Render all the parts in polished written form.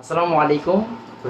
আসসালামু আলাইকুম।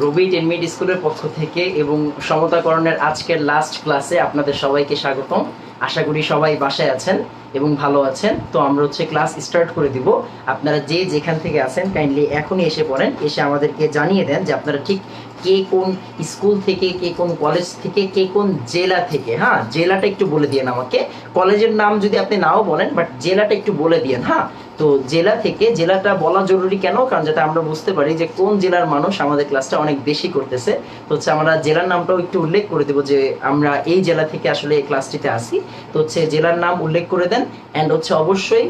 রবি টেনমিড স্কুলের পক্ষ থেকে এবং সমতাকরণের আজকের লাস্ট ক্লাসে আপনাদের সবাইকে স্বাগতম। আশা করি সবাই বাসায় আছেন এবং ভালো আছেন। তো আমরা ক্লাস স্টার্ট করে দিব। আপনারা যে যেখান থেকে আছেন কাইন্ডলি এখনই এসে পড়েন, এসে আমাদেরকে জানিয়ে দেন যে আপনারা ঠিক কে কোন স্কুল থেকে, কে কোন কলেজ থেকে, কে কোন জেলা থেকে। হ্যাঁ, জেলাটা একটু বলে দিয়েন আমাকে। কলেজের নাম যদি আপনি নাও বলেন, বাট জেলাটা একটু বলে দিয়েন। হ্যাঁ, তো জেলা থেকে, জেলাটা বলা জরুরি কেন, কারণ যাতে আমরা বুঝতে পারি যে কোন জেলার মানুষ আমাদের ক্লাসটা অনেক বেশি করতেছে। তো আমরা জেলার নামটাও একটু উল্লেখ করে দেবো যে আমরা এই জেলা থেকে আসলে এই ক্লাসটিতে আসি। তো জেলার নাম উল্লেখ করে দেন। অ্যান্ড অবশ্যই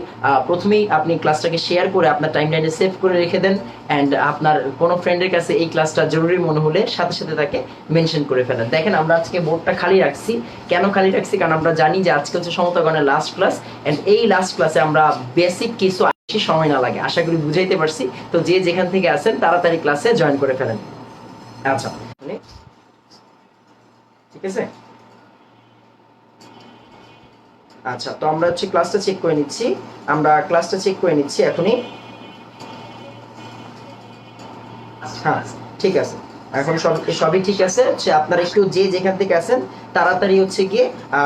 প্রথমেই আপনি ক্লাসটাকে শেয়ার করে আপনার টাইম লাইনে সেভ করে রেখে দেন। অ্যান্ড আপনার কোনো ফ্রেন্ডের কাছে এই ক্লাসটা জরুরি মনে হলে সাথে সাথে তাকে মেনশন করে ফেলেন। দেখেন, আমরা আজকে বোর্ডটা খালি রাখছি। কেন খালি রাখছি? কারণ আমরা জানি যে আজকে সমতাকরণের লাস্ট ক্লাস। অ্যান্ড এই লাস্ট ক্লাসে আমরা বেসিক কিছু বেশি সময় না লাগে, আশা করি বুঝাইতে পারছি। তো যে যেখান থেকে আছেন তাড়াতাড়ি ক্লাসে জয়েন করে ফেলেন। আচ্ছা, ঠিক আছে। আচ্ছা, তো আমরা ক্লাসটা চেক করে নিচ্ছি। এখনই। হ্যাঁ, ঠিক আছে। এখন সবই ঠিক আছে। আপনারা একটু যে যেখান থেকে আছেন তাড়াতাড়ি গিয়ে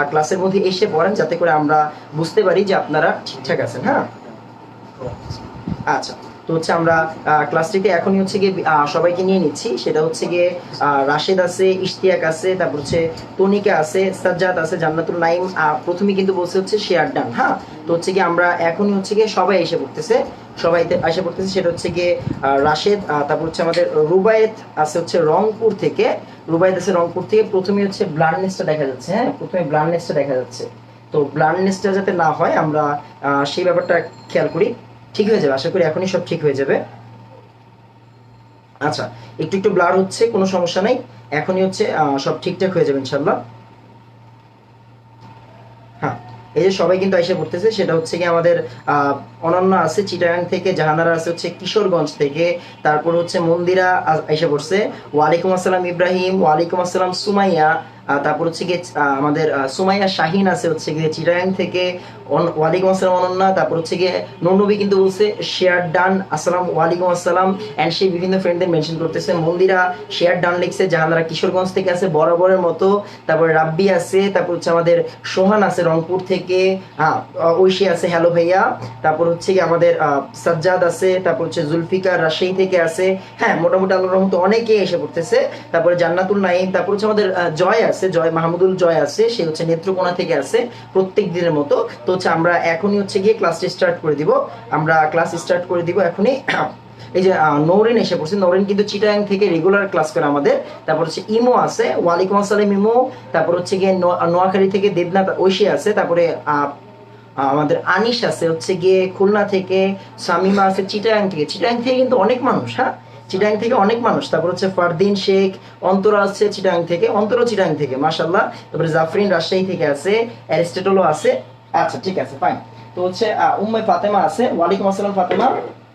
ক্লাসের মধ্যে এসে পড়েন, যাতে করে আমরা বুঝতে পারি যে আপনারা ঠিকঠাক আছেন। হ্যাঁ, আচ্ছা। তো আমরা ক্লাসটিতে এখনই গিয়ে সবাইকে নিয়ে নিচ্ছি। সেটা গিয়ে রাশেদ আছে, ইশতিয়াক আছে, তারপর তনিকা আছে, সাজ্জাদ আছে, জান্নাতুল নাইম। প্রথমে কিন্তু বলছে শেয়ার ডান। হ্যাঁ, তো গিয়ে আমরা এখনই গিয়ে সবাই এসে পড়তেছে। সেটা গিয়ে রাশেদ, তারপর আমাদের রুবায়েত আছে রংপুর থেকে। প্রথমে ব্লান্ডনেসটা দেখা যাচ্ছে। হ্যাঁ, প্রথমে ব্লান্ডনেসটা দেখা যাচ্ছে। তো ব্লান্ডনেসটা যাতে না হয় আমরা সেই ব্যাপারটা খেয়াল করি। ঠিক হয়ে যাবে, আশা করি এখনই সব ঠিক হয়ে যাবে। আচ্ছা, একটু একটু ব্লার হচ্ছে, কোনো সমস্যা নাই। এখনই সব ঠিকঠাক হয়ে যাবে ইনশাল্লাহ। হ্যাঁ, এই যে সবাই কিন্তু এসে পড়তেছে। সেটা কি আমাদের অনন্য আছে চিটাগাং থেকে, জাহানারা আছে কিশোরগঞ্জ থেকে, তারপর মন্দিরা এসে পড়ছে। ওয়ালাইকুম আসসালাম ইব্রাহিম, ওয়ালাইকুম আসসালাম সুমাইয়া, তারপর গিয়ে আমাদের সুমাইয়া শাহিন আছে গিয়ে চিটাগাং থেকে। ওয়ালাইকুম আসসালাম অনন্যা। তারপর গিয়ে নবী কিন্তু বলছে শেয়ার ডান, আসসালাম ওয়ালাইকুম আসসালাম। অ্যান্ড সেই বিভিন্ন ফ্রেন্ডদের মেনশন করতেছে। মন্দিরা শেয়ার ডান লিখছে, জাহানারা কিশোরগঞ্জ থেকে আছে বরাবরের মতো। তারপর রাব্বি আছে, তারপর আমাদের সোহান আছে রংপুর থেকে। হ্যাঁ, ঐশী আছে, হ্যালো ভাইয়া। তারপর কি আমাদের সাজ্জাদ আছে, তারপর জুলফিকার রাজশাহী থেকে আছে। হ্যাঁ, মোটামুটি আল্লাহর রহমতে অনেকে এসে পড়তেছে। তারপরে জান্নাতুল নাইম, তারপর আমাদের জয় আছে, জয় মাহমুদুল জয় আছে, সে নেত্রকোনা থেকে আছে প্রত্যেক দিনের মতো। তো আমরা এখনই গিয়ে ক্লাসটি স্টার্ট করে দিব। এখনই। এই যে নৌরিন এসে পড়ছে। নৌরিন কিন্তু চিটাগাং থেকে রেগুলার ক্লাস করে আমাদের। তারপর ইমো আছে, ওয়ালাইকুম আসসালাম ইমো। তারপর গিয়ে নোয়াখালী থেকে দেবনাথ ঐশী আছে। তারপরে আমাদের আনিস আছে গিয়ে খুলনা থেকে। শামিমা আছে চিটাগাং থেকে। চিটাগাং থেকে কিন্তু অনেক মানুষ। হ্যাঁ, চিটাগাং থেকে অনেক মানুষ। তারপর ফারদিন শেখ, অন্তরা আছে চিটাগাং থেকে, অন্তরা চিটাগাং থেকে মাশাআল্লাহ। তারপরে জাফরিন রাজশাহী থেকে আছে, অ্যারিস্টটলও আছে। আচ্ছা, ঠিক আছে, ফাইন। তো উম্মে ফাতেমা আছে, ওয়ালাইকুম আসসালাম ফাতেমা।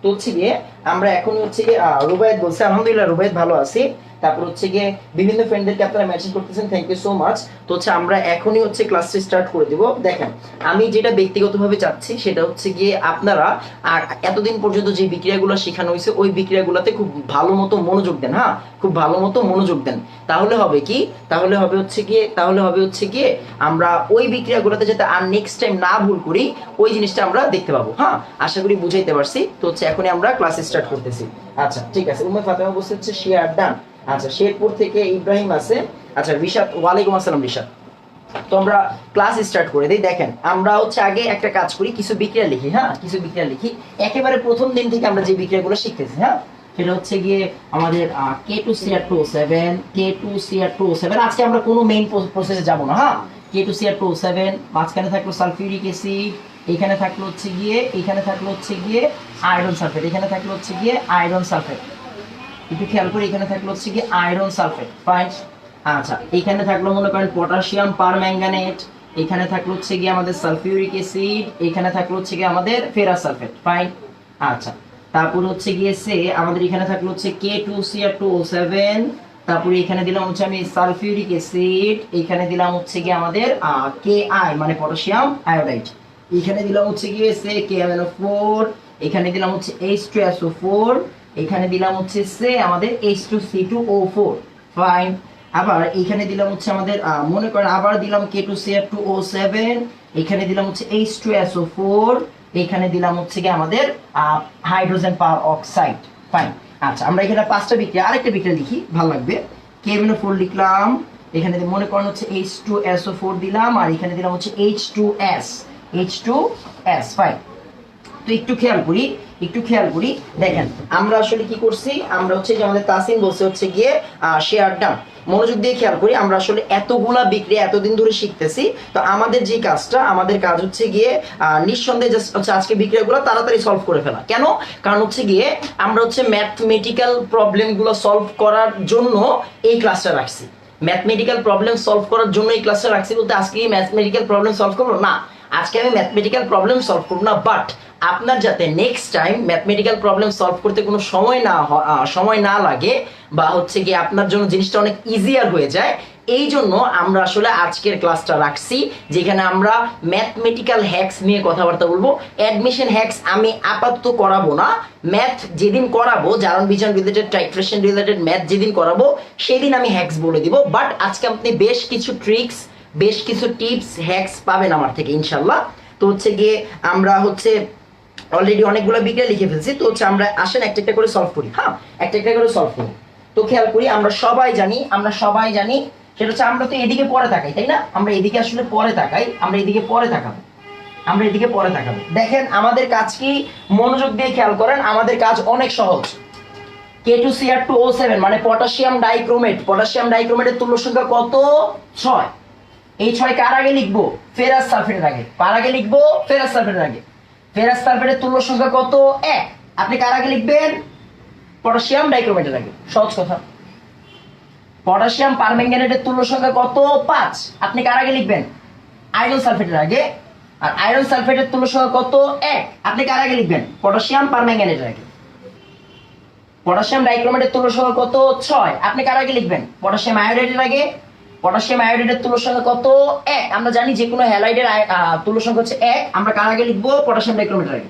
তো গিয়ে আমরা এখন গিয়ে রুবায়েত বলছে, আলহামদুলিল্লাহ রুবায়েত ভালো আছি। তারপর গিয়ে বিভিন্ন ফ্রেন্ডদেরকে আপনারা মেসেজ করতেছেন, থ্যাংক ইউ সো মাচ। তো আমরা এখনই ক্লাসটি স্টার্ট করে দিব। দেখেন, আমি যেটা ব্যক্তিগতভাবে চাচ্ছি সেটা গিয়ে আপনারা এতদিন পর্যন্ত যে বিক্রিয়াগুলো শেখানো হয়েছে ওই বিক্রিয়াগুলোতে খুব ভালো মতো মনোযোগ দেন। হ্যাঁ, খুব ভালো মতো মনোযোগ দেন। তাহলে হবে কি, তাহলে হবে গিয়ে আমরা ওই বিক্রিয়াগুলোতে যাতে আর নেক্সট টাইম না ভুল করি, ওই জিনিসটা আমরা দেখতে পাবো। হ্যাঁ, আশা করি বুঝাইতে পারছি। তো এখনই আমরা ক্লাস স্টার্ট করতেছি। আচ্ছা, ঠিক আছে। উম্মে ফাতেমা বলছে শেয়ার ডান। আচ্ছা, শেরপুর থেকে ইব্রাহিম আছে। আচ্ছা, রিশাদ, ওয়ালাইকুম আসসালাম রিশাদ। তো আমরা ক্লাস স্টার্ট করে দিই। দেখেন, আমরা আগে একটা কাজ করি, কিছু বিক্রিয়া লিখি। হ্যাঁ, কিছু বিক্রিয়া লিখি একেবারে প্রথম দিন থেকে আমরা যে বিক্রিয়াগুলো শিখতেছি। হ্যাঁ, সেটা গিয়ে আমাদের K2Cr2O7, K2Cr2O7। আজকে আমরা কোনো মেইন প্রসেসে যাব না। হ্যাঁ, K2Cr2O7, মাঝখানে থাকলো সালফিউরিক অ্যাসিড, এখানে থাকলো এখানে থাকলো আয়রন সালফেট, এখানে থাকলো গিয়ে আয়রন সালফেট। একটু খেয়াল করে, এখানে থাকলো গিয়ে আয়রন সালফেট। ফাইন। আচ্ছা, এখানে থাকলো মনে করেন পটাশিয়াম পারম্যাঙ্গানেট, এখানে থাকলো গিয়ে আমাদের সালফিউরিক অ্যাসিড, এখানে থাকলো গিয়ে আমাদের ফেরাস সালফেট। ফাইন। আচ্ছা, তারপর গিয়ে আমাদের এখানে থাকলো K2Cr2O7। তারপরে এখানে দিলাম আমি সালফিউরিক অ্যাসিড, এখানে দিলাম গিয়ে আমাদের Ki মানে পটাশিয়াম আয়োডাইড, এখানে দিলাম গিয়ে KMnO4, এখানে দিলাম H2SO4, এখানে দিলাম হচ্ছে সে আমাদের H2C2O4 ফাইন। আবার এখানে দিলাম হচ্ছে আমাদের মনে করেন আবার দিলাম K2Cr2O7, এখানে দিলাম হচ্ছে H2SO4, এখানে দিলাম হচ্ছে কি আমাদের হাইড্রোজেন পার অক্সাইড ফাইন। আচ্ছা আমরা এখানে 5টা বিক্রিয়া, আরেকটা বিক্রিয়া লিখি ভালো লাগবে। KMnO4 লিখলাম, এখানে মনে করেন হচ্ছে H2SO4 দিলাম, আর এখানে দিলাম হচ্ছে H2S ফাইন। তো একটু খেয়াল করি দেখেন আমরা আসলে কি করছি, আমরা হচ্ছে যে আমাদের তাসিন বলছে হচ্ছে গিয়ে শেয়ার ডান। মনোযোগ দিয়ে খেয়াল করি, আমরা আসলে এতগুলা বিক্রিয়া এতদিন ধরে শিখতেছি, তো আমাদের যে কাজটা, আমাদের কাজ হচ্ছে গিয়ে নিঃসন্দেহে হচ্ছে আজকে বিক্রিয়াগুলো তাড়াতাড়ি সলভ করে ফেলা। কেন? কারণ হচ্ছে গিয়ে আমরা হচ্ছে ম্যাথমেটিক্যাল প্রবলেমগুলো সলভ করার জন্য এই ক্লাসটা রাখছি। ম্যাথমেটিক্যাল প্রবলেম সলভ করার জন্য এই ক্লাসটা রাখছি বলতে আজকে এই ম্যাথমেটিক্যাল প্রবলেম সলভ করবো না, আজকে আমি ম্যাথমেটিক্যাল প্রবলেম সলভ করবো না, বাট আপনার যাতে next time mathematical problem solve করতে কোনো সময় না লাগে, বা হচ্ছে কি আপনার জন্য জিনিসটা অনেক ইজিয়ার হয়ে যায়, এই জন্য আমরা আসলে আজকের ক্লাসটা রাখছি, যেখানে আমরা ম্যাথমেটিক্যাল হ্যাক্স নিয়ে কথাবার্তা বলবো। অ্যাডমিশন হ্যাক্স আমি আপাতত করাবো না, ম্যাথ যেদিন করাবো, জারণ বিজারণ রিলেটেড, টাইট্রেশন রিলেটেড ম্যাথ যেদিন করাবো সেদিন আমি হ্যাক্স বলে দিব। বাট আজকে আপনি বেশ কিছু ট্রিক্স, বেশ কিছু টিপস, হ্যাক্স পাবেন আমার থেকে ইনশাল্লাহ। তো হচ্ছে গিয়ে আমরা হচ্ছে অলরেডি অনেকগুলো বিক্রিয়া লিখে ফেলছি, তো হচ্ছে আমরা আসেন একটা একটা করে সলভ করি। হ্যাঁ, একটা একটা করে সলভ করি। তো খেয়াল করি, আমরা সবাই জানি সেটা হচ্ছে আমরা তো এদিকে পরে তাকাই, তাই না? আমরা এদিকে আসলে পরে তাকাই, আমরা এদিকে পরে তাকাবো। দেখেন আমাদের কাজ কি, মনোযোগ দিয়ে খেয়াল করেন, আমাদের কাজ অনেক সহজ। K2Cr2O7 মানে পটাশিয়াম ডাইক্রোমেটের তুল্য সংখ্যা কত? 6। এই 6 কার আগে লিখবো? ফেরাস সালফেটের আগে। কার আগে লিখবো? ফেরাস সালফেটের আগে। ফেরাস সালফেটের তুল্য সংখ্যা কত? 1। আপনি কার আগে লিখবেন? পটাশিয়াম ডাইক্রোমেটের আগে। সহজ কথা। পটাশিয়াম পারম্যাঙ্গানেটের তুল্য সংখ্যা কত? 5। আপনি কার আগে লিখবেন? আয়রন সালফেটের আগে। আর আয়রন সালফেটের তুল্য সংখ্যা কত? 1। আপনি কার আগে লিখবেন? পটাশিয়াম পারম্যাঙ্গানেটের আগে। পটাশিয়াম ডাইক্রোমেটের তুল্য সংখ্যা কত? 6। আপনি কার আগে লিখবেন? পটাশিয়াম আয়োডাইডের আগে। পটাশিয়াম আয়োডাইডের তুল্য সংখ্যা কত? 1। আমরা জানি যে কোনো হ্যালাইডের তুল্য সংখ্যা হচ্ছে 1। আমরা কার আগে লিখবো? পটাশিয়াম ডাইক্রোমেটের আগে।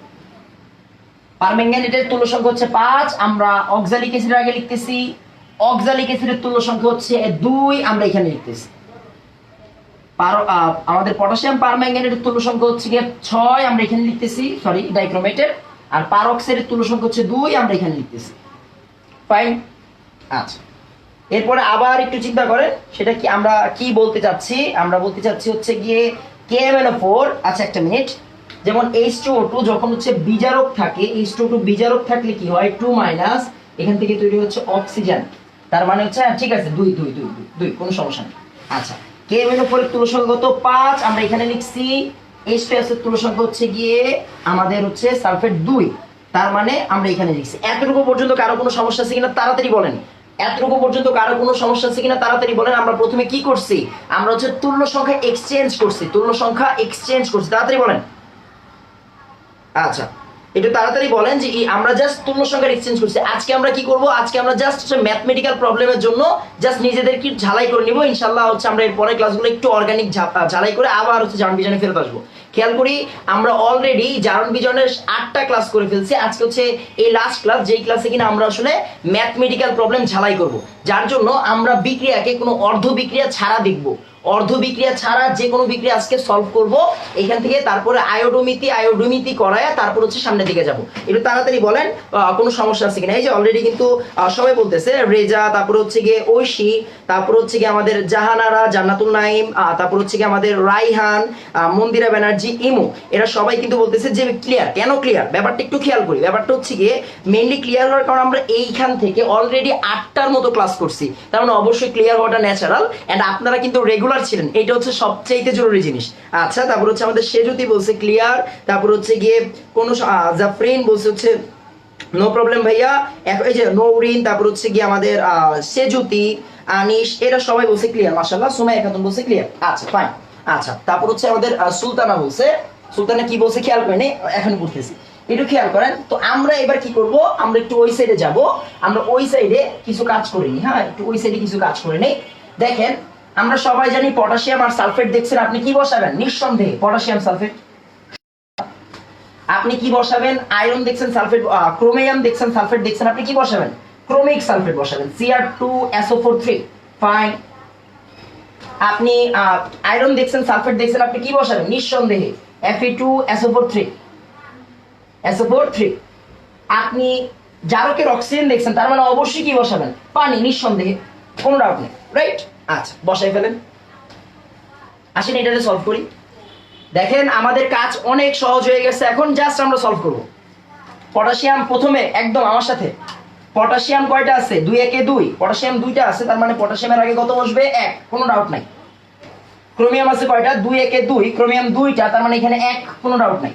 পারম্যাঙ্গানেটের তুল্য সংখ্যা হচ্ছে 5। আমরা অক্সালিক অ্যাসিডের আগে লিখতেছি। অক্সালিক অ্যাসিডের তুল্য সংখ্যা হচ্ছে 2। আমরা এখানে লিখতেছি। আমাদের পটাশিয়াম পারম্যাঙ্গানেটের তুল্য সংখ্যা হচ্ছে 6। আমরা এখানে লিখতেছি, সরি ডাইক্রোমেটের। আর পারঅক্সাইডের তুল্য সংখ্যা হচ্ছে 2। আমরা এখানে লিখতেছি। ফাইন। আচ্ছা, এরপরে আবার একটু চিন্তা করেন, সেটা কি আমরা কি বলতে চাচ্ছি? আমরা বলতে চাচ্ছি হচ্ছে গিয়ে KMnO4। আচ্ছা একটা মিনিট, যেমন H2O2 যখন হচ্ছে বিজারক থাকে, H2O2 বিজারক থাকলে কি হয়? 2- এখান থেকে তৈরি হচ্ছে অক্সিজেন। তার মানে হচ্ছে ঠিক আছে 2, কোনো সমস্যা নেই। আচ্ছা, KMnO4 এর তুল্য সংখ্যা কত? 5। আমরা এখানে লিখছি। H2S এর তুল্য সংখ্যা হচ্ছে গিয়ে আমাদের হচ্ছে সালফেট 2। তার মানে আমরা এখানে লিখছি। এতটুকু পর্যন্ত কারো কোনো সমস্যা আছে কিনা তাড়াতাড়ি বলেন। এতটুকু পর্যন্ত কারো কোনো সমস্যা আছে কিনা তাড়াতাড়ি বলেন। আমরা প্রথমে কি করছি? আমরা হচ্ছে তুল্য সংখ্যা এক্সচেঞ্জ করছি। তাড়াতাড়ি বলেন। আচ্ছা, একটু তাড়াতাড়ি বলেন যে আমরা জাস্ট তুল্য সংখ্যা এক্সচেঞ্জ করছি। আজকে আমরা কি করব? আজকে আমরা জাস্ট ম্যাথমেটিক্যাল প্রবলেমের জন্য জাস্ট নিজেদেরকে ঝালাই করে নিব। ইনশাআল্লাহ হচ্ছে আমরা এর পরের ক্লাসগুলো একটু অর্গানিক ঝালাই করে আবার হচ্ছে জারণ বিজনে ফেরত আসবো। খেয়াল করি, আমরা অলরেডি জারণ বিজনের 8টা ক্লাস করে ফেলছি। আজকে হচ্ছে এই লাস্ট ক্লাস, যেই ক্লাসে কিনা আমরা আসলে ম্যাথমেটিক্যাল প্রবলেম ঝালাই করব, যার জন্য আমরা বিক্রিয়াকে কোনো অর্ধ বিক্রিয়া ছাড়া দেখব। অর্ধ বিক্রিয়া ছাড়া যে কোনো বিক্রিয়া আজকে সলভ করব এখান থেকে। তারপরে আয়োডোমিতি করায় তারপর হচ্ছে সামনের দিকে যাব। একটু তাড়াতাড়ি বলেন কোনো সমস্যা আছে কিনা। এই যে অলরেডি কিন্তু সবাই বলতেছে, রেজা, তারপর হচ্ছে গিয়ে ঐশী, তারপর হচ্ছে গিয়ে আমাদের জাহানারা, জান্নাতুল নাইম, তারপর হচ্ছে গিয়ে আমাদের রাইহান, মন্দিরা ব্যানার্জি, ইমু, এরা সবাই কিন্তু বলতেছে যে ক্লিয়ার। কেন ক্লিয়ার? ব্যাপারটা একটু খেয়াল করি। ব্যাপারটা হচ্ছে গিয়ে মেইনলি ক্লিয়ার হওয়ার কারণ আমরা এইখান থেকে অলরেডি 8টার মতো ক্লাস করছি। তার মানে অবশ্যই ক্লিয়ার হওয়াটা ন্যাচারাল। এন্ড আপনারা কিন্তু রেগুলার ছিলেন, এটা হচ্ছে সবচেয়ে জরুরি জিনিস। আচ্ছা, তারপর হচ্ছে আমাদের সেজুতি বলছে ক্লিয়ার। তারপর হচ্ছে গিয়ে কোন জাফরিন বলছে হচ্ছে নো প্রবলেম ভাইয়া। এই যে নৌরিন, তারপর হচ্ছে গিয়ে আমাদের সেজুতি, আনিশ, এরা সবাই বলছে ক্লিয়ার। মাশাআল্লাহ। সুমাইয়া খাতুন বলছে ক্লিয়ার। আচ্ছা ফাইন। আচ্ছা, তারপর হচ্ছে আমাদের সুলতানা বলছে। সুলতানা কি বলছে খেয়াল করেন, এখন বলতেছি, একটু খেয়াল করেন। তো আমরা এবার কি করব? আমরা একটু ওই সাইডে যাব। আমরা ওই সাইডে কিছু কাজ করে নিই। হ্যাঁ, একটু ওই সাইডে কিছু কাজ করে নেই। দেখেন, আমরা সবাই জানি পটাশিয়াম আর সালফেট দেখছেন। আপনি কি বসাবেন? নিঃসন্দেহে পটাশিয়াম সালফেট। আপনি কি বসাবেন? আয়রন দেখছেন, সালফেট, ক্রোমিয়াম দেখছেন, সালফেট দেখছেন, আপনি কি বসাবেন? ক্রোমিক সালফেট বসাবেন, Cr2SO4 3। ফাইন। আপনি আয়রন দেখছেন, সালফেট দেখছেন, আপনি কি বসাবেন? নিঃসন্দেহে Fe2SO4 3, SO4 3। আপনি জারকের অক্সিজেন দেখছেন, তার মানে অবশ্যই কি বসাবেন? পানি, নিঃসন্দেহে, কোনো ডাউট নেই, রাইট? আচ্ছা, বসাই ফেলেন। আসেন এটাতে সলভ করি। দেখেন আমাদের কাজ অনেক সহজ হয়ে গেছে, এখন জাস্ট আমরা সলভ করব। পটাশিয়াম প্রথমে একদম আমার সাথে, পটাশিয়াম কয়টা আছে? 2 একে 2, পটাশিয়াম 2টা আছে, তার মানে পটাশিয়ামের আগে কত বসবে? 1, কোনো ডাউট নাই। ক্রোমিয়াম আছে কয়টা? 2 একে 2, ক্রোমিয়াম 2টা, তার মানে এখানে 1, কোনো ডাউট নাই।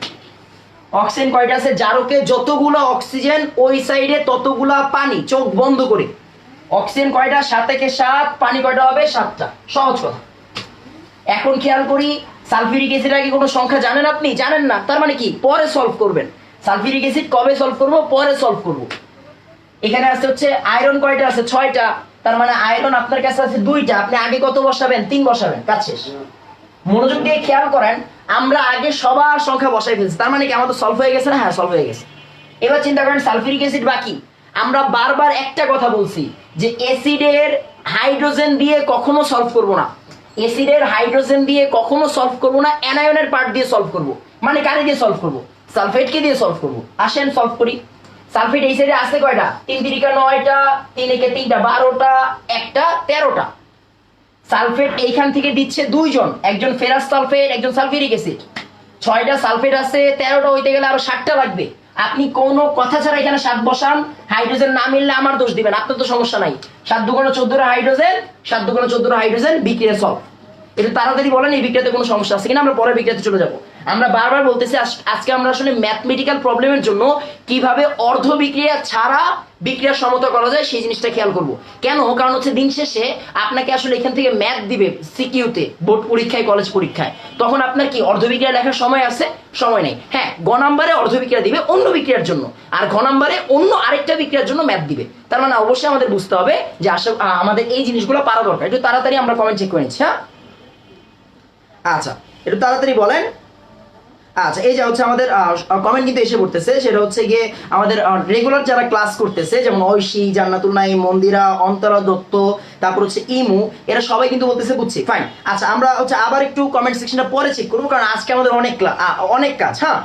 অক্সিজেন কয়টা আছে? জারকে যতগুলো অক্সিজেন ওই সাইডে ততগুলা পানি, চোখ বন্ধ করে। অক্সিজেন কয়টা? 7 একে 7, পানি কয়টা হবে? 7টা। সহজ কথা। এখন খেয়াল করি, সালফিউরিক অ্যাসিড আগে কোনো সংখ্যা জানেন আপনি? জানেন না, তার মানে কি পরে সলভ করবেন। সালফিউরিক অ্যাসিড কবে সলভ করব? পরে সলভ করব। এখানে আছে হচ্ছে আয়রন কয়টা আছে? 6টা, তার মানে আয়রন আপনার কাছে আছে 2টা, আপনি আগে কত বসাবেন? 3 বসাবেন, কাজ শেষ। মনোযোগ দিয়ে খেয়াল করেন, আমরা আগে সবার সংখ্যা বসাই ফেলছি, তার মানে কি আমাদের সলভ হয়ে গেছে না? হ্যাঁ, সলভ হয়ে গেছে। এবার চিন্তা করেন সালফিউরিক অ্যাসিড বাকি। আমরা বারবার একটা কথা বলছি যে অ্যাসিডের হাইড্রোজেন দিয়ে কখনো সলভ করব না, অ্যাসিডের হাইড্রোজেন দিয়ে কখনো সলভ করব না, অ্যানায়নের পার্ট দিয়ে সলভ করব। মানে কারে দিয়ে সলভ করব? সালফেটকে দিয়ে সলভ করব। আসেন সলভ করি। সালফেট এই সাইডে আছে কয়টা? 3 3 9টা, 3 একে 3টা 12টা, একটা 13টা। সালফেট এইখান থেকে দিচ্ছে 2 জন, একজন ফেরাস সালফেট, একজন সালফিউরিক অ্যাসিড। 6টা সালফেট আছে, 13টা হইতে গেলে আরো 7টা লাগবে। আপনি কোনো কথা ছাড়া এখানে 7 বসান, হাইড্রোজেন না মিললে আমার দোষ দিবেন, আপনার তো সমস্যা নাই। 7 দুগুণ 14 হাইড্রোজেন, 7 দুগুণ 14 হাইড্রোজেন, বিক্রিয়া সলভ। এটা তাড়াতাড়ি বলেন, এই বিক্রিয়াতে কোনো সমস্যা আছে কিনা, আমরা পরে বিক্রিয়াতে চলে যাব। আমরা বারবার বলতেছি আজকে আমরা আসলে ম্যাথমেটিক্যাল প্রবলেমের জন্য কিভাবে অর্ধ বিক্রিয়া ছাড়া বিক্রিয়া সমতা করা যায় সেই জিনিসটা খেয়াল করব। কেন? কারণ হচ্ছে দিন শেষে আপনাকে আসলে এখান থেকে ম্যাথ দিবে সিকিউতে, বোর্ড পরীক্ষায়, কলেজ পরীক্ষায়, তখন আপনার কি অর্ধ বিক্রিয়া লেখার সময় আছে? সময় নেই। হ্যাঁ, গ নাম্বারে অর্ধ বিক্রিয়া দিবে অন্য বিক্রিয়ার জন্য, আর ঘ নাম্বারে অন্য আরেকটা বিক্রিয়ার জন্য ম্যাথ দিবে। তার মানে অবশ্যই আমাদের বুঝতে হবে যে আমাদের এই জিনিসগুলো পারা দরকার। একটু তাড়াতাড়ি আমরা কমেন্ট চেক করে নিচ্ছি। হ্যাঁ, আচ্ছা, একটু তাড়াতাড়ি বলেন। আচ্ছা, এই যে হচ্ছে আমাদের কমেন্ট কিন্তু এসে পড়তেছে, সেটা হচ্ছে গিয়ে আমাদের রেগুলার যারা ক্লাস করতেছে, যেমন ঐশী, জান্নাতুল নাইম, মন্দিরা, অন্তরা দত্ত, তারপর হচ্ছে ইমু, এরা সবাই কিন্তু বলতেছে বুঝছি। ফাইন। আচ্ছা, আমরা হচ্ছে আবার একটু কমেন্ট সেকশনটা পরে চেক করবো, কারণ আজকে আমাদের অনেক কাজ। হ্যাঁ,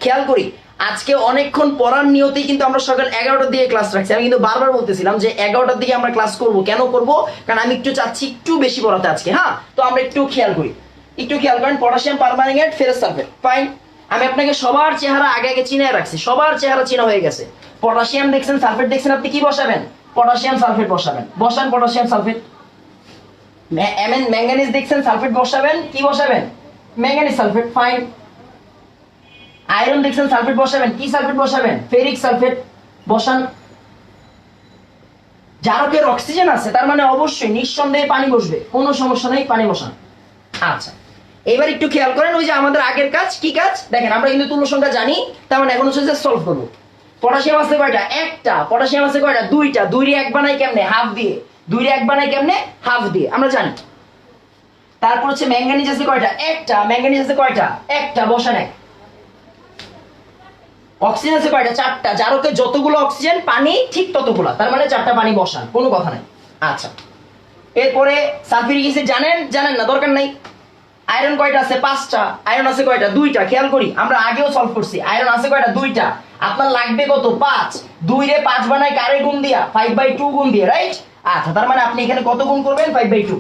খেয়াল করি আজকে অনেকক্ষণ পড়ার নিয়তেই কিন্তু আমরা সকাল 11টার দিকে ক্লাস রাখছি। আমি কিন্তু বারবার বলতেছিলাম যে 11টার দিকে আমরা ক্লাস করব। কেন করব? কারণ আমি একটু চাচ্ছি একটু বেশি পড়াতে আজকে। হ্যাঁ, তো আমরা একটু খেয়াল করি, একটু খেয়াল করেন। Potassium permanganate, ferrous sulphate. Fine. আমি আপনাকে সবার চেহারা আগে আগে চিনে রাখছি, সবার চেহারা চিনা হয়ে গেছে। পটাশিয়াম দেখছেন, সালফেট দেখছেন, আপনি কি বসাবেন? পটাশিয়াম সালফেট বসাবেন। বসান পটাশিয়াম সালফেট। ম্যাঙ্গানিজ দেখছেন, সালফেট বসাবেন, কি বসাবেন? Manganese sulphate. ফাইন। আয়রন দেখছেন, সালফেট বসাবেন, কি সালফেট বসাবেন? Ferric sulphate. বসান। জারকের অক্সিজেন আছে, তার মানে অবশ্যই নিঃসন্দেহে পানি বসবে, কোনো সমস্যা নেই, পানি বসান। আচ্ছা, এবার একটু খেয়াল করেন, ওই যে আমাদের আগের কাজ, কি কাজ? দেখেন আমরা কিন্তু তুল্য সংখ্যা জানি, তার মানে এখন হচ্ছে যে সলভ করবো। পটাশিয়াম আছে কয়টা? একটা। পটাশিয়াম আছে কয়টা? 2টা। 2 রে 1 বানাই কেমনে? হাফ দিয়ে। 2 রে 1 বানাই কেমনে? হাফ দিয়ে, আমরা জানি। তারপর হচ্ছে ম্যাঙ্গানিজ আছে কয়টা? একটা। ম্যাঙ্গানিজ আছে কয়টা? একটা, বসান 1। অক্সিজেন আছে কয়টা? 4টা। জারকে যতগুলো অক্সিজেন, পানি ঠিক ততগুলো, তার মানে 4টা পানি বসান, কোনো কথা নাই। আচ্ছা, এরপরে সালফিউরিক অ্যাসিড জানেন? জানেন না, দরকার নাই। আয়রন কয়টা আছে? 5টা। আয়রন আছে কয়টা? 2টা। খেয়াল করি, আমরা আগেও সলভ করছি। আয়রন আছে কয়টা? 2টা। আপনার লাগবে কত? 5। 2 রে 5 বানাই কারে গুণ দিয়া? 5/2 গুণ দিয়ে, রাইট? আচ্ছা, তার মানে আপনি এখানে কত গুণ করবেন? 5/2।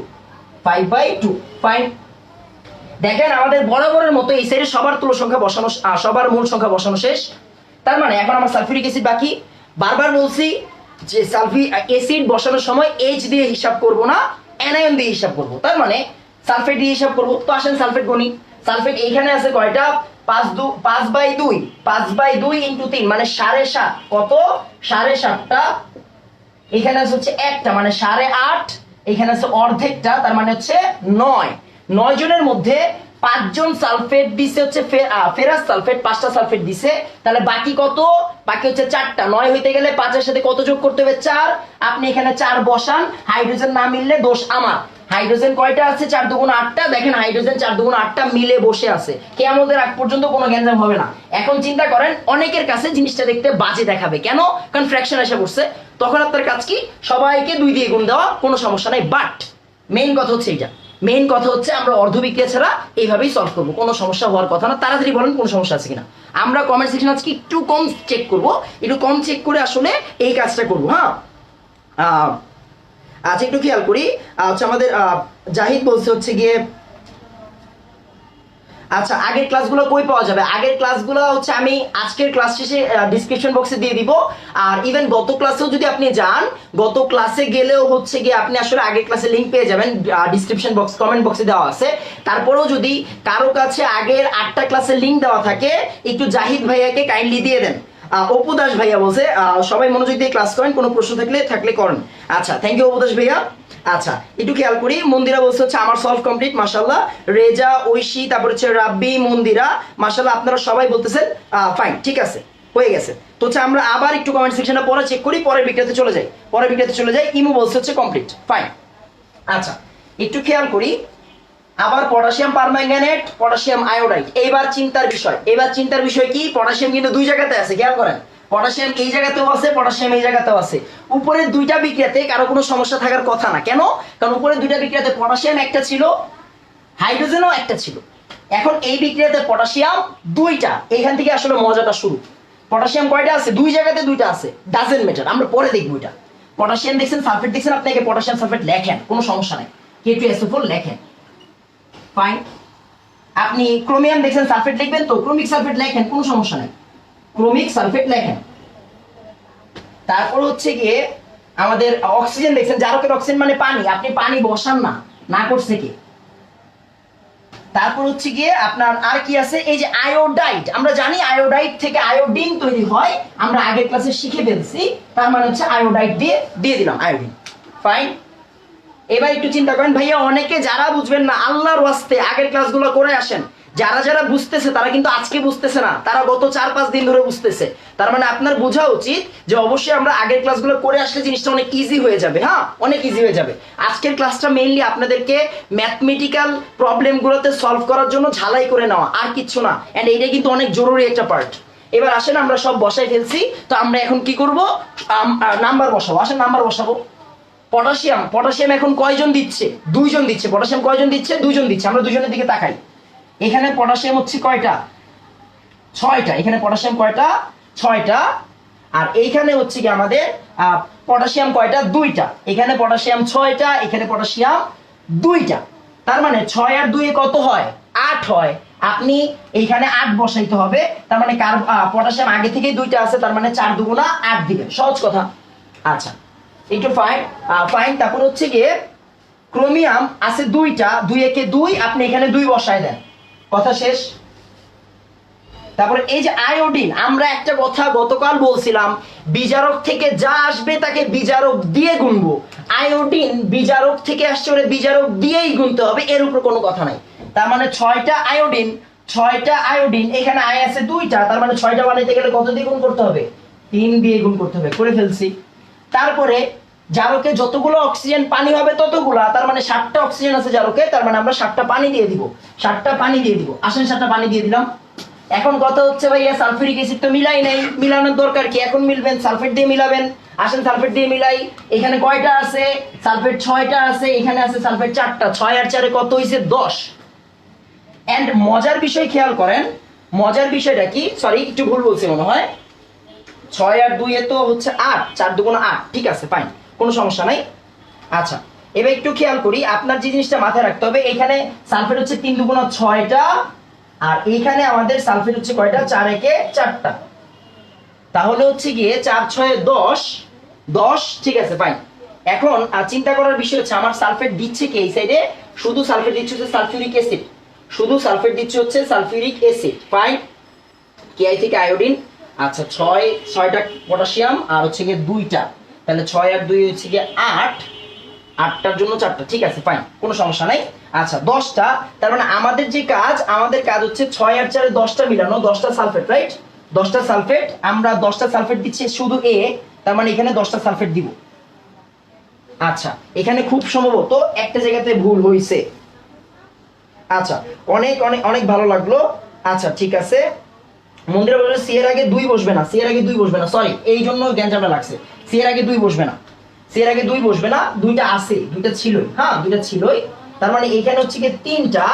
5/2। ফাইন। দেখেন আমাদের বরাবরের মতো এই সাইডে সবার তুল্য সংখ্যা বসানো, সবার মূল সংখ্যা বসানো শেষ। তার মানে এখন আমার সালফিউরিক অ্যাসিড বাকি। বারবার বলছি যে সালফিউরিক অ্যাসিড বসানোর সময় এইচ দিয়ে হিসাব করব না, অ্যানায়ন দিয়ে হিসাব করব। তার মানে সালফেট দিয়ে হিসাব করব। তো আসেন সালফেট গণি। সালফেট এইখানে আছে কয়টা? 5/2। 5/2 ইন্টু 3 মানে 7.5। কত? 7.5টা। এখানে আছে হচ্ছে একটা, মানে 8.5। এখানে আছে অর্ধেকটা, তার মানে হচ্ছে 9। 9 জনের মধ্যে 5 জন সালফেট দিছে হচ্ছে ফেরাস সালফেট, 5টা সালফেট দিছে। তাহলে বাকি কত? বাকি হচ্ছে 4টা। 9 হইতে গেলে 5 এর সাথে কত যোগ করতে হবে? 4। আপনি এখানে 4 বসান, হাইড্রোজেন না মিললে দোষ আমার। হাইড্রোজেন কয়টা আছে? 4 দুগুণ 8টা। দেখেন হাইড্রোজেন 4 দুগুণ 8টা মিলে বসে আছে, কিয়ামতের আগ পর্যন্ত কোনো গ্যাঞ্জাম হবে না। এখন চিন্তা করেন অনেকের কাছে জিনিসটা দেখতে বাজে দেখাবে, কেন? কারণ ফ্র্যাকশন এসে পড়ছে, তখন আপনার কাজ কি? সবাইকে 2 দিয়ে গুণ দেওয়া, কোনো সমস্যা নাই। বাট মেইন কথা হচ্ছে এইটা, মেইন কথা হচ্ছে আমরা অর্ধবিক্রিয়া ছাড়া এইভাবেই সলভ করবো, কোনো সমস্যা হওয়ার কথা না। তাড়াতাড়ি বলেন কোনো সমস্যা আছে কিনা। আমরা কমেন্ট সেকশন আজকে একটু কম চেক করব, একটু কম চেক করে আসলে এই কাজটা করবো। হ্যাঁ, আচ্ছা একটু খেয়াল করি। আচ্ছা আমাদের জাহিদ বলছে হচ্ছে গিয়ে, আচ্ছা আগের ক্লাসগুলো কই পাওয়া যাবে? আগের ক্লাসগুলো হচ্ছে আমি আজকের ক্লাস শেষে ডিসক্রিপশন বক্সে দিয়ে দিব। আর ইভেন গত ক্লাসেও যদি আপনি যান, গত ক্লাসে গেলেও হচ্ছে গিয়ে আপনি আসলে আগের ক্লাসের লিংক পেয়ে যাবেন, ডিসক্রিপশন বক্স কমেন্ট বক্সে দেওয়া আছে। তারপরেও যদি কারো কাছে আগের 8টা ক্লাসের লিংক দেওয়া থাকে, একটু জাহিদ ভাইয়াকে কাইন্ডলি দিয়ে দেন। অপু দাস ভাইয়া বলছে সবাই মনোযোগ দিয়ে ক্লাস করেন, কোনো প্রশ্ন থাকলে করেন। আচ্ছা থ্যাংক ইউ অপু দাস ভাইয়া। আচ্ছা একটু খেয়াল করি, মন্দিরা বলছে হচ্ছে আমার সলভ কমপ্লিট, মাশাআল্লাহ। রেজা, ঐশী, তারপর হচ্ছে রাব্বি, মন্দিরা, মাশাআল্লাহ আপনারা সবাই বলতেছেন ফাইন, ঠিক আছে, হয়ে গেছে। তো হচ্ছে আমরা আবার একটু কমেন্ট সেকশনে পরে চেক করি, পরের বিক্রিয়াতে চলে যাই। ইমু বলছে হচ্ছে কমপ্লিট, ফাইন। আচ্ছা একটু খেয়াল করি, আবার পটাশিয়াম পারম্যাঙ্গানেট, পটাশিয়াম আয়োডাইড। এবার চিন্তার বিষয় কি? পটাশিয়াম কিন্তু 2 জায়গাতে আছে, খেয়াল করেন। পটাশিয়াম এই জায়গাতেও আছে, পটাশিয়াম এই জায়গাতেও আছে। উপরের 2টা বিক্রিয়াতে কারো কোনো সমস্যা থাকার কথা না, কেন? কারণ উপরের 2টা বিক্রিয়াতে পটাশিয়াম একটা ছিল, হাইড্রোজেনও একটা ছিল। এখন এই বিক্রিয়াতে পটাশিয়াম 2টা, এইখান থেকে আসলে মজাটা শুরু। পটাশিয়াম কয়টা আছে? 2 জায়গাতে 2টা আছে, ডাজেন্ট ম্যাটার, আমরা পরে দেখবো এটা। পটাশিয়াম দেখছেন, সালফেট দেখছেন, আপনাকে পটাশিয়াম সালফেট লেখেন, কোনো সমস্যা নাই, K2SO4 লেখেন, ফাইন। আপনি ক্রোমিয়াম দেখছেন, সালফেট লিখবেন তো, ক্রোমিক সালফেট লেখেন, কোনো সমস্যা নাই, ক্রোমিক সালফেট লেখেন। তারপর হচ্ছে গিয়ে আমাদের অক্সিজেন দেখছেন, জারকের অক্সিজেন মানে পানি, আপনি পানি বসান না করছে কি। তারপর হচ্ছে গিয়ে আপনার আর কি আছে? এই যে আয়োডাইড, আমরা জানি আয়োডাইড থেকে আয়োডিন তৈরি হয়, আমরা আগের ক্লাসে শিখে ফেলছি, তার মানে হচ্ছে আয়োডাইড দিয়ে দিলাম আয়োডিন, ফাইন। এবার একটু চিন্তা করেন ভাইয়া, অনেকে যারা বুঝবেন না, আল্লাহর ওয়াস্তে আগের ক্লাসগুলো করে আসেন। যারা বুঝতেছে তারা কিন্তু আজকে বুঝতেছে না, তারা গত 4-5 দিন ধরে বুঝতেছে। তার মানে আপনার বোঝা উচিত যে অবশ্যই আমরা আগের ক্লাসগুলো করে আসলে জিনিসটা অনেক ইজি হয়ে যাবে। হ্যাঁ, অনেক ইজি হয়ে যাবে। আজকের ক্লাসটা মেইনলি আপনাদেরকে ম্যাথমেটিক্যাল প্রবলেমগুলোতে সলভ করার জন্য ঝালাই করে নেওয়া, আর কিচ্ছু না। এন্ড এইটা কিন্তু অনেক জরুরি একটা পার্ট। এবার আসেন আমরা সব বসাই ফেলছি, তো আমরা এখন কি করব? নাম্বার বসাবো। আসেন নাম্বার বসাবো। পটাশিয়াম এখন কয়জন দিচ্ছে? 2 জন দিচ্ছে। পটাশিয়াম কয়জন দিচ্ছে? 2 জন দিচ্ছে। আমরা 2 জনের দিকে তাকাই। এখানে পটাশিয়াম হচ্ছে কয়টা? 6টা। এখানে পটাশিয়াম কয়টা? 6টা। আর এইখানে হচ্ছে কি আমাদের পটাশিয়াম কয়টা? 2টা। এখানে পটাশিয়াম 6টা, এখানে পটাশিয়াম 2টা। তার মানে 6 আর 2 এ কত হয়? 8 হয়। আপনি এইখানে 8 বসাইতে হবে। তার মানে পটাশিয়াম আগে থেকেই 2টা আছে, তার মানে 4 দুগুণা 8 দিবেন, সহজ কথা। আচ্ছা একটু ফাইন। তারপর হচ্ছে গিয়ে ক্রোমিয়াম আছে 2টা, 2 একে 2, আপনি এখানে 2 বসায় দেন, কথা শেষ। তারপরে এই যে আয়োডিন, আমরা একটা কথা গতকাল বলছিলাম, বিজারক থেকে যা আসবে তাকে বিজারক দিয়ে গুনবো। আয়োডিন বিজারক থেকে আসছে, ওরে বিজারক দিয়েই গুনতে হবে, এর উপর কোনো কথা নাই। তার মানে 6টা আয়োডিন, এখানে আয় আছে 2টা, তার মানে 6টা বানাইতে গেলে কত দিয়ে গুণ করতে হবে? 3 দিয়ে গুণ করতে হবে, করে ফেলছি। তারপরে জারকে যতগুলো অক্সিজেন পানি হবে ততগুলা, তার মানে 7টা অক্সিজেন আছে জারকে, তার মানে আমরা 7টা পানি দিয়ে দিব। আসেন 7টা পানি দিয়ে দিলাম। এখন কথা হচ্ছে ভাইয়া সালফিউরিক অ্যাসিড তো মিলাই নাই, মিলানোর দরকার কি? এখন মিলবেন, সালফেট দিয়ে মিলাবেন। আসেন সালফেট দিয়ে মিলাই। এখানে কয়টা আছে? সালফেট 6টা আছে, এখানে আছে সালফেট 4টা। 6 আর 4 কত হইছে? 10। এন্ড মজার বিষয় খেয়াল করেন, মজার বিষয়টা কি? সরি একটু ভুল বলছি মনে হয়। 6 আর 2 এ তো হচ্ছে 8, 4 দুগুণ 8, ঠিক আছে ফাইন, কোনো সমস্যা নাই। আচ্ছা এবার একটু খেয়াল করি, আপনার যে জিনিসটা মাথায় রাখতে হবে, এখানে সালফেট হচ্ছে 3 দুগুণ 6টা, আর এইখানে আমাদের সালফেট হচ্ছে কয়টা? 4 একে 4টা। তাহলে হচ্ছে গিয়ে 4 6 10, ঠিক আছে ফাইন। এখন চিন্তা করার বিষয় হচ্ছে, আমার সালফেট দিচ্ছে কি? এই সাইডে শুধু সালফেট দিচ্ছে হচ্ছে সালফিউরিক অ্যাসিড, ফাইন। কেআই থেকে আয়োডিন। আচ্ছা 6টা পটাশিয়াম আর হচ্ছে গিয়ে 2টা, তাহলে 6 আর 2 হচ্ছে গিয়ে 8, 8টার জন্য 4টা, ঠিক আছে ফাইন, কোনো সমস্যা নাই। আচ্ছা 10টা, তার মানে আমাদের কাজ হচ্ছে 6 আর 4 10টা মিলানো, 10টা সালফেট, রাইট? 10টা সালফেট, আমরা 10টা সালফেট দিচ্ছি শুধু এ, তার মানে এখানে 10টা সালফেট দিব। আচ্ছা এখানে খুব সম্ভবত একটা জায়গাতে ভুল হয়েছে। আচ্ছা অনেক অনেক অনেক ভালো লাগলো। আচ্ছা ঠিক আছে, মন্দিরা বলে সি এর আগে 2 বসবে না, সি এর আগে 2 বসবে না, সরি এই জন্য গ্যাঞ্জামটা লাগছে। সি এর আগে 2 বসবে না, সি এর আগে 2 বসবে না, 2টা আছে, 2টা ছিলই, হ্যাঁ 2টা ছিলই। তার মানে এখানে হচ্ছে কি 3টা,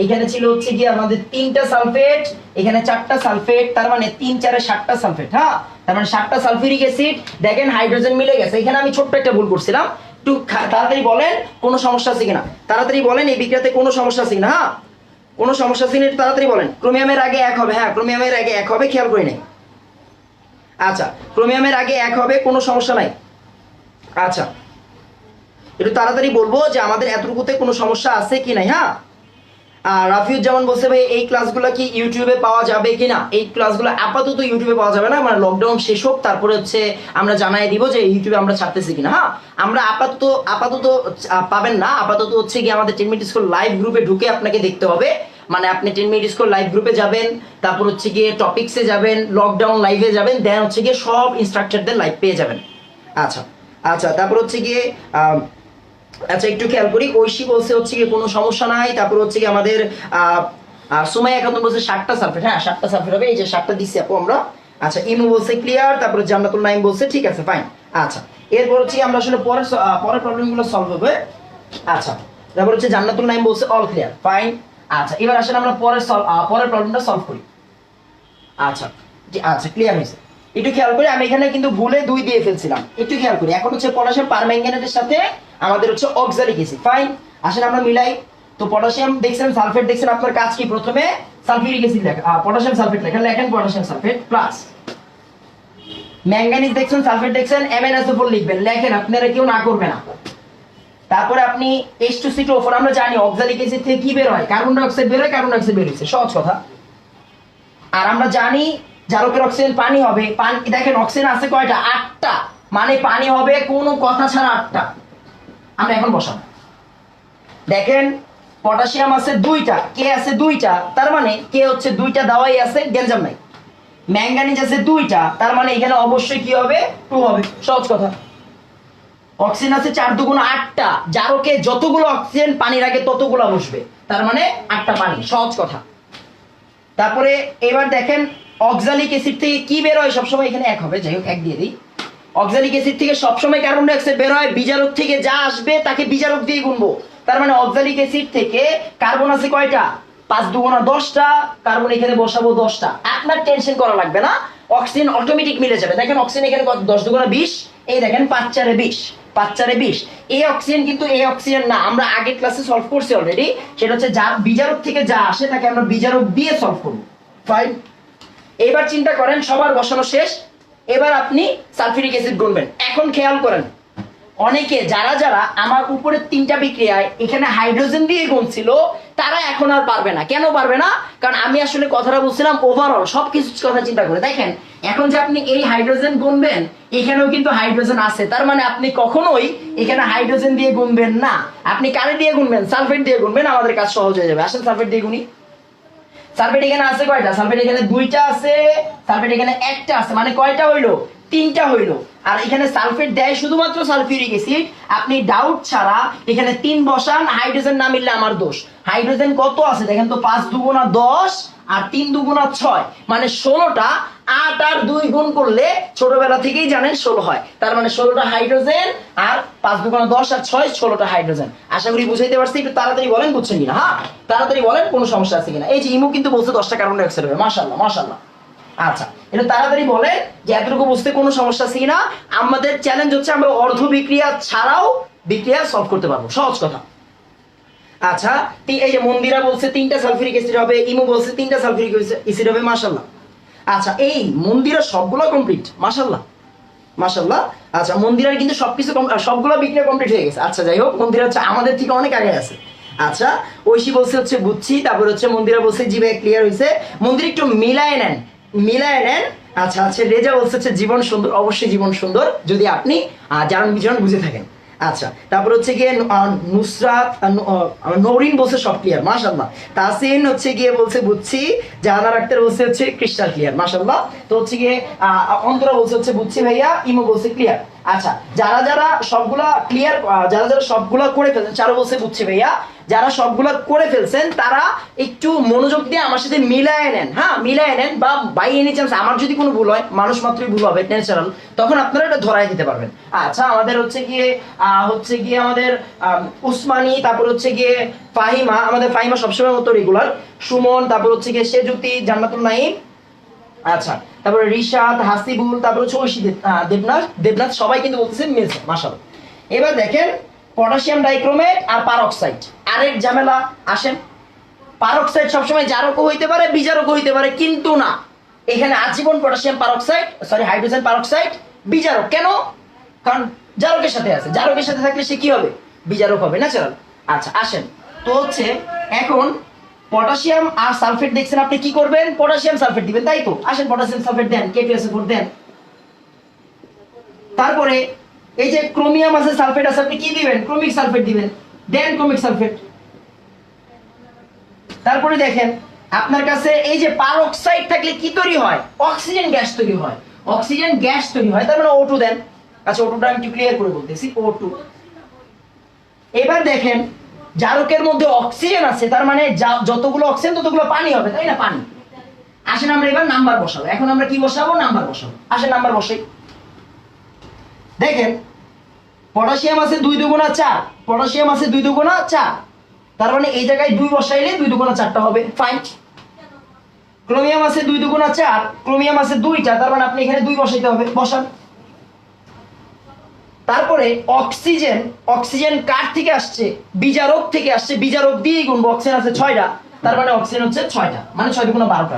এখানে ছিল হচ্ছে কি আমাদের 3টা সালফেট, এখানে 4টা সালফেট, তার মানে 3 4 এ 7টা সালফেট, হ্যাঁ তার মানে 7টা সালফিউরিক অ্যাসিড। দেখেন হাইড্রোজেন মিলে গেছে। এখানে আমি ছোট্ট একটা ভুল করছিলাম, একটু তাড়াতাড়ি বলেন কোনো সমস্যা আছে কিনা, তাড়াতাড়ি বলেন এই বিক্রিয়াতে কোনো সমস্যা আছে কিনা, হ্যাঁ কোনো সমস্যা আছে কিনা তাড়াতাড়ি বলেন। ক্রোমিয়ামের আগে 1 হবে, হ্যাঁ ক্রোমিয়ামের আগে 1 হবে, খেয়াল করি নাই। আচ্ছা ক্রোমিয়ামের আগে 1 হবে, কোনো সমস্যা নাই। আচ্ছা একটু তাড়াতাড়ি বলবো যে আমাদের এতটুকুতে কোনো সমস্যা আছে কি নাই, হ্যাঁ। আর রাফিউজ্জামান বলছে ভাই এই ক্লাসগুলো কি ইউটিউবে পাওয়া যাবে কিনা? এই ক্লাসগুলো আপাতত ইউটিউবে পাওয়া যাবে না, মানে লকডাউন শেষ হোক তারপরে হচ্ছে আমরা জানাই দিব যে ইউটিউবে আমরা ছাড়তেছি কিনা, হ্যাঁ। আমরা আপাতত আপাতত পাবেন না, আপাতত হচ্ছে কি আমাদের 10 মিনিট স্কুল লাইভ গ্রুপে ঢুকে আপনাকে দেখতে হবে। মানে আপনি 10 মিনিট স্কুল লাইভ গ্রুপে যাবেন, তারপর হচ্ছে গিয়ে টপিকসে যাবেন, লকডাউন লাইভে যাবেন, দেন হচ্ছে গিয়ে সব ইনস্ট্রাকচারদের লাইভ পেয়ে যাবেন। আচ্ছা আচ্ছা তারপর হচ্ছে গিয়ে আচ্ছা একটু খেয়াল করি, ঐশী বলছে হচ্ছে কি কোনো সমস্যা নাই। তারপর হচ্ছে কি আমাদের সুমাইয়া খাতুন বলছে 7টা সালফেট, হ্যাঁ 7টা সালফেট হবে, এই যে 7টা দিছি আপু আমরা। আচ্ছা ইমু বলছে ক্লিয়ার, তারপর জান্নাতুল নাইম বলছে ঠিক আছে ফাইন। আচ্ছা এরপর হচ্ছে আমরা আসলে পরের প্রবলেমগুলো সলভ হবে। আচ্ছা তারপর হচ্ছে জান্নাতুল নাইম বলছে অল ক্লিয়ার ফাইন। আচ্ছা এবার আসলে আমরা পরের প্রবলেমটা সলভ করি। আচ্ছা আচ্ছা ক্লিয়ার হয়েছে। একটু খেয়াল করি, আমি এখানে কিন্তু ভুলে 2 দিয়ে ফেলছিলাম, একটু খেয়াল করি। এখন হচ্ছে পটাশিয়াম পারম্যাঙ্গানেটের সাথে আমাদের হচ্ছে অক্সালিক অ্যাসিড, ফাইন। আসলে আমরা মিলাই। তো পটাশিয়াম দেখছেন, সালফেট দেখছেন, আপনার কাজ কি প্রথমে সালফিউরিক অ্যাসিড লেখা, পটাশিয়াম সালফেট লেখেন পটাশিয়াম সালফেট প্লাস ম্যাঙ্গানিজ দেখছেন, সালফেট দেখছেন, MnSO4 লিখবেন, লেখেন, আপনারা কেউ না করবে না। তারপরে আপনি H2CO4, আমরা জানি অক্সালিক অ্যাসিড থেকে কি বের হয়, কার্বন ডাই অক্সাইড বের হয়, কার্বন ডাই অক্সাইড বের হচ্ছে, সহজ কথা। আর আমরা জানি জারকের অক্সিজেন পানি হবে, পানি দেখেন অক্সিজেন আছে কয়টা, 8টা, মানে পানি হবে কোনো কথা ছাড়া 8টা। আমরা এখন বসাবো, দেখেন পটাশিয়াম আছে 2টা, কে আছে 2টা, তার মানে কে হচ্ছে 2টা দেওয়াই আছে, গ্যাঞ্জাম নাই। ম্যাঙ্গানিজ আছে 2টা, তার মানে এখানে অবশ্যই কি হবে, 2 হবে, সহজ কথা। অক্সিজেন আছে 4 দুগুণ 8টা, জারকে যতগুলো অক্সিজেন পানির আগে ততগুলো বসবে, তার মানে 8টা পানি, সহজ কথা। তারপরে এবার দেখেন অক্সালিক অ্যাসিড থেকে কি বের হয়, সবসময় এখানে 1 হবে, যাই হোক 1 দিয়ে দিই। অক্সালিক অ্যাসিড থেকে সবসময় কার্বন ডাই অক্সাইড বের হয়, বিজারক থেকে যা আসবে তাকে বিজারক দিয়ে গুনবো। তার মানে অক্সালিক অ্যাসিড থেকে কার্বন আছে কয়টা, 5 দুগুণা 10টা, কার্বন এখানে বসাবো 10টা। আপনার টেনশন করা লাগবে না, অক্সিজেন অটোমেটিক মিলে যাবে। দেখেন অক্সিজেন এখানে 10 দুগুণা 20, এই দেখেন 5 4 20, 5 4 20। এই অক্সিজেন কিন্তু এই অক্সিজেন না, আমরা আগের ক্লাসে সলভ করছি অলরেডি, সেটা হচ্ছে যা বিজারক থেকে যা আসে তাকে আমরা বিজারক দিয়ে সলভ করব, ফাইন। এবার চিন্তা করেন সবার বসানো শেষ, এবার আপনি সালফিউরিক অ্যাসিড গুনবেন। এখন খেয়াল করেন অনেকে যারা যারা আমার উপরে 3টা বিক্রিয়ায় এখানে হাইড্রোজেন দিয়ে গুনছিল তারা এখন আর পারবে না। কেন পারবে না? কারণ আমি আসলে কথাটা বলছিলাম ওভারঅল সবকিছু কথা চিন্তা করে। দেখেন এখন যে আপনি এই হাইড্রোজেন গুনবেন, এখানেও কিন্তু হাইড্রোজেন আছে, তার মানে আপনি কখনোই এখানে হাইড্রোজেন দিয়ে গুনবেন না, আপনি কারে দিয়ে গুনবেন, সালফেট দিয়ে গুনবেন, আমাদের কাজ সহজ হয়ে যাবে। আসলে সালফেট দিয়ে গুনি। সালফেট এখানে আছে কয়টা, সালফেট এখানে 2টা আছে, সালফেট এখানে 1টা আছে, মানে কয়টা হইলো, 3টা হইলো। আর এখানে সালফেট দেয় শুধুমাত্র সালফিউরিক অ্যাসিড, আপনি ডাউট ছাড়া এখানে 3 বসান, হাইড্রোজেন না মিললে আমার দোষ। হাইড্রোজেন কত আছে দেখেন তো, 5 দুগুণা 10 আর 3 দুগুণা 6, মানে 16টা। 8 আর 2 গুণ করলে ছোটবেলা থেকেই জানেন 16 হয়, তার মানে 16টা হাইড্রোজেন, আর 5 দুগুণা 10 আর 6 16টা হাইড্রোজেন। আশা করি বুঝাইতে পারছি, একটু তাড়াতাড়ি বলেন বুঝছেন কিনা, হ্যাঁ তাড়াতাড়ি বলেন কোনো সমস্যা আছে কিনা। এই যে ইমু কিন্তু বলছে 10টা কার্বন ডাই অক্সাইড হবে, মাশাআল্লাহ মাশাআল্লাহ। আচ্ছা এটা তাড়াতাড়ি বলে যে এতটুকু বুঝতে কোনো সমস্যা আছে কিনা। আমাদের চ্যালেঞ্জ হচ্ছে আমরা অর্ধ বিক্রিয়া ছাড়াও বিক্রিয়া সলভ করতে পারবো, সহজ কথা। আচ্ছা এই যে মন্দিরা বলছে 3টা সালফিউরিক অ্যাসিড হবে, ইমু বলছে 3টা সালফিউরিক অ্যাসিড হবে, মাশাআল্লাহ। আচ্ছা এই মন্দিরা সবগুলো কমপ্লিট, মাশাআল্লাহ মাশাআল্লাহ। আচ্ছা মন্দিরার কিন্তু সবকিছু সবগুলো বিক্রিয়া কমপ্লিট হয়ে গেছে। আচ্ছা যাই হোক, মন্দিরা হচ্ছে আমাদের থেকে অনেক আগে আছে। আচ্ছা ঐশী বলছে হচ্ছে বুঝছি, তারপর হচ্ছে মন্দিরা বলছে জি ভাই ক্লিয়ার হয়েছে। মন্দির একটু মিলায় নেন, মিলায় নেন। আচ্ছা আচ্ছা রেজা বলছে হচ্ছে জীবন সুন্দর, অবশ্যই জীবন সুন্দর যদি আপনি জারণ বিচরণ বুঝে থাকেন। আচ্ছা তারপর হচ্ছে গিয়ে নুসরাত নৌরিন বলছে সব ক্লিয়ার, মাশাআল্লাহ। তাসিন হচ্ছে গিয়ে বলছে বুঝছি, জাহানার আক্তার বলছে হচ্ছে ক্রিস্টাল ক্লিয়ার, মাশাআল্লাহ। তো হচ্ছে গিয়ে অন্তরা বলছে হচ্ছে বুঝছি ভাইয়া, ইমো বলছে ক্লিয়ার। আচ্ছা, যারা যারা সবগুলা ক্লিয়ার, যারা যারা সবগুলা করে ফেলছেন, চারু বলছে বুঝছে ভাইয়া, যারা সবগুলা করে ফেলছেন তারা একটু মনোযোগ দিয়ে আমার সাথে মিলায় নেন। হ্যাঁ, মিলায় নেন, বা বাই এনি চান্স আমার যদি কোনো ভুল হয়, মানুষ মাত্রই ভুল হবে, ন্যাচারাল, তখন আপনারা এটা ধরাই দিতে পারবেন। আচ্ছা, আমাদের হচ্ছে গিয়ে আমাদের উসমানী, তারপর হচ্ছে গিয়ে ফাহিমা, আমাদের ফাহিমা সবসময় মতো রেগুলার, সুমন, তারপর হচ্ছে গিয়ে সেজুতি, জান্নাতুল নাইম, আচ্ছা, তারপরে রিশাদ, হাসিবুল, তারপর হচ্ছে ঐশী, দেবনাথ, দেবনাথ, সবাই কিন্তু বলতেছে মেলছে, মাশাআল্লাহ। এবার দেখেন পটাশিয়াম ডাইক্রোমেট আর পারক্সাইড, আরেক ঝামেলা। আসেন, পারক্সাইড সবসময় জারকও হইতে পারে, বিজারকও হইতে পারে, কিন্তু না, এখানে আজীবন potassium peroxide, sorry hydrogen peroxide বিজারক। কেন? কারণ জারকের সাথে আছে, জারকের সাথে থাকলে সে কি হবে? বিজারক হবে, ন্যাচারাল। আচ্ছা আসেন, তো হচ্ছে এখন পটাশিয়াম আর সালফেট দেখছেন, আপনি কি করবেন? পটাশিয়াম সালফেট দিবেন, তাই তো? আসেন পটাশিয়াম সালফেট দেন, K2SO4 দেন। তারপরে এই যে ক্রোমিয়াম আছে, সালফেট আছে, আপনি কি দিবেন? ক্রোমিক সালফেট দিবেন, দেন ক্রোমিক সালফেট। তারপরে দেখেন আপনার কাছে এই যে পারক্সাইড থাকলে কি তৈরি হয়? অক্সিজেন গ্যাস তৈরি হয়, অক্সিজেন গ্যাস তৈরি হয়, তার মানে O2 দেন। আচ্ছা, O2টা আমি একটু ক্লিয়ার করে বলতেছি, O2। এবার দেখেন জারকের মধ্যে অক্সিজেন আছে, তার মানে যতগুলো অক্সিজেন ততগুলো পানি হবে, তাই না? পানি। আসেন আমরা এবার নাম্বার বসাবো। এখন আমরা কি বসাবো? নাম্বার বসাবো। আসেন নাম্বার বসাই। দেখেন পটাশিয়াম আছে 2 দুগুণা 4, পটাশিয়াম আছে 2 দুগুণা 4, তার মানে এই জায়গায় 2 বসাইলে 2 দুগুণা 4টা হবে, ফাইন। ক্রোমিয়াম আছে 2 দুগুণা 4, ক্রোমিয়াম আছে 2টা, তার মানে আপনি এখানে 2 বসাইতে হবে, বসান। তারপরে অক্সিজেন, অক্সিজেন কার থেকে আসছে? বিজারক থেকে আসছে, বিজারক দিয়েই গুণবো, অক্সিজেন আছে 6টা, তার মানে অক্সিজেন হচ্ছে 6টা, মানে 6 দুগুণা 12টা।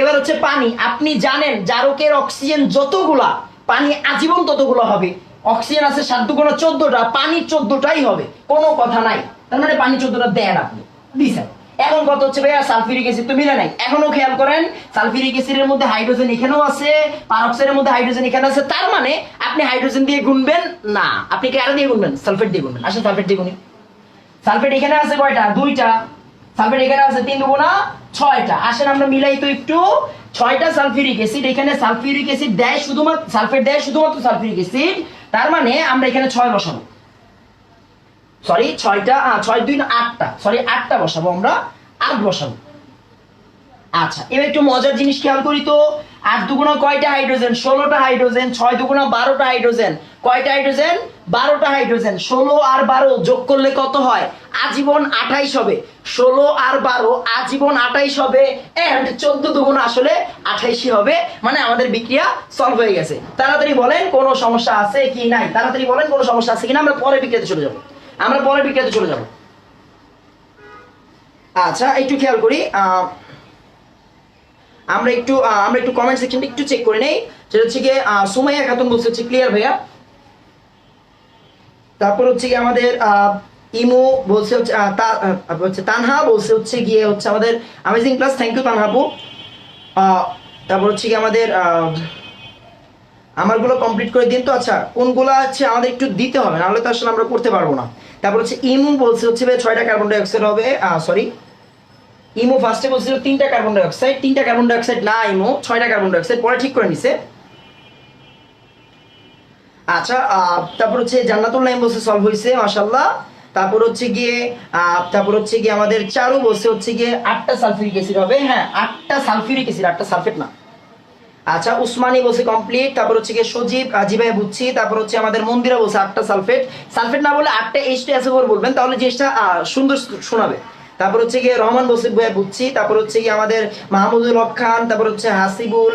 এবার হচ্ছে পানি, আপনি জানেন জারকের অক্সিজেন যতগুলা, পানি আজীবন ততগুলো হবে। অক্সিজেন আছে 7 দুগুণা 14টা, পানি 14টাই হবে, কোনো কথা নাই, তার মানে পানি 14টা দেন, আপনি দিছেন। এখন কত হচ্ছে ভাইয়া? সালফিউরিক অ্যাসিড তো মিলে নাই। এখনো খেয়াল করেন, সালফিউরিক অ্যাসিডের মধ্যে হাইড্রোজেন এখানেও আছে, পারক্সাইডের মধ্যে হাইড্রোজেন এখানে আছে, তার মানে আপনি হাইড্রোজেন দিয়ে গুনবেন না, আপনি কারা দিয়ে গুনবেন? সালফেট দিয়ে গুনবেন। আসলে সালফেট দিয়ে গুনি। সালফেট এখানে আছে কয়টা? 2টা। সালফেট এখানে আছে 3 দুগুণা 6টা। আসেন আমরা মিলাই তো একটু। 6টা সালফিউরিক অ্যাসিড, এখানে সালফিউরিক অ্যাসিড দেয় শুধুমাত্র, সালফেট দেয় শুধুমাত্র সালফিউরিক অ্যাসিড, তার মানে আমরা এখানে 6 বসাবো, সরি 6টা, 6 2 8টা, সরি 8টা বসাবো, আমরা 8 বসাবো। আচ্ছা, এবার একটু মজার জিনিস খেয়াল করি তো। 8 দুগুণা কয়টা হাইড্রোজেন? 16টা হাইড্রোজেন। 6 দুগুণা 12টা হাইড্রোজেন। কয়টা হাইড্রোজেন? 12টা হাইড্রোজেন। 16 আর 12 যোগ করলে কত হয়? আজীবন 28 হবে। 16 আর 12 আজীবন 28 হবে, এন্ড 14 দুগুণা আসলে 28ই হবে, মানে আমাদের বিক্রিয়া সলভ হয়ে গেছে। তাড়াতাড়ি বলেন কোনো সমস্যা আছে কি নাই, তাড়াতাড়ি বলেন কোনো সমস্যা আছে কিনা, আমরা পরে বিক্রিয়াতে চলে যাব, আমরা পরে বিক্রিয়াতে চলে যাব। আচ্ছা একটু খেয়াল করি, আমরা একটু কমেন্ট সেকশনটা একটু চেক করে নেই। সেটা হচ্ছে গিয়ে সুমাইয়া খাতুন বলছে হচ্ছে ক্লিয়ার ভাইয়া। তারপর হচ্ছে গিয়ে আমাদের ইমু বলছে হচ্ছে তানহা বলছে হচ্ছে গিয়ে হচ্ছে আমাদের amazing class, thank you Tanha আপু। তারপর হচ্ছে গিয়ে আমাদের আমারগুলো কমপ্লিট করে দিন তো। আচ্ছা, কোনগুলো হচ্ছে আমাদের একটু দিতে হবে, নাহলে তো আসলে আমরা করতে পারবো না। তারপর হচ্ছে ইমু বলছে হচ্ছে 6টা কার্বন ডাইঅক্সাইড হবে, সরি ইমো ফার্স্টে বলছিল 3টা কার্বন ডাইঅক্সাইড, 3টা কার্বন ডাইঅক্সাইড না, ইমো 6টা কার্বন ডাইঅক্সাইড, পরে ঠিক করে নিছে। আচ্ছা, তারপর হচ্ছে জান্নাতুল নাইম বলছে সলভ হয়েছে, মাশাআল্লাহ। তারপর হচ্ছে গিয়ে আমাদের চারু বলছে হচ্ছে গিয়ে 8টা সালফিউরিক অ্যাসিড হবে, হ্যাঁ 8টা সালফিউরিক অ্যাসিড, 8টা সালফেট না। আচ্ছা, উসমানী বলছে কমপ্লিট। তারপর হচ্ছে গিয়ে সজীব, ভাই বুঝছি। তারপর হচ্ছে আমাদের মন্দিরা বলছে 8টা সালফেট, সালফেট না বলে 8টা H2SO4 বলবেন, তাহলে জিনিসটা সুন্দর শোনাবে। তারপর হচ্ছে গিয়ে রহমান বলছে ভাই বুঝছি। তারপর হচ্ছে গিয়ে আমাদের মাহমুদুল হক খান, তারপর হচ্ছে হাসিবুল,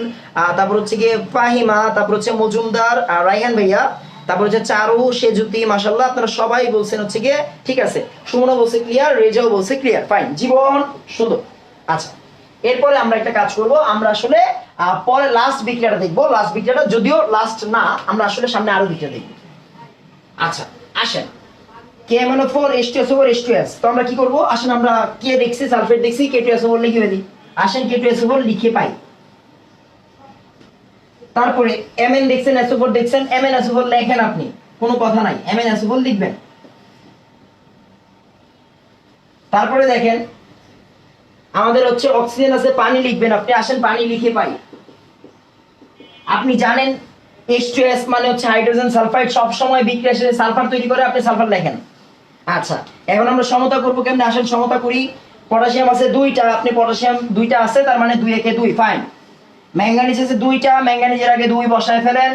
তারপর হচ্ছে গিয়ে ফাহিমা, তারপর হচ্ছে মজুমদার, রাইহান ভাইয়া, তারপর হচ্ছে চারু, সেজুতি, মাশাআল্লাহ আপনারা সবাই বলছেন হচ্ছে গিয়ে ঠিক আছে। সুমনা বলছে ক্লিয়ার, রেজাও বলছে ক্লিয়ার, ফাইন, জীবন সুন্দর। আচ্ছা, এরপরে আমরা একটা কাজ করব, আমরা আসলে পরে লাস্ট বিক্রিয়াটা দেখবো। লাস্ট বিক্রিয়াটা যদিও লাস্ট না, আমরা আসলে সামনে আরো বিক্রিয়া দেখব। আচ্ছা আসেন, KMnO4 H2SO4 H2S, তো আমরা কি করব? আসেন আমরা কে দেখছি, সালফেট দেখছি, K2SO4 লিখে ফেলি। আসেন K2SO4 লিখে পাই। তারপরে Mn দেখছেন, SO4 দেখছেন, MnSO4 লেখেন, আপনি কোনো কথা নাই, MnSO4 লিখবেন। তারপরে দেখেন আমাদের হচ্ছে অক্সিজেন আছে, পানি লিখবেন আপনি। আসেন পানি লিখে পাই। আপনি জানেন H2S মানে হচ্ছে হাইড্রোজেন সালফাইড, সব সময় বিক্রিয়া শেষে সালফার তৈরি করে, আপনি সালফার লেখেন। আচ্ছা, এখন আমরা সমতা করব কেমনে, আসেন সমতা করি। পটাশিয়াম আছে 2টা, আপনি পটাশিয়াম 2টা আছে, তার মানে 2 একে 2, ফাইন। ম্যাঙ্গানিজ আছে 2টা, ম্যাঙ্গানিজের আগে 2 বসায় ফেলেন।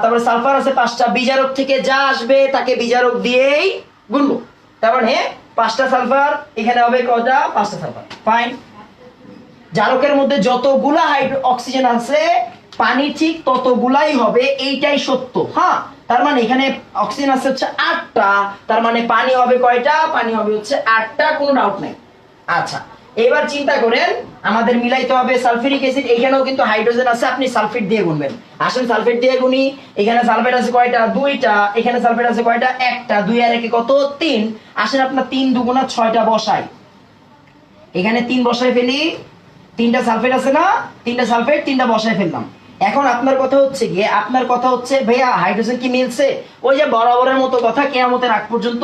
তারপরে সালফার আছে 5টা, বিজারক থেকে যা আসবে তাকে বিজারক দিয়েই গুনবো, তার মানে 5টা সালফার, এখানে হবে কয়টা, 5টা সালফার, ফাইন। জারকের মধ্যে যতগুলা অক্সিজেন আছে পানি ঠিক ততগুলাই হবে, এইটাই সত্য। হ্যাঁ, তার মানে এখানে অক্সিজেন আছে হচ্ছে 8টা, তার মানে পানি হবে কয়টা, পানি হবে হচ্ছে 8টা, কোনো ডাউট নাই। আচ্ছা, এবার চিন্তা করেন, আমাদের মিলাইতে হবে সালফিউরিক অ্যাসিড, এখানেও কিন্তু হাইড্রোজেন আছে, আপনি সালফেট দিয়ে গুনবেন। আসেন সালফেট দিয়ে গুনি, এখানে সালফেট আছে কয়টা, 2টা, এখানে সালফেট আছে কয়টা, 1টা, 2 আর 1 কত, 3। আসেন আপনার 3 দুগুণা 6টা বসাই, এখানে 3 বসাই ফেলি, 3টা সালফেট আছে না, 3টা সালফেট, 3টা বসাই ফেললাম। এখন আপনার কথা হচ্ছে গিয়ে, আপনার কথা হচ্ছে ভাইয়া হাইড্রোজেন কি মিলছে, ওই যে বরাবরের মতো কথা, কিয়ামতের আগ পর্যন্ত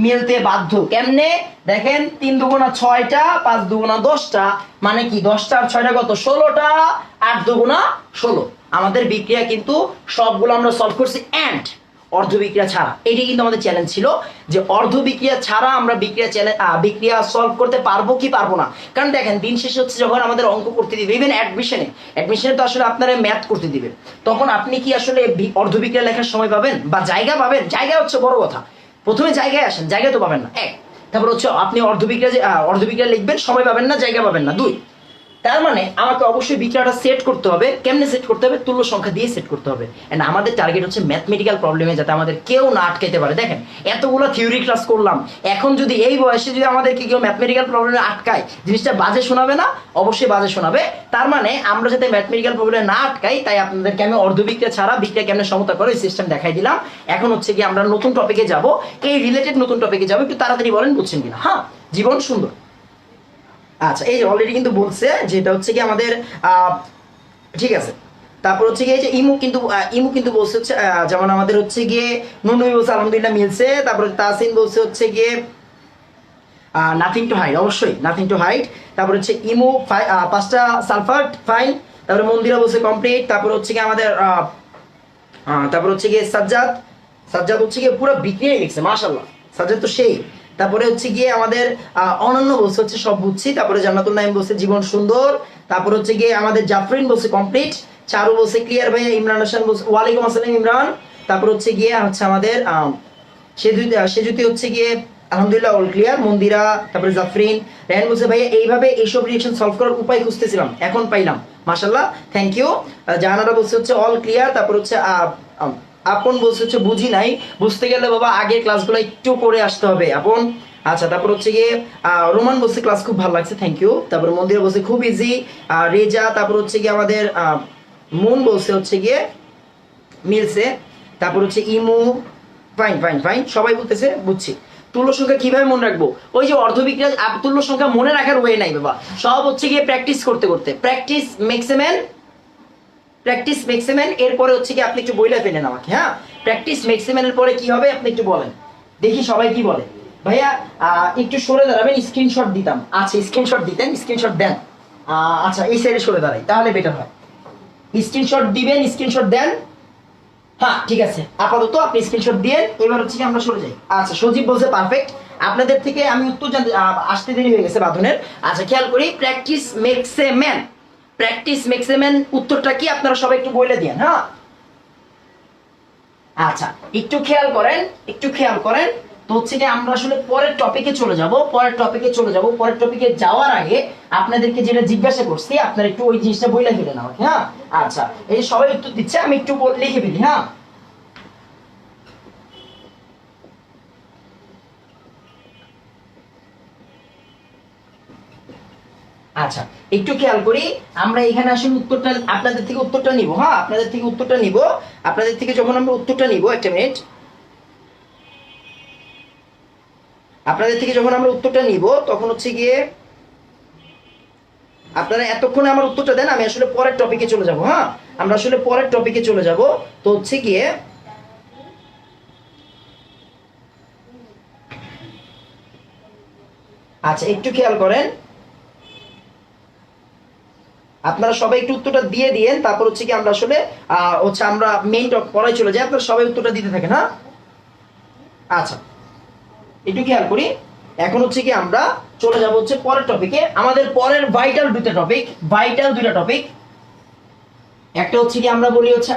মিলতে বাধ্য। কেমনে দেখেন, 3 দুগুণা 6টা, 5 দুগুণা 10টা, মানে কি 10টা আর 6টা কত, 16টা, 8 দুগুণা 16। আমাদের বিক্রিয়া কিন্তু সবগুলো আমরা সলভ করছি এন্ড অর্ধ বিক্রিয়া ছাড়া। এটি কিন্তু আমাদের চ্যালেঞ্জ ছিল যে অর্ধ বিক্রিয়া ছাড়া আমরা বিক্রিয়া সলভ করতে পারবো কি পারবো না। কারণ দেখেন, দিন শেষে হচ্ছে যখন আমাদের অঙ্ক করতে দিবে, ইভেন অ্যাডমিশনে তো আসলে আপনারা ম্যাথ করতে দিবে, তখন আপনি কি আসলে অর্ধ বিক্রিয়া লেখার সময় পাবেন বা জায়গা পাবেন? জায়গা হচ্ছে বড় কথা, প্রথমে জায়গায় আসেন, জায়গা তো পাবেন না, এক। তারপর হচ্ছে আপনি অর্ধ বিক্রিয়া লিখবেন, সময় পাবেন না, জায়গা পাবেন না, 2। তার মানে আমাকে অবশ্যই বিক্রিয়াটা সেট করতে হবে। কেমনে সেট করতে হবে, তুল্য সংখ্যা দিয়ে সেট করতে হবে। এন্ড আমাদের টার্গেট হচ্ছে ম্যাথমেটিক্যাল প্রবলেমে যাতে আমাদের কেউ না আটকাইতে পারে। দেখেন, এতগুলো থিওরি ক্লাস করলাম, এখন যদি এই বয়সে যদি আমাদেরকে কেউ ম্যাথমেটিক্যাল প্রবলেমে আটকায়, জিনিসটা বাজে শোনাবে না? অবশ্যই বাজে শোনাবে। তার মানে আমরা যাতে ম্যাথমেটিক্যাল প্রবলেমে না আটকাই, তাই আপনাদেরকে আমি অর্ধ বিক্রিয়া ছাড়া বিক্রিয়া কেমনে সমতা করে ওই সিস্টেম দেখাই দিলাম। এখন হচ্ছে কি আমরা নতুন টপিকে যাব, এই রিলেটেড নতুন টপিকে যাব, একটু তাড়াতাড়ি বলেন বুঝছেন কিনা। হ্যাঁ, জীবন সুন্দর। আচ্ছা, এই অলরেডি কিন্তু বলছে যেটা হচ্ছে কি আমাদের ঠিক আছে। তারপর হচ্ছে গিয়ে যে ইমু কিন্তু বলছে হচ্ছে যেমন আমাদের হচ্ছে গিয়ে নুনুই বলছে আলহামদুলিল্লাহ মিলছে। তারপরে তাসিন বলছে হচ্ছে গিয়ে নাথিং টু হাইড, অবশ্যই নাথিং টু হাইড। তারপর হচ্ছে ইমু 5টা সালফার, ফাইন। তারপরে মন্দিরা বলছে কমপ্লিট। তারপর হচ্ছে গিয়ে আমাদের তারপর হচ্ছে গিয়ে সাজ্জাদ হচ্ছে গিয়ে পুরো বিক্রিয়াই লিখছে, মাশাআল্লাহ সাজ্জাদ তো সেই। তারপরে হচ্ছে গিয়ে আমাদের অনন্য বলছে হচ্ছে সব বুঝছি। তারপরে জান্নাতুল নাইম বলছে জীবন সুন্দর। তারপর হচ্ছে গিয়ে আমাদের জাফরিন বলছে কমপ্লিট। চারু বলছে ক্লিয়ার ভাইয়া। ইমরান হাসান বলছে ওয়ালাইকুম আসসালাম ইমরান। তারপর হচ্ছে গিয়ে আমাদের সেজুতি হচ্ছে গিয়ে আলহামদুলিল্লাহ অল ক্লিয়ার। মন্দিরা, তারপরে জাফরিন। রেহান বলছে ভাইয়া এইভাবে এইসব রিয়েকশন সলভ করার উপায় খুঁজতেছিলাম, এখন পাইলাম, মাশাআল্লাহ, থ্যাংক ইউ। জাহানারা বলছে হচ্ছে অল ক্লিয়ার। তারপর হচ্ছে আপন বলছে হচ্ছে বুঝি নাই, বুঝতে গেলে বাবা আগের ক্লাসগুলো একটু করে আসতে হবে আপন। আচ্ছা, তারপর হচ্ছে গিয়ে রোমান বলছে ক্লাস খুব ভালো লাগছে, থ্যাংক ইউ। তারপর মন্দিরা বলছে খুব ইজি। রেজা, তারপর হচ্ছে গিয়ে আমাদের মুন বলছে হচ্ছে গিয়ে মিলছে। তারপর হচ্ছে ইমু, ফাইন ফাইন ফাইন, সবাই বলতেছে বুঝছি। তুল্য সংখ্যা কিভাবে মনে রাখবো, ওই যে অর্ধবিক্রিয়া তুল্য সংখ্যা মনে রাখার ওয়ে নাই বাবা, সব হচ্ছে গিয়ে প্র্যাকটিস করতে করতে। প্র্যাকটিস ম্যাক্সিমেন এরপরে হচ্ছে কি আপনি একটু বইলা ফেলেন আমাকে। হ্যাঁ, প্র্যাকটিস ম্যাক্সিমেনের পরে কি হবে আপনি একটু বলেন, দেখি সবাই কি বলে। ভাইয়া একটু সরে দাঁড়াবেন, স্ক্রিনশট দিতাম। আচ্ছা, স্ক্রিনশট দিতেন, স্ক্রিনশট দেন। আচ্ছা, এই সাইডে সরে দাঁড়াই তাহলে বেটার হয়। স্ক্রিনশট দিবেন, স্ক্রিনশট দেন। হ্যাঁ ঠিক আছে, আপাতত আপনি স্ক্রিনশট দিয়ে এবার হচ্ছে কি আমরা সরে যাই। আচ্ছা, সজীব বলছে পারফেক্ট। আপনাদের থেকে আমি উত্তর জানতে আসতে দেরি হয়ে গেছে বাঁধনের। আচ্ছা, খেয়াল করি, প্র্যাকটিস মেক্স এ ম্যান উত্তরটা কি আপনারা সবাই একটু বলে দিন। হ্যাঁ, আচ্ছা, একটু খেয়াল করেন তো হচ্ছে কি আমরা আসলে পরের টপিকে চলে যাব। পরের টপিকে যাওয়ার আগে আপনাদেরকে যেটা জিজ্ঞাসা করছি আপনারা একটু ওই জিনিসটা বইলা ফেলেন আমাকে। হ্যাঁ, আচ্ছা, এই সবাই উত্তর দিচ্ছে, আমি একটু লিখে ফেলি। হ্যাঁ, আচ্ছা, একটু খেয়াল করি, আমরা এখানে আসলে উত্তরটা আপনাদের থেকে উত্তরটা নিব। হ্যাঁ, আপনাদের থেকে যখন আমরা উত্তরটা নিব, একটা মিনিট, আপনাদের থেকে যখন আমরা উত্তরটা নিব তখন হচ্ছে গিয়ে আপনারা এতক্ষণে আমার উত্তরটা দেন, আমি আসলে পরের টপিকে চলে যাব। হ্যাঁ, আমরা আসলে পরের টপিকে চলে যাব। তো হচ্ছে গিয়ে আচ্ছা, একটু খেয়াল করেন। আপনারা সবাই একটু উত্তরটা দিয়ে দিয়েন, তারপর হচ্ছে কি আমরা আসলে আমরা মেইন পড়ায় চলে যাই। আপনারা সবাই উত্তরটা দিতে থাকেন। হ্যাঁ, আচ্ছা, একটু খেয়াল করি। এখন হচ্ছে কি আমরা চলে যাব হচ্ছে পরের টপিকে। আমাদের পরের ভাইটাল দুইটা টপিক। একটা হচ্ছে কি আমরা বলি হচ্ছে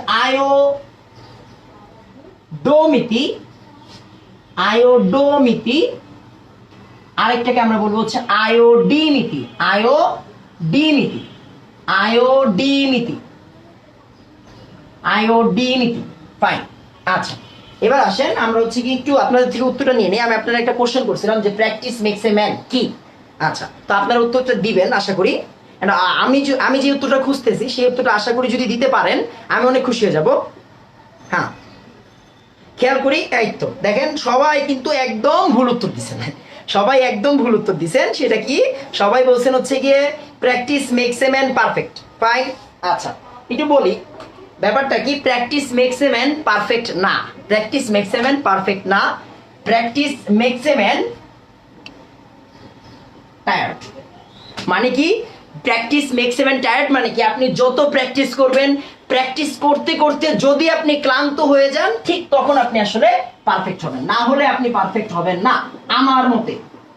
আয়োডোমিতি, আরেকটাকে আমরা বলবো হচ্ছে আয়োডিমিতি। ফাইন। আচ্ছা, এবার আসেন আমরা হচ্ছে কি একটু আপনাদের থেকে উত্তরটা নিয়ে নিই। আমি আপনাদের একটা কোশ্চেন করছিলাম যে প্র্যাকটিস মেক্স এ ম্যান কি। আচ্ছা, তো আপনারা উত্তরটা দিবেন আশা করি। আমি যে উত্তরটা খুঁজতেছি সেই উত্তরটা আশা করি যদি দিতে পারেন আমি অনেক খুশি হয়ে যাব। হ্যাঁ, খেয়াল করি। এই তো দেখেন, সবাই কিন্তু একদম ভুল উত্তর দিচ্ছেন। সেটা কি? সবাই বলছেন হচ্ছে গিয়ে practice makes a man perfect. Fine. আচ্ছা, একটু বলি ব্যাপারটা কি। Practice makes a man perfect না। Practice makes a man tired. মানে কি? Practice makes a man tired মানে কি? আপনি যত প্র্যাকটিস করবেন, প্র্যাকটিস করতে করতে যদি আপনি ক্লান্ত হয়ে যান, ঠিক তখন আপনি আসলে পারফেক্ট হবেন, না হলে আপনি পারফেক্ট হবেন না আমার মতে।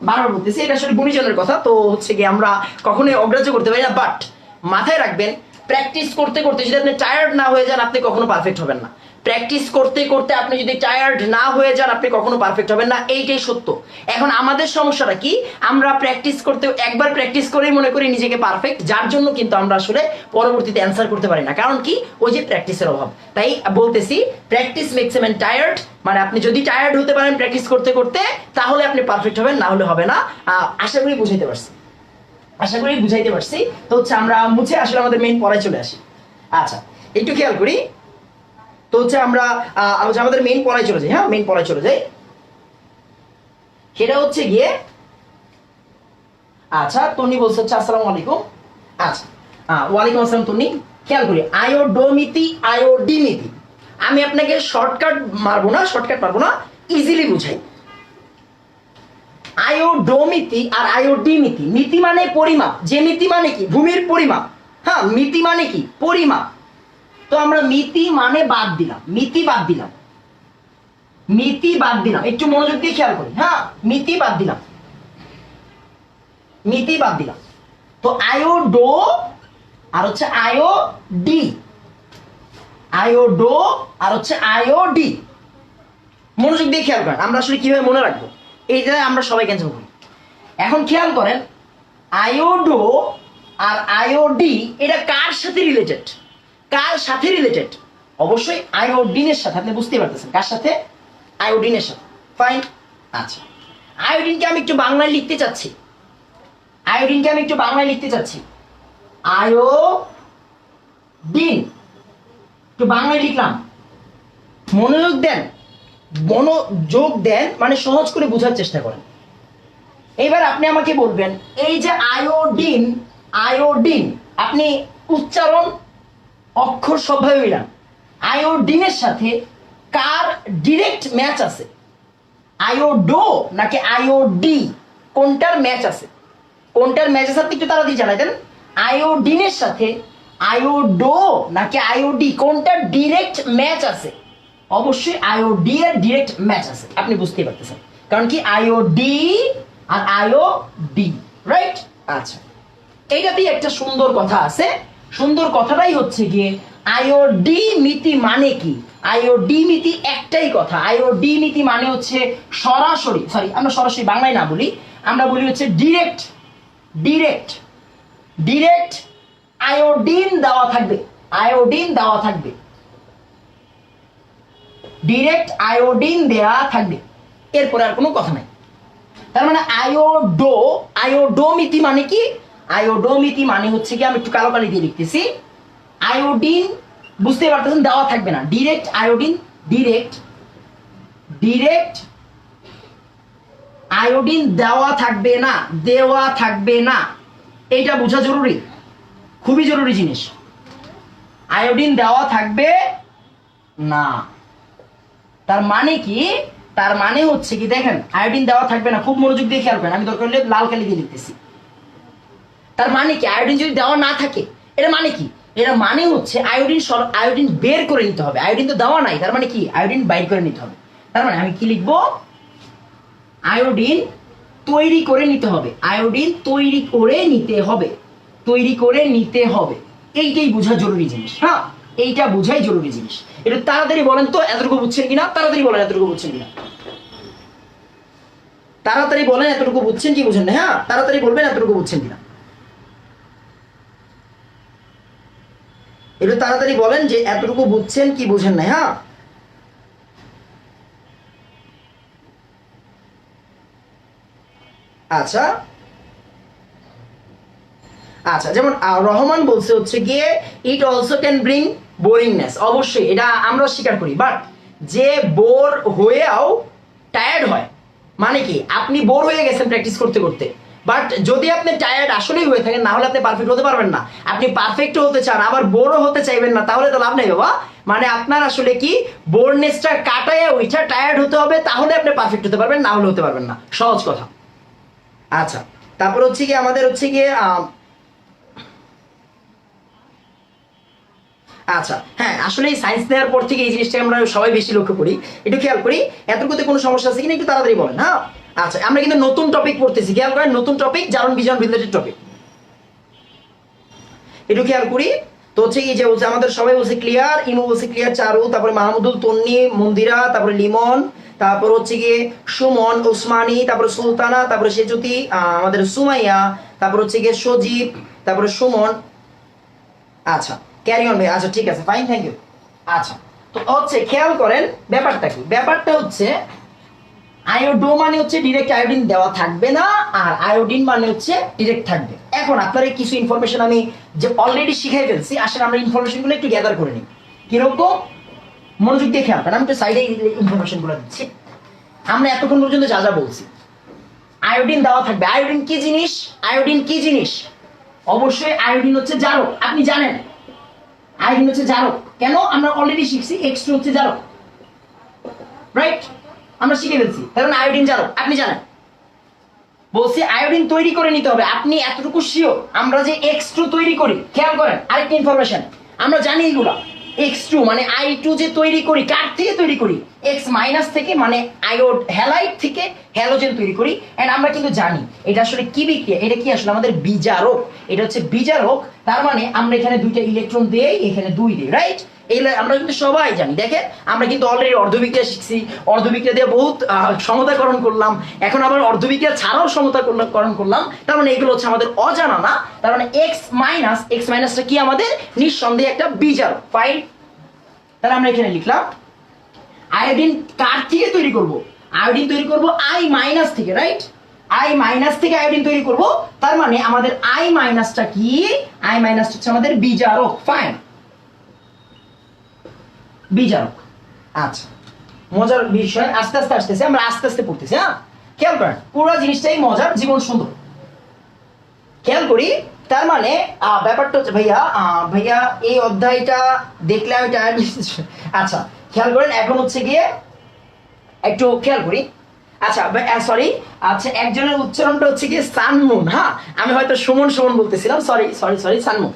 বারবার বলতেছি, এটা আসলে গুণীজনের কথা, তো হচ্ছে কি আমরা কখনোই অগ্রাহ্য করতে পারি না। বাট মাথায় রাখবেন, প্র্যাকটিস করতে করতে যদি আপনি টায়ার্ড না হয়ে যান, আপনি কখনো পারফেক্ট হবেন না। প্র্যাকটিস করতে করতে আপনি যদি টায়ার্ড না হয়ে যান, আপনি কখনো পারফেক্ট হবেন না। এইটাই সত্য। এখন আমাদের সমস্যাটা কি? আমরা একবার প্র্যাকটিস করেই মনে করি নিজেকে পারফেক্ট, যার জন্য কিন্তু আমরা আসলে পরবর্তীতে অ্যান্সার করতে পারি না। কারণ কি? ওই যে প্র্যাকটিসের অভাব। তাই বলতেছি practice makes a man tired, মানে আপনি যদি টায়ার্ড হতে পারেন প্র্যাকটিস করতে করতে, তাহলে আপনি পারফেক্ট হবেন, না হলে হবে না। আশা করি বুঝাইতে পারছি। তো হচ্ছে আমরা মুছে আসলে আমাদের মেইন পড়ায় চলে আসি। আচ্ছা, একটু খেয়াল করি। তো হচ্ছে আমরা আমাদের মেইন পড়ায় চলে যাই। হ্যাঁ, মেইন পড়ায় চলে যাই। সেটা হচ্ছে গিয়ে, আচ্ছা, তনি বলছে হচ্ছে আসসালামু আলাইকুম। আচ্ছা, ওয়ালাইকুম আসসালাম তনি। খেয়াল করি, আয়োডিমিতি। আমি আপনাকে শর্টকাট মারবো না, ইজিলি বুঝাই। আয়োডোমিতি আর আয়োডিমিতি। মিতি মানে পরিমাপ, যে মিতি মানে কি? ভূমির পরিমাপ। হ্যাঁ, মিতি মানে কি? পরিমাপ। তো আমরা মিতি মানে বাদ দিলাম, মিতি বাদ দিলাম। একটু মনোযোগ দিয়ে খেয়াল করি। হ্যাঁ, মিতি বাদ দিলাম। তো আয়োডো আর হচ্ছে আয়োডি। মনোযোগ দিয়ে খেয়াল করেন, আমরা আসলে কিভাবে মনে রাখবো এইটা আমরা সবাই ক্যান্সেল করি। এখন খেয়াল করেন, আয়োডো আর আয়োডি এটা কার সাথে রিলেটেড? অবশ্যই আয়োডিনের সাথে। আপনি বুঝতেই পারতেছেন কার সাথে? আয়োডিনের সাথে। ফাইন। আচ্ছা, আয়োডিনকে আমি একটু বাংলায় লিখতে চাচ্ছি। আয়োডিন একটু বাংলায় লিখলাম। মনোযোগ দেন, মানে সহজ করে বোঝার চেষ্টা করেন। এবার আপনি আমাকে বলবেন, এই যে আয়োডিন আপনি উচ্চারণ অক্ষর সবভাবে মিলান। আয়োডিনের সাথে কার ডিরেক্ট ম্যাচ আছে? আয়োডো নাকি আয়োডি? কোনটার ম্যাচ আছে আপনি একটু তাড়াতাড়ি জানাই দেন। আয়োডিনের সাথে আয়োডো নাকি আয়োডি, কোনটার ডিরেক্ট ম্যাচ আছে? অবশ্যই আয়োডি এর ডিরেক্ট ম্যাচ আছে। আপনি বুঝতেই পারতেছেন, কারণ কি? আয়োডি আর আয়োডি, রাইট? আচ্ছা, এইটাতেই একটা সুন্দর কথা আছে। সুন্দর কথাটাই হচ্ছে গিয়ে আয়োডিমিতি মানে কি? আয়োডিমিতি একটাই কথা। আয়োডিমিতি মানে হচ্ছে সরাসরি, আমরা সরাসরি বাংলায় না বলি, আমরা বলি হচ্ছে ডিরেক্ট আয়োডিন দেওয়া থাকবে। ডিরেক্ট আয়োডিন দেওয়া থাকবে, এরপরে আর কোনো কথা নাই। তার মানে আয়োডোমিতি মানে কি? আয়োডোমিতি মানে হচ্ছে কি, আমি একটু কালো কালি দিয়ে লিখতেছি। আয়োডিন বুঝতে পারতেছেন, দেওয়া থাকবে না। ডিরেক্ট আয়োডিন, ডিরেক্ট আয়োডিন দেওয়া থাকবে না। এইটা বোঝা জরুরি, খুবই জরুরি জিনিস। আয়োডিন দেওয়া থাকবে না, তার মানে কি? তার মানে হচ্ছে কি, দেখেন, আয়োডিন দেওয়া থাকবে না। খুব মনোযোগ দিয়ে খেয়াল করেন, আমি দরকার হলে লাল কালি দিয়ে লিখতেছি। তার মানে কি? আয়োডিন যদি দেওয়া না থাকে, এটা মানে কি? এটা মানে হচ্ছে আয়োডিন বের করে নিতে হবে। আয়োডিন তো দেওয়া নাই, তার মানে কি আয়োডিন বাইর করে নিতে হবে। তার মানে আমি কি লিখবো? আয়োডিন তৈরি করে নিতে হবে। আয়োডিন তৈরি করে নিতে হবে, তৈরি করে নিতে হবে। এইটাই বোঝা জরুরি জিনিস। হ্যাঁ, এইটা বোঝাই জরুরি জিনিস। একটু তাড়াতাড়ি বলেন তো এতটুকু বুঝছেন কিনা, তাড়াতাড়ি বলেন এতটুকু বুঝছেন কিনা, তাড়াতাড়ি বলেন এতটুকু বুঝছেন কি বুঝেন না। হ্যাঁ, তাড়াতাড়ি বলবেন এতটুকু বুঝছেন কিনা, একটু তাড়াতাড়ি বলেন যে এতটুকু বুঝছেন কি বুঝেন না। হ্যাঁ, আচ্ছা আচ্ছা, যেমন রহমান বলছে হচ্ছে গিয়ে it also can bring boringness. অবশ্যই এটা আমরা স্বীকার করি, বাট যে বোর হয়েও টায়ার্ড হয় মানে কি আপনি বোর হয়ে গেছেন প্র্যাকটিস করতে করতে, বাট যদি আপনি টায়ার্ড আসলেই হয়ে থাকেন না হলে আপনি পারফেক্ট হতে পারবেন না। আপনি পারফেক্ট হতে চান আবার বোরও হতে চাইবেন না, তাহলে তো লাভ নেই বাবা। মানে আপনার আসলে কি বোরনেসটা কাটায় ওইটা টায়ার্ড হতে হবে, তাহলে আপনি পারফেক্ট হতে পারবেন, না হলে হতে পারবেন না। সহজ কথা। আচ্ছা, তারপর হচ্ছে কি আমাদের হচ্ছে গিয়ে আচ্ছা হ্যাঁ, আসলে এই সায়েন্স নেওয়ার পর থেকে এই জিনিসটা আমরা সবাই বেশি লক্ষ্য করি। একটু খেয়াল করি এতটুকুতে কোনো সমস্যা আছে কিনা একটু তাড়াতাড়ি বলেন। হ্যাঁ, আচ্ছা, আমরা কিন্তু নতুন টপিক পড়তেছি, খেয়াল করেন নতুন টপিক, জারণ বিজারণ রিলেটেড টপিক। একটু খেয়াল করি তো হচ্ছে এই যে বলছে আমাদের সবাই বলছে ক্লিয়ার, ইমু বলছে ক্লিয়ার, চারু, তারপরে মাহমুদুল, তন্নি, মন্দিরা, তারপরে লিমন, তারপর হচ্ছে গিয়ে সুমন, ওসমানী, তারপরে সুলতানা, তারপরে সেজুতি, আমাদের সুমাইয়া, তারপর হচ্ছে গিয়ে সজীব, তারপরে সুমন। আচ্ছা, ক্যারি অন ভাই। আচ্ছা ঠিক আছে, ফাইন, থ্যাংক ইউ। আচ্ছা, তো হচ্ছে খেয়াল করেন ব্যাপারটা কি, ব্যাপারটা হচ্ছে আয়োডো মানে হচ্ছে ডিরেক্ট আয়োডিন দেওয়া থাকবে না, আর আয়োডিন মানে হচ্ছে ডিরেক্ট থাকবে। এখন আপনার কিছু ইনফরমেশন আমি যে অলরেডি শিখাই ফেলছি, আসলে আমরা ইনফরমেশনগুলো একটু গ্যাদার করে নিই। কিরকম? মনোযোগ দিয়ে খেয়াল করেন, আমি তো সাইডে ইনফরমেশনগুলো দিচ্ছি। আমরা এতক্ষণ পর্যন্ত যা যা বলছি, আয়োডিন দেওয়া থাকবে। আয়োডিন কি জিনিস? আয়োডিন কি জিনিস? অবশ্যই আয়োডিন হচ্ছে জারক, আপনি জানেন আয়োডিন হচ্ছে জারক। কেন? আমরা অলরেডি শিখছি X2 হচ্ছে জারক, রাইট? আমরা শিখে ফেলছি, কারণ আয়োডিন জারক আপনি জানেন। বলছি আয়োডিন তৈরি করে নিতে হবে, আপনি এতটুকু শিওর। আমরা যে X2 তৈরি করি, খেয়াল করেন আরেকটা ইনফরমেশন আমরা জানি এগুলা। X2 মানে I2 যে তৈরি করি, কার থেকে তৈরি করি? X মাইনাস থেকে, মানে আয়োড হ্যালাইড থেকে হ্যালোজেন তৈরি করি। এন্ড আমরা কিন্তু জানি এটা আসলে কি বিক্রিয়া, এটা কি আসলে আমাদের বিজারক। এটা হচ্ছে বিজারক, তার মানে আমরা এখানে দুইটা ইলেকট্রন দেই, এখানে দুই দিই, রাইট? এইগুলো আমরা কিন্তু সবাই জানি। দেখেন আমরা কিন্তু অলরেডি অর্ধবিক্রিয়া শিখছি, অর্ধবিক্রিয়া দিয়ে বহুত সমতাকরণ করলাম, এখন আবার অর্ধবিক্রিয়া ছাড়াও সমতাকরণ করলাম। তার মানে এগুলো হচ্ছে আমাদের অজানা না। তার মানে এক্স মাইনাসটা কি আমাদের নিঃসন্দেহে একটা বিজারক। ফাইন, তাহলে আমরা এখানে লিখলাম আয়োডিন কার থেকে তৈরি করব? আয়োডিন তৈরি করব আই মাইনাস থেকে, রাইট? আই মাইনাস থেকে আয়োডিন তৈরি করব, তার মানে আমাদের আই মাইনাসটা কি? আই মাইনাসটা হচ্ছে আমাদের বিজারক। ফাইন, বিজারক। আচ্ছা, মজার বিষয় আস্তে আস্তে আসতেছে, আমরা আস্তে আস্তে পড়তেছি। হ্যাঁ, খেয়াল করেন পুরো জিনিসটাই মজার, জীবন সুন্দর। খেয়াল করি, তার মানে ব্যাপারটা হচ্ছে ভাইয়া ভাইয়া এই অধ্যায়টা দেখলে আমি টায়ার্ড। আচ্ছা খেয়াল করেন, এখন হচ্ছে গিয়ে একটু খেয়াল করি। আচ্ছা সরি, আচ্ছা একজনের উচ্চারণটা হচ্ছে গিয়ে সানমুন। হ্যাঁ, আমি হয়তো সুমন সুমন বলতেছিলাম, সরি সরি সরি, সানমুন।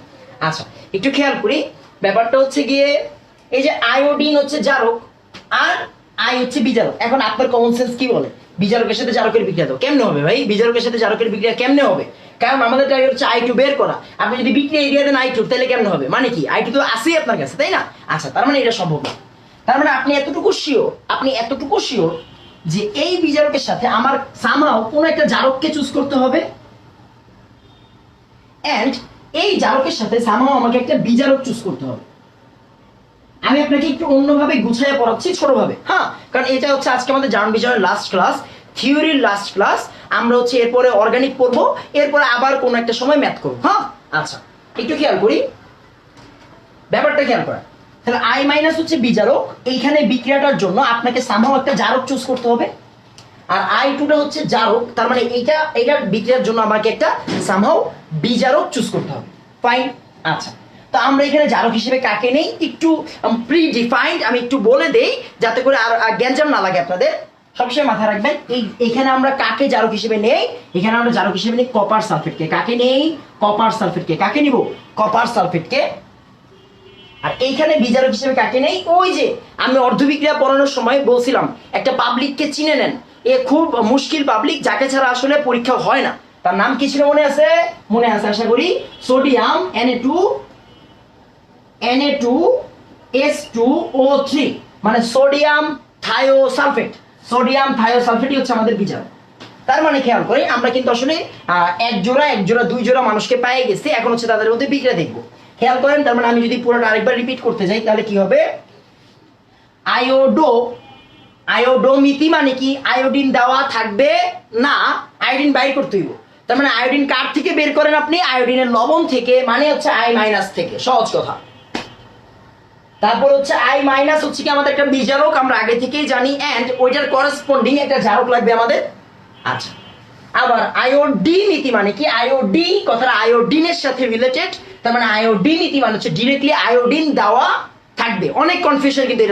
আচ্ছা একটু খেয়াল করি, ব্যাপারটা হচ্ছে গিয়ে এই যে আয়োডিন হচ্ছে জারক আর আই হচ্ছে বিজারক। এখন আপনার কমন সেন্স কি বলে বিজারকের সাথে জারকের বিক্রিয়া দাও কেমনে হবে? ভাই বিজারকের সাথে জারকের বিক্রিয়া কেমনে হবে? কারণ আমাদের টার্গেট হচ্ছে I2 বের করা। আপনি যদি বিক্রিয়া এরিয়া দেন I2, তাহলে কেমনে হবে? মানে কি I2 তো আসেই আপনার কাছে, তাই না? আচ্ছা, তার মানে এটা সম্ভব না। তার মানে আপনি এতটুকু শিওর যে এই বিজারকের সাথে আমার সামহাও কোনো একটা জারককে চুজ করতে হবে, এন্ড এই জারকের সাথে সামহাও আমাকে একটা বিজারক চুজ করতে হবে। আমি আপনাকে একটু অন্যভাবে গুছাইয়া পড়াচ্ছি, ছোটভাবে। হ্যাঁ, কারণ এটা হচ্ছে আজকে আমাদের জারণ বিজারণের লাস্ট ক্লাস, থিওরির লাস্ট ক্লাস। আমরা হচ্ছে এরপরে অর্গানিক পড়বো, এরপরে আবার কোনো একটা সময় ম্যাথ করবো। হ্যাঁ, আচ্ছা একটু খেয়াল করি, ব্যাপারটা খেয়াল করা। তাহলে আই মাইনাস হচ্ছে বিজারক, এইখানে বিক্রিয়াটার জন্য আপনাকে সামহাও একটা জারক চুজ করতে হবে। আর I2টা হচ্ছে জারক, তার মানে এইটার বিক্রিয়ার জন্য আমাকে একটা সামহাও বিজারক চুজ করতে হবে। ফাইন, আচ্ছা তো আমরা এখানে জারক হিসেবে কাকে নেই একটু প্রি ডিফাইন্ড, আমি একটু বলে দেই যাতে করে আর গ্যাঞ্জাম না লাগে আপনাদের। সবসময় মাথায় রাখবেন এখানে আমরা কাকে জারক হিসেবে নেই, এখানে আমরা জারক হিসেবে নেই কপার সালফেটকে। কাকে নেই? কপার সালফেটকে। কাকে নিব? কপার সালফেটকে। আর এইখানে বিজারক হিসেবে কাকে নেই? ওই যে আমি অর্ধবিক্রিয়া পড়ানোর সময় বলছিলাম একটা পাবলিককে চিনে নেন, এ খুব মুশকিল পাবলিক, যাকে ছাড়া আসলে পরীক্ষা হয় না। তার নাম কি ছিল মনে আছে? মনে আছে আশা করি। সোডিয়াম Na2S2O3, মানে সোডিয়াম থায়োসালফেট। সোডিয়াম থায়োসালফেটই হচ্ছে আমাদের বিজারক। তার মানে খেয়াল করে আমরা কিন্তু আসলে এক জোড়া দুই জোড়া মানুষকে পেয়ে গেছি, এখন হচ্ছে তাদের মধ্যে বিক্রিয়া দেখবো। খেয়াল করেন, তার মানে আমি যদি পুরোটা আরেকবার রিপিট করতে যাই তাহলে কি হবে? আয়োডোমিতি মানে কি? আয়োডিন দেওয়া থাকবে না, আয়োডিন বাইর করতে হইব। তার মানে আয়োডিন কার থেকে বের করেন আপনি? আয়োডিনের লবণ থেকে, মানে হচ্ছে I- থেকে, সহজ কথা। তারপর হচ্ছে I- হচ্ছে কি আমাদের একটা বিজারক, আমরা আগে থেকেই জানি, এন্ড ওইটার করেসপন্ডিং একটা জারক লাগবে আমাদের। আচ্ছা, আবার আয়োডিমিতি মানে কি? আয়োডি কথাটা আয়োডিনের সাথে রিলেটেড, তার মানে আয়োডিমিতি মানে হচ্ছে ডিরেক্টলি আয়োডিন দেওয়া থাকবে। অনেক কনফিউশন কিন্তু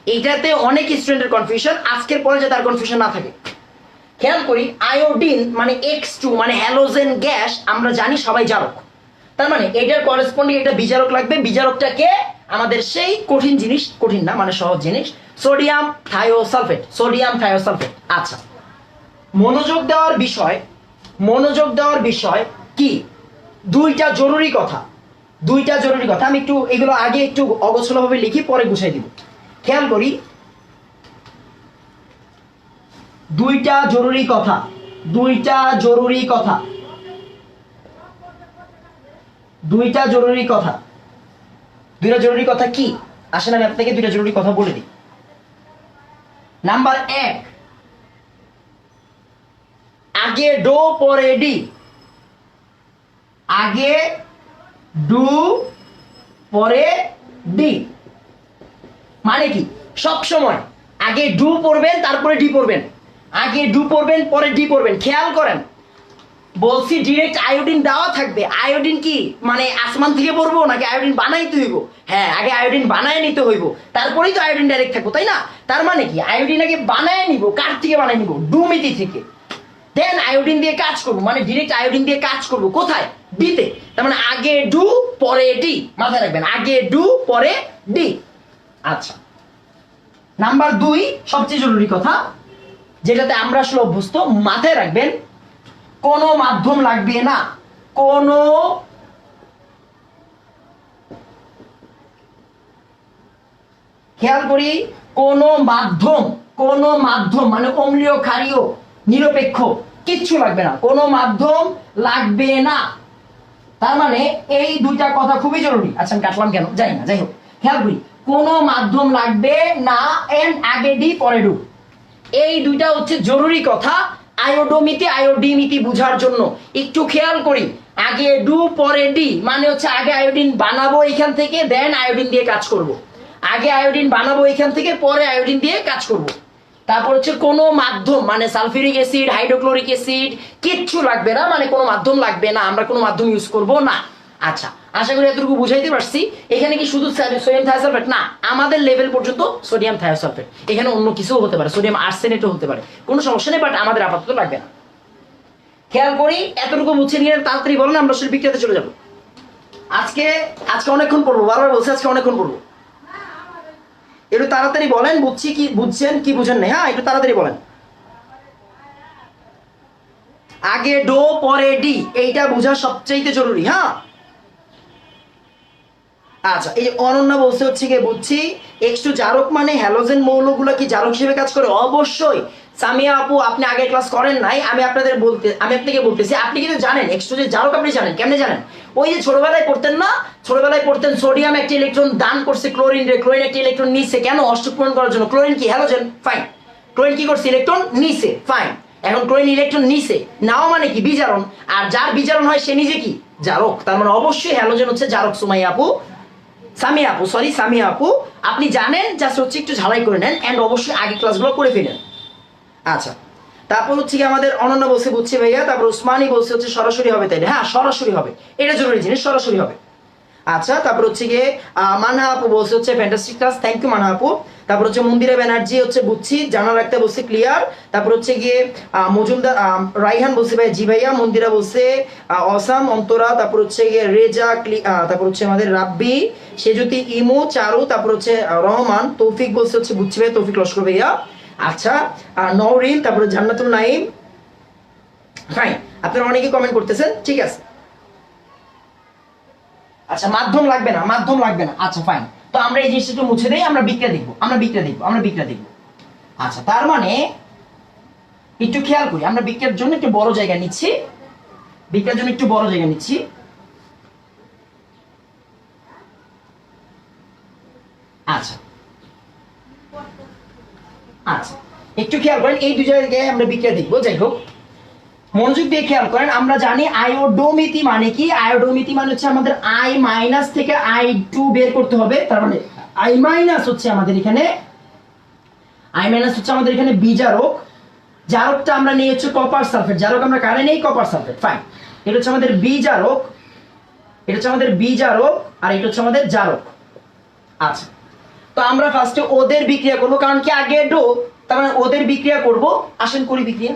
এইটাতে অনেক স্টুডেন্টের কনফিউশন, আজকের পরে যাতে আর কনফিউশন না থাকে। খেয়াল করি, আয়োডিন মানে X2 মানে হ্যালোজেন গ্যাস, আমরা জানি সবাই জারক। তার মানে এটার করেসপন্ডিং একটা বিজারক লাগবে। বিজারকটাকে আমাদের সেই কঠিন জিনিস, কঠিন না মানে সহজ জিনিস, সোডিয়াম থায়োসালফেট। Sodium thiosulphate. আচ্ছা, মনোযোগ দেওয়ার বিষয় কি? দুইটা জরুরি কথা। আমি একটু এগুলো আগে একটু অগোছলভাবে লিখি, পরে গুছাই দিব। খেয়াল করি, দুইটা জরুরি কথা। দুইটা জরুরি কথা কি? আসেন আমি আপনাকে দুইটা জরুরি কথা বলে দিই। নাম্বার 1, আগে ডো পরে ডি। আগে ডু পরে ডি মানে কি? সব সময় আগে ডু পড়বেন তারপরে ডি পড়বেন, আগে ডু পড়বেন পরে ডি পড়বেন। খেয়াল করেন, বলছি ডিরেক্ট আয়োডিন দেওয়া থাকবে। আয়োডিন কি মানে আসমান থেকে পড়বো নাকি আয়োডিন বানাইতে হইব? হ্যাঁ, আগে আয়োডিন বানায় নিতে হইব, তারপরেই তো আয়োডিন ডাইরেক্ট থাকবো, তাই না? তার মানে কি আয়োডিন আগে বানায় নিব। কার থেকে বানায় নিব? ডুমিতি থেকে। দেন আয়োডিন দিয়ে কাজ করবো, মানে ডিরেক্ট আয়োডিন দিয়ে কাজ করবো। কোথায়? ডিতে। তার মানে আগে ডু পরে ডি, মাথায় রাখবেন, আগে ডু পরে ডি। আচ্ছা, নাম্বার 2 সবচেয়ে জরুরি কথা, যেটাতে আমরা আসলে অভ্যস্ত, মাথায় রাখবেন, কোনো মাধ্যম লাগবে না। কোনো খেয়াল করি, কোনো মাধ্যম মানে অম্লীয়, ক্ষারীয়, নিরপেক্ষ, কিচ্ছু লাগবে না। কোনো মাধ্যম লাগবে না। তার মানে এই দুইটা কথা খুবই জরুরি। আচ্ছা, আমি কাটলাম কেন জানি না, যাই হোক, খেয়াল করি, কোনো মাধ্যম লাগবে না, এন্ড আগে ডি পরে ডু, এই দুইটা হচ্ছে জরুরি কথা আয়োডোমিতি আয়োডিমিতি বুঝার জন্য। একটু খেয়াল করি, আগে ডু পরে ডি মানে হচ্ছে আগে আয়োডিন বানাবো এখান থেকে, দেন আয়োডিন দিয়ে কাজ করব। আগে আয়োডিন বানাবো এখান থেকে, পরে আয়োডিন দিয়ে কাজ করব। তারপর হচ্ছে কোনো মাধ্যম মানে সালফিউরিক অ্যাসিড, হাইড্রোক্লোরিক অ্যাসিড, কিচ্ছু লাগবে না, মানে কোনো মাধ্যম লাগবে না, আমরা কোনো মাধ্যম ইউজ করব না। আচ্ছা, আশা করি এতটুকু বুঝাইতে পারছি। এখানে কি শুধু সোডিয়াম থায়োসালফেট না, আমাদের লেভেল পর্যন্ত সোডিয়াম থায়োসালফেট, এখানে অন্য কিছু হতে পারে, সোডিয়াম আর্সেনেটও হতে পারে, কোনো সমস্যা নেই, বাট আমাদের আপাতত লাগবে না। খেয়াল করি, এতটুকু বুঝছেন কিনা তাড়াতাড়ি বলেন, আমরা আসলে বিক্রিয়াতে চলে যাব। আজকে অনেকক্ষণ পড়বো, বারবার বলছি আজকে অনেকক্ষণ পড়বো। একটু তাড়াতাড়ি বলেন, বুঝছেন কি বুঝেন নাই? হ্যাঁ, একটু তাড়াতাড়ি বলেন। আগে ডো পরে ডি, এইটা বোঝা সবচেয়ে জরুরি। হ্যাঁ, আচ্ছা, এই যে অনন্যা বলছে হচ্ছে গিয়ে বুঝছি, X2 জারক মানে হ্যালোজেন মৌলগুলো কি জারক হিসেবে কাজ করে? অবশ্যই। সামিয়া আপু, আপনি আগের ক্লাস করেন নাই, আমি আপনাকে বলতেছি, আপনি কিন্তু জানেন X2 যে জারক, আপনি জানেন। কেমনে জানেন? ওই যে ছোটবেলায় পড়তেন সোডিয়াম একটা ইলেকট্রন দান করছে ক্লোরিন রে, ক্লোরিন একটা ইলেকট্রন নিছে, কেন? অষ্টক পূরণ করার জন্য। ক্লোরিন কি? Halogen, fine. ক্লোরিন কি করছে? ইলেকট্রন নিছে, ফাইন। এখন ক্লোরিন ইলেকট্রন নিছে, নাও মানে কি? বিজারণ। আর যার বিজারণ হয় সে নিজে কি? জারক। তার মানে অবশ্যই হ্যালোজেন হচ্ছে জারক। সুমাইয়া আপু, সামিয়া আপু, আপনি জানেন, জাস্ট হচ্ছে একটু ঝালাই করে নেন, এন্ড অবশ্যই আগে ক্লাসগুলো করে ফেলেন। আচ্ছা, তারপর হচ্ছে কি আমাদের অনন্য বলছে বুঝছি ভাইয়া, তারপর উসমানী বলছে হচ্ছে সরাসরি হবে, তাই? হ্যাঁ, সরাসরি হবে, এটা জরুরি জিনিস, সরাসরি হবে। আচ্ছা, তারপর হচ্ছে গিয়ে মানহা আপু বলছে হচ্ছে fantastic class, thank you Manha আপু। তারপর হচ্ছে মন্দিরা ব্যানার্জি হচ্ছে বুঝছি, জানা রাখতে বলছে ক্লিয়ার। তারপর হচ্ছে গিয়ে মজুমদার রাইহান বলছে ভাই জি ভাইয়া। মন্দিরা বলছে অসাম। অন্তরা, তারপর হচ্ছে গিয়ে রেজা, তারপর হচ্ছে আমাদের রাব্বি, সেজুতি, ইমু, চারু, তারপর হচ্ছে রহমান। তৌফিক বলছে হচ্ছে বুঝছি ভাই, তৌফিক লস্কর ভাইয়া। আচ্ছা, নওরিন, তারপরে জান্নাতুল নাইম। ফাইন, আপনারা অনেকে কমেন্ট করতেছেন, ঠিক আছে। আচ্ছা, মাধ্যম লাগবে না, মাধ্যম লাগবে না। আচ্ছা ফাইন, তো আমরা এই জিনিসটা একটু মুছে দেই, আমরা বিক্রিয়া দেখবো, আমরা বিক্রিয়া দেখবো, আমরা বিক্রিয়া দেখবো। আচ্ছা, তার মানে একটু খেয়াল করি, আমরা বিক্রিয়ার জন্য একটু বড় জায়গা নিচ্ছি, বিক্রিয়ার জন্য একটু বড় জায়গা নিচ্ছি। আচ্ছা আচ্ছা, একটু খেয়াল করেন, এই দুই জায়গায় আমরা বিক্রিয়া দেখবো। যাই হোক, মনোযোগ দিয়ে খেয়াল করেন, আমরা জানি আয়োডোমিতি মানে কি। আয়োডোমিতি মানে হচ্ছে আমাদের আই মাইনাস থেকে আই টু বের করতে হবে। তার মানে আই মাইনাস হচ্ছে আমাদের এখানে, আই মাইনাস হচ্ছে আমাদের এখানে বিজারক। জারকটা আমরা নিয়ে হচ্ছে কপার সালফেট, জারক আমরা কারে নেই, কপার সালফেট। ফাইন, এটা হচ্ছে আমাদের বিজারক, এটা হচ্ছে আমাদের বিজারক, আর এটা হচ্ছে আমাদের জারক। আচ্ছা, তো আমরা ফার্স্টে ওদের বিক্রিয়া করবো, কারণ কি আগে ডো, তার মানে ওদের বিক্রিয়া করব। আসেন করি বিক্রিয়া।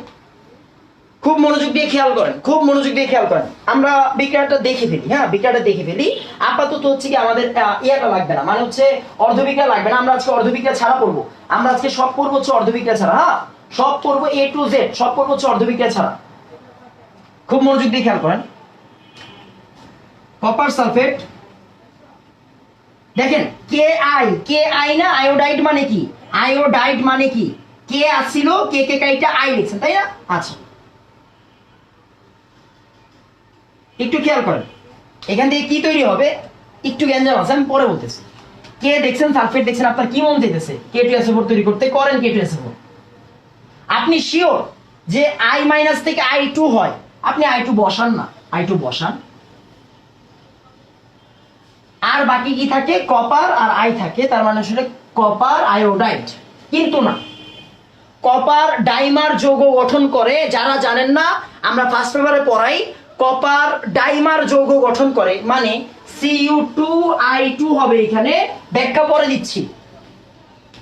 খুব মনোযোগ দিয়ে খেয়াল করেন, খুব মনোযোগ দিয়ে খেয়াল করেন। আমরা বিক্রিয়াটা দেখে ফেলি, হ্যাঁ বিক্রিয়াটা দেখে ফেলি। আপাতত হচ্ছে কি আমাদের ইয়েটা লাগবে না, মানে হচ্ছে অর্ধ বিক্রিয়া লাগবে না। আমরা আজকে অর্ধ বিক্রিয়া ছাড়া পড়বো, আমরা আজকে সব পড়বো হচ্ছে অর্ধ বিক্রিয়া ছাড়া। হ্যাঁ, সব পড়বো A to Z, সব পড়বো হচ্ছে অর্ধ বিক্রিয়া ছাড়া। খুব মনোযোগ দিয়ে খেয়াল করেন। কপার সালফেট, দেখেন কে আই না, আয়োডাইড মানে কি, আয়োডাইড মানে কি, কে আসছিল, কে কে কাইটা আই লিখছেন, তাই না? আচ্ছা, একটু খেয়াল করেন, এখান থেকে কি তৈরি হবে, একটু গ্যাঞ্জাম আছে, আমি পরে বলতেছি। কে দেখছেন, সালফেট দেখছেন, আপনার কি মন চাইতেছে K2SO4 তৈরি করতে, করেন K2SO4। আপনি শিওর যে আই মাইনাস থেকে আই টু হয়, আপনি আই টু বসান না, আই টু বসান। আর বাকি কি থাকে, কপার আর আই থাকে, তার মানে আসলে কপার আয়োডাইড। কিন্তু না, কপার ডাইমার যৌগ গঠন করে। যারা জানেন না, আমরা ফার্স্ট পেপারে পড়াই, কপার ডাইমার যৌগ গঠন করে, মানে Cu2I2 হবে এখানে। ব্যাখ্যা পরে দিচ্ছি।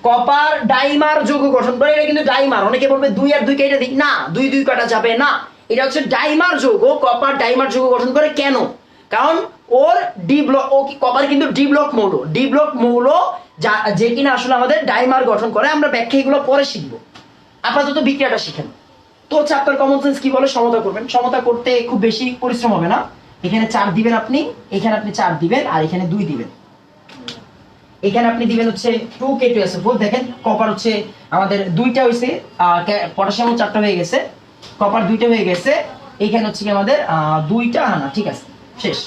কপার ডাইমার যৌগ গঠন করে, এটা কিন্তু ডাইমার। অনেকে বলবে দুই আর দুই কেটে দিই, না, দুই দুই কাটা যাবে না, এটা হচ্ছে ডাইমার যৌগ। কপার ডাইমার যৌগ গঠন করে কেন, কারণ ওর ডি ব্লক, ও কি কপার কিন্তু ডি ব্লক মৌল, ডি ব্লক মৌল, যে কিনা আসলে আমাদের ডাইমার গঠন করে। আমরা ব্যাখ্যা এগুলো পরে শিখবো, আপাতত বিক্রিয়াটা শিখেন। তো হচ্ছে আপনার কমন সেন্স কি বলে, সমতা করবেন। সমতা করতে খুব বেশি পরিশ্রম হবে না। এখানে 4 দিবেন আপনি, এখানে আপনি 4 দিবেন, আর এখানে 2 দিবেন। এখানে আপনি দিবেন হচ্ছে 2K2SO4। দেখেন কপার হচ্ছে আমাদের 2টা হয়েছে, পটাশিয়াম 4টা হয়ে গেছে, কপার 2টা হয়ে গেছে। এখানে হচ্ছে কি আমাদের 2টা, না ঠিক আছে, শেষ।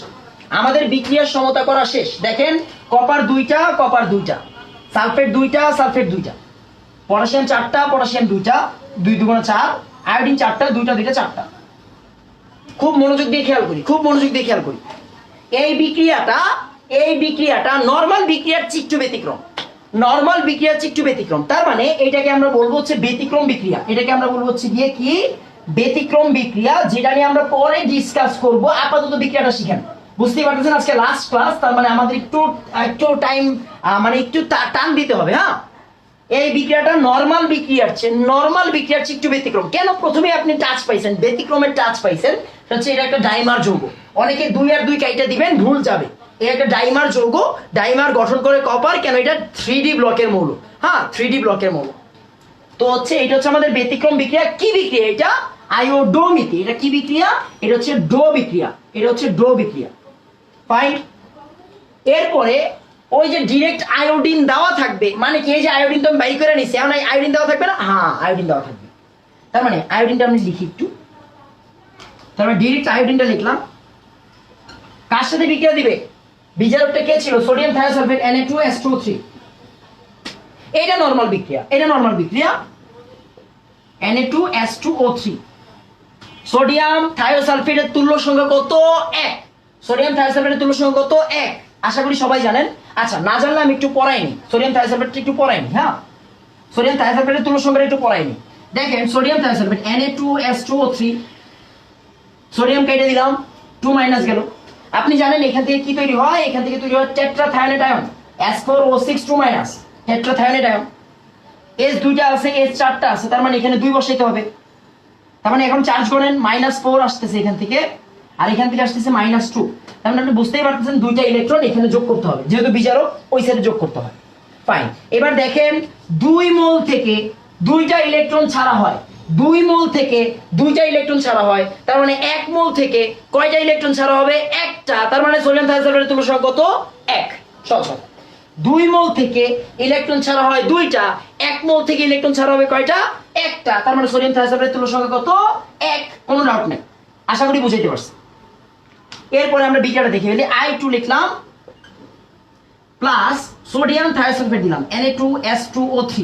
আমাদের বিক্রিয়ার সমতা করা শেষ। দেখেন কপার 2টা, কপার 2টা, সালফেট 2টা, সালফেট 2টা, পটাশিয়াম 4টা, পটাশিয়াম 2টা, 2 2 4, আয়োডিন 4টা, 2টা 2টা 4টা। খুব মনোযোগ দিয়ে খেয়াল করি, খুব মনোযোগ দিয়ে খেয়াল করি। এই বিক্রিয়াটা নরমাল বিক্রিয়ার চিত্ত ব্যতিক্রম, নরমাল বিক্রিয়ার চিত্ত ব্যতিক্রম। তার মানে এটাকে আমরা বলবো হচ্ছে ব্যতিক্রম বিক্রিয়া। এটাকে আমরা বলবো হচ্ছে গিয়ে কি, ব্যতিক্রম বিক্রিয়া, যেটা নিয়ে আমরা পরে ডিসকাস করব। আপাতত বিক্রিয়াটা শিখেন। বুঝতেই পারতেছেন আজকে লাস্ট ক্লাস, তার মানে আমাদের একটু টাইম, মানে একটু টান দিতে হবে। হ্যাঁ, এই বিক্রিয়াটা নরমাল বিক্রিয়ার চিত্ত ব্যতিক্রম। কেন, প্রথমে আপনি টাচ পাইছেন, ব্যতিক্রমের টাচ পাইছেন, হচ্ছে এটা একটা ডাইমার যৌগ। অনেকে 2 আর 2 কাইটা দিবেন, ভুল যাবে। এটা একটা ডাইমার যৌগ, ডাইমার গঠন করে কপার। কেন, এটা 3D ব্লকের মৌল। হ্যাঁ, 3D ব্লকের মৌল। তো হচ্ছে এটা হচ্ছে আমাদের ব্যতিক্রম বিক্রিয়া। কি বিক্রিয়া এটা, আয়োডোমিতি। এটা কি বিক্রিয়া, এটা হচ্ছে ডো বিক্রিয়া, এটা হচ্ছে ডো বিক্রিয়া। ফাইন, এরপরে ওই যে ডিরেক্ট আয়োডিন দেওয়া থাকবে, মানে কি, এই যে আয়োডিন তো আমি বাই করে নিছি, এখন আয়োডিন দেওয়া থাকবে না, হ্যাঁ আয়োডিন দেওয়া থাকবে। তার মানে আয়োডিনটা আমি লিখি একটু, তার মানে ডিরেক্ট আয়োডিনটা লিখলাম। কার সাথে বিক্রিয়া দিবে, বিজারকটা কে ছিল, সোডিয়াম থায়োসালফেট Na2SO3। এটা নরমাল বিক্রিয়া, এটা নরমাল বিক্রিয়া, Na2S2O3। সোডিয়াম থায়োসালফেটের তুল্য সংখ্যা কত, 1। সোডিয়াম থায়োসালফেটের তুল্য সংখ্যা কত, 1। আশা করি সবাই জানেন। আচ্ছা, না জানলে আমি একটু পড়াইনি, সোডিয়াম থায়োসালফেটটা একটু পড়াইনি। হ্যাঁ, সোডিয়াম থায়োসালফেটের তুল্য সংখ্যাটা একটু পড়াইনি। দেখেন সোডিয়াম থায়োসালফেট Na2S2O3, সোডিয়াম কেটে দিলাম, 2 মাইনাস গেল। আপনি জানেন এখান থেকে কি তৈরি হয়, এখান থেকে তৈরি হয় টেট্রাথায়োনেট আয়ন, S4O6 2 মাইনাস। হেট্রোথায়োন এটা এস দুইটা আছে, এস চারটা আছে, তার মানে এখানে 2 বসাইতে হবে। তার মানে এখন চার্জ করেন -4 আসতেছে এখান থেকে, আর এখান থেকে আসতেছে -2। তার মানে আপনি বুঝতেই পারতেছেন দুইটা ইলেকট্রন এখানে যোগ করতে হবে, যেহেতু বিজারক ওই সাইডে যোগ করতে হয়। ফাইন, এবার দেখেন 2 মোল থেকে 2টা ইলেকট্রন ছাড়া হয়, 2 মোল থেকে 2টা ইলেকট্রন ছাড়া হয়, তার মানে 1 মোল থেকে কয়টা ইলেকট্রন ছাড়া হবে? একটা। তার মানে সোডিয়াম থায়োসালফেটের তুল্য সংখ্যা কত? 1। সহজ। 2 মোল থেকে ইলেকট্রন ছাড়া হয় 2টা, 1 মোল থেকে ইলেকট্রন ছাড়া হবে কয়টা? একটা। তার মানে সোডিয়াম থায়োসালফেটের তুল্য সংখ্যা কত? 1। কোনো ডাউট নেই, আশা করি বুঝাইতে পারছি। এরপরে আমরা বিক্রিয়াটা দেখে ফেলি। I2 লিখলাম প্লাস সোডিয়াম থায়োসালফেট দিলাম Na2S2O3।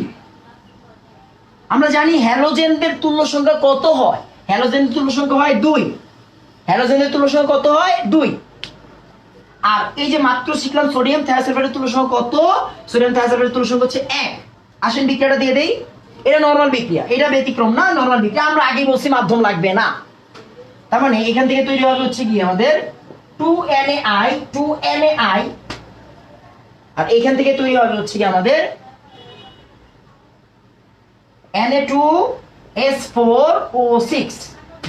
আমরা জানি হ্যালোজেনদের তুল্য সংখ্যা কত হয়? হ্যালোজেনের তুল্য সংখ্যা হয় 2। হ্যালোজেনের তুল্য সংখ্যা কত হয়? 2। আর এই যে মাত্র শিখলাম সোডিয়াম থায়োসালফেটের তুল্য সংখ্যা কত? সোডিয়াম থায়োসালফেটের তুল্য সংখ্যা হচ্ছে 1। আসেন বিক্রিয়াটা দিয়ে দেই। এটা নরমাল বিক্রিয়া, এটা ব্যতিক্রম না, নরমাল বিক্রিয়া। আমরা আগে বলছি মাধ্যম লাগবে না। তার মানে এখান থেকে তৈরি হবে হচ্ছে কি আমাদের 2NaI, আর এখান থেকে তৈরি হবে হচ্ছে কি আমাদের Na2S4O6।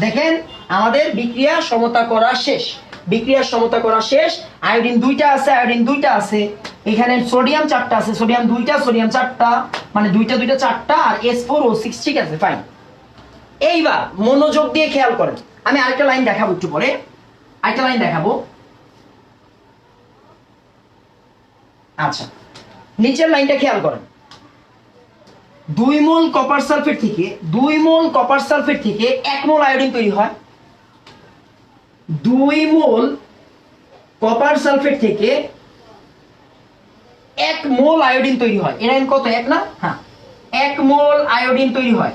দেখেন আমাদের বিক্রিয়া সমতা করা শেষ, বিক্রিয়ার সমতা করা শেষ। আয়োডিন 2টা আছে, আয়োডিন 2টা আছে, এখানে সোডিয়াম 4টা আছে, সোডিয়াম 2টা, সোডিয়াম 4টা, মানে 2টা 2টা 4টা, আর S4O6। ঠিক আছে, ফাইন। এইবার মনোযোগ দিয়ে খেয়াল করেন, আমি আরেকটা লাইন দেখাবো একটু পরে, আরেকটা লাইন দেখাবো। আচ্ছা, নিচের লাইনটা খেয়াল করেন। 2 মোল কপার সালফেট থেকে 2 মোল কপার সালফেট থেকে 1 মোল আয়োডিন তৈরি হয়। 2 মোল কপার সালফেট থেকে 1 মোল আয়োডিন তৈরি হয়। এর কত? 1 না? হ্যাঁ, 1 মোল আয়োডিন তৈরি হয়।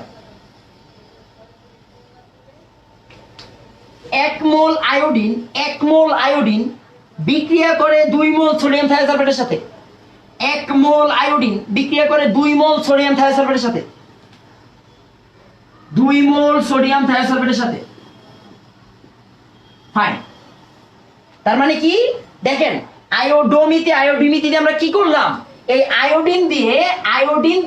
1 মোল আয়োডিন, 1 মোল আয়োডিন বিক্রিয়া করে 2 মোল সোডিয়াম থায়োসালফেটের সাথে। 1 মোল আয়োডিন বিক্রিয়া করে 2 মোল সোডিয়াম থায়োসালফেটের সাথে, 2 মোল সোডিয়াম থায়োসালফেটের সাথে। ফাইন, তার মানে কি দেখেন, আয়োডোমিতে আয়োডিমিতে দিয়ে আমরা কি করলাম? এই আয়োডিন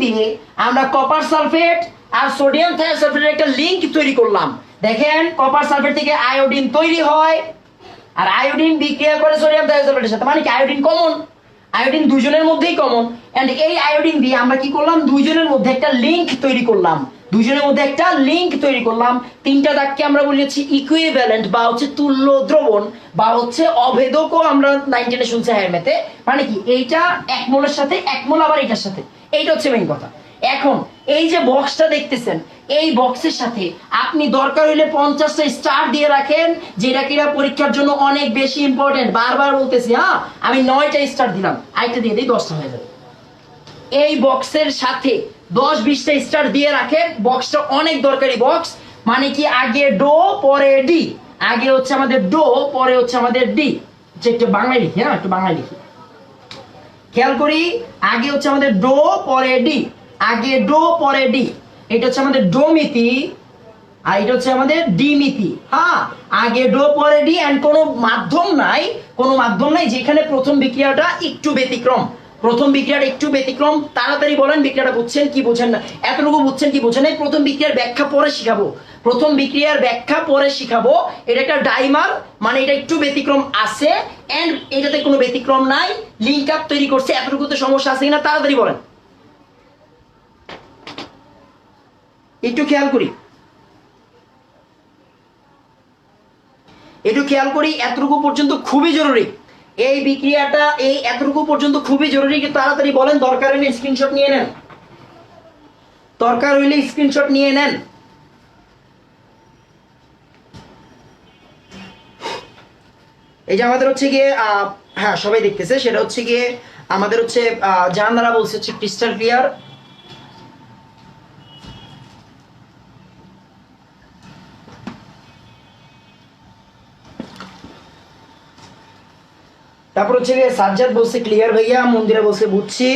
দিয়ে আমরা কপার সালফেট আর সোডিয়াম থায়োসালফেটের একটা লিংক তৈরি করলাম। দেখেন কপার সালফেট থেকে আয়োডিন তৈরি হয়, আর আয়োডিন বিক্রিয়া করে সোডিয়াম থায়োসালফেটের সাথে, মানে কি আয়োডিন কমন, আয়োডিন দুজনের মধ্যেই কমন। এন্ড এই আয়োডিন দিয়ে আমরা কি করলাম? দুজনের মধ্যে একটা লিংক তৈরি করলাম, দুজনের মধ্যে একটা লিংক তৈরি করলাম। 3টা দাগকে আমরা বলেছি ইকুইভ্যালেন্ট বা হচ্ছে তুল্য দ্রবণ বা হচ্ছে অভেদকও আমরা 9-10 শুনছি হ্যারমেতে। মানে কি এইটা 1 মোলের সাথে 1 মোল আবার এটার সাথে, এইটা হচ্ছে মেইন কথা। এখন এই যে বক্সটা দেখতেছেন, এই বক্সের সাথে আপনি দরকার হইলে 50টা স্টার দিয়ে রাখেন, যেটা কিনা পরীক্ষার জন্য অনেক বেশি ইম্পর্টেন্ট। বারবার বলতেছি, হ্যাঁ, আমি 9টা স্টার দিলাম, আরেকটা দিয়ে দিই, 10টা হয়ে যাবে। এই বক্সের সাথে 10-20টা স্টার দিয়ে রাখেন, বক্সটা অনেক দরকারি বক্স। মানে কি আগে ডো পরে ডি, আগে হচ্ছে আমাদের ডো পরে হচ্ছে আমাদের ডি। একটু বাংলায় লিখি, হ্যাঁ একটু বাংলায় লিখি, খেয়াল করি। আগে হচ্ছে আমাদের ডো পরে ডি, আগে ডো পরে ডি, এটা হচ্ছে আমাদের ডোমিতি, আর এটা হচ্ছে আমাদের ডিমিতি। হ্যাঁ, আগে ডো পরে ডি। এন্ড কোনো মাধ্যম নাই, কোনো মাধ্যম নাই যেখানে প্রথম বিক্রিয়াটা একটু ব্যতিক্রম, প্রথম বিক্রিয়াটা একটু ব্যতিক্রম। তাড়াতাড়ি বলেন বিক্রিয়াটা বুঝছেন কি বুঝেন না, এতটুকু বুঝছেন কি বুঝেন নাই? প্রথম বিক্রিয়ার ব্যাখ্যা পরে শিখাবো, প্রথম বিক্রিয়ার ব্যাখ্যা পরে শিখাবো। এটা একটা ডাইমার, মানে এটা একটু ব্যতিক্রম আছে, এন্ড এটাতে কোনো ব্যতিক্রম নাই, লিংক আপ তৈরি করছে। এতটুকুতে সমস্যা আছে কিনা তাড়াতাড়ি বলেন, একটু খেয়াল করি, একটু খেয়াল করি। এতটুকু পর্যন্ত খুবই জরুরি, এই বিক্রিয়াটা এই এতটুকু পর্যন্ত খুবই জরুরি। কিন্তু তাড়াতাড়ি বলেন, দরকার হলে স্ক্রিনশট নিয়ে নেন, দরকার হইলে স্ক্রিনশট নিয়ে নেন। এই যে আমাদের হচ্ছে গিয়ে হ্যাঁ সবাই দেখতেছে, সেটা হচ্ছে গিয়ে আমাদের হচ্ছে জাহানারা বলছে হচ্ছে ক্রিস্টাল ক্লিয়ার। তারপর হচ্ছে সাজ্জাদ বলছে ক্লিয়ার ভাইয়া, মন্দিরা বলছে বুঝছি,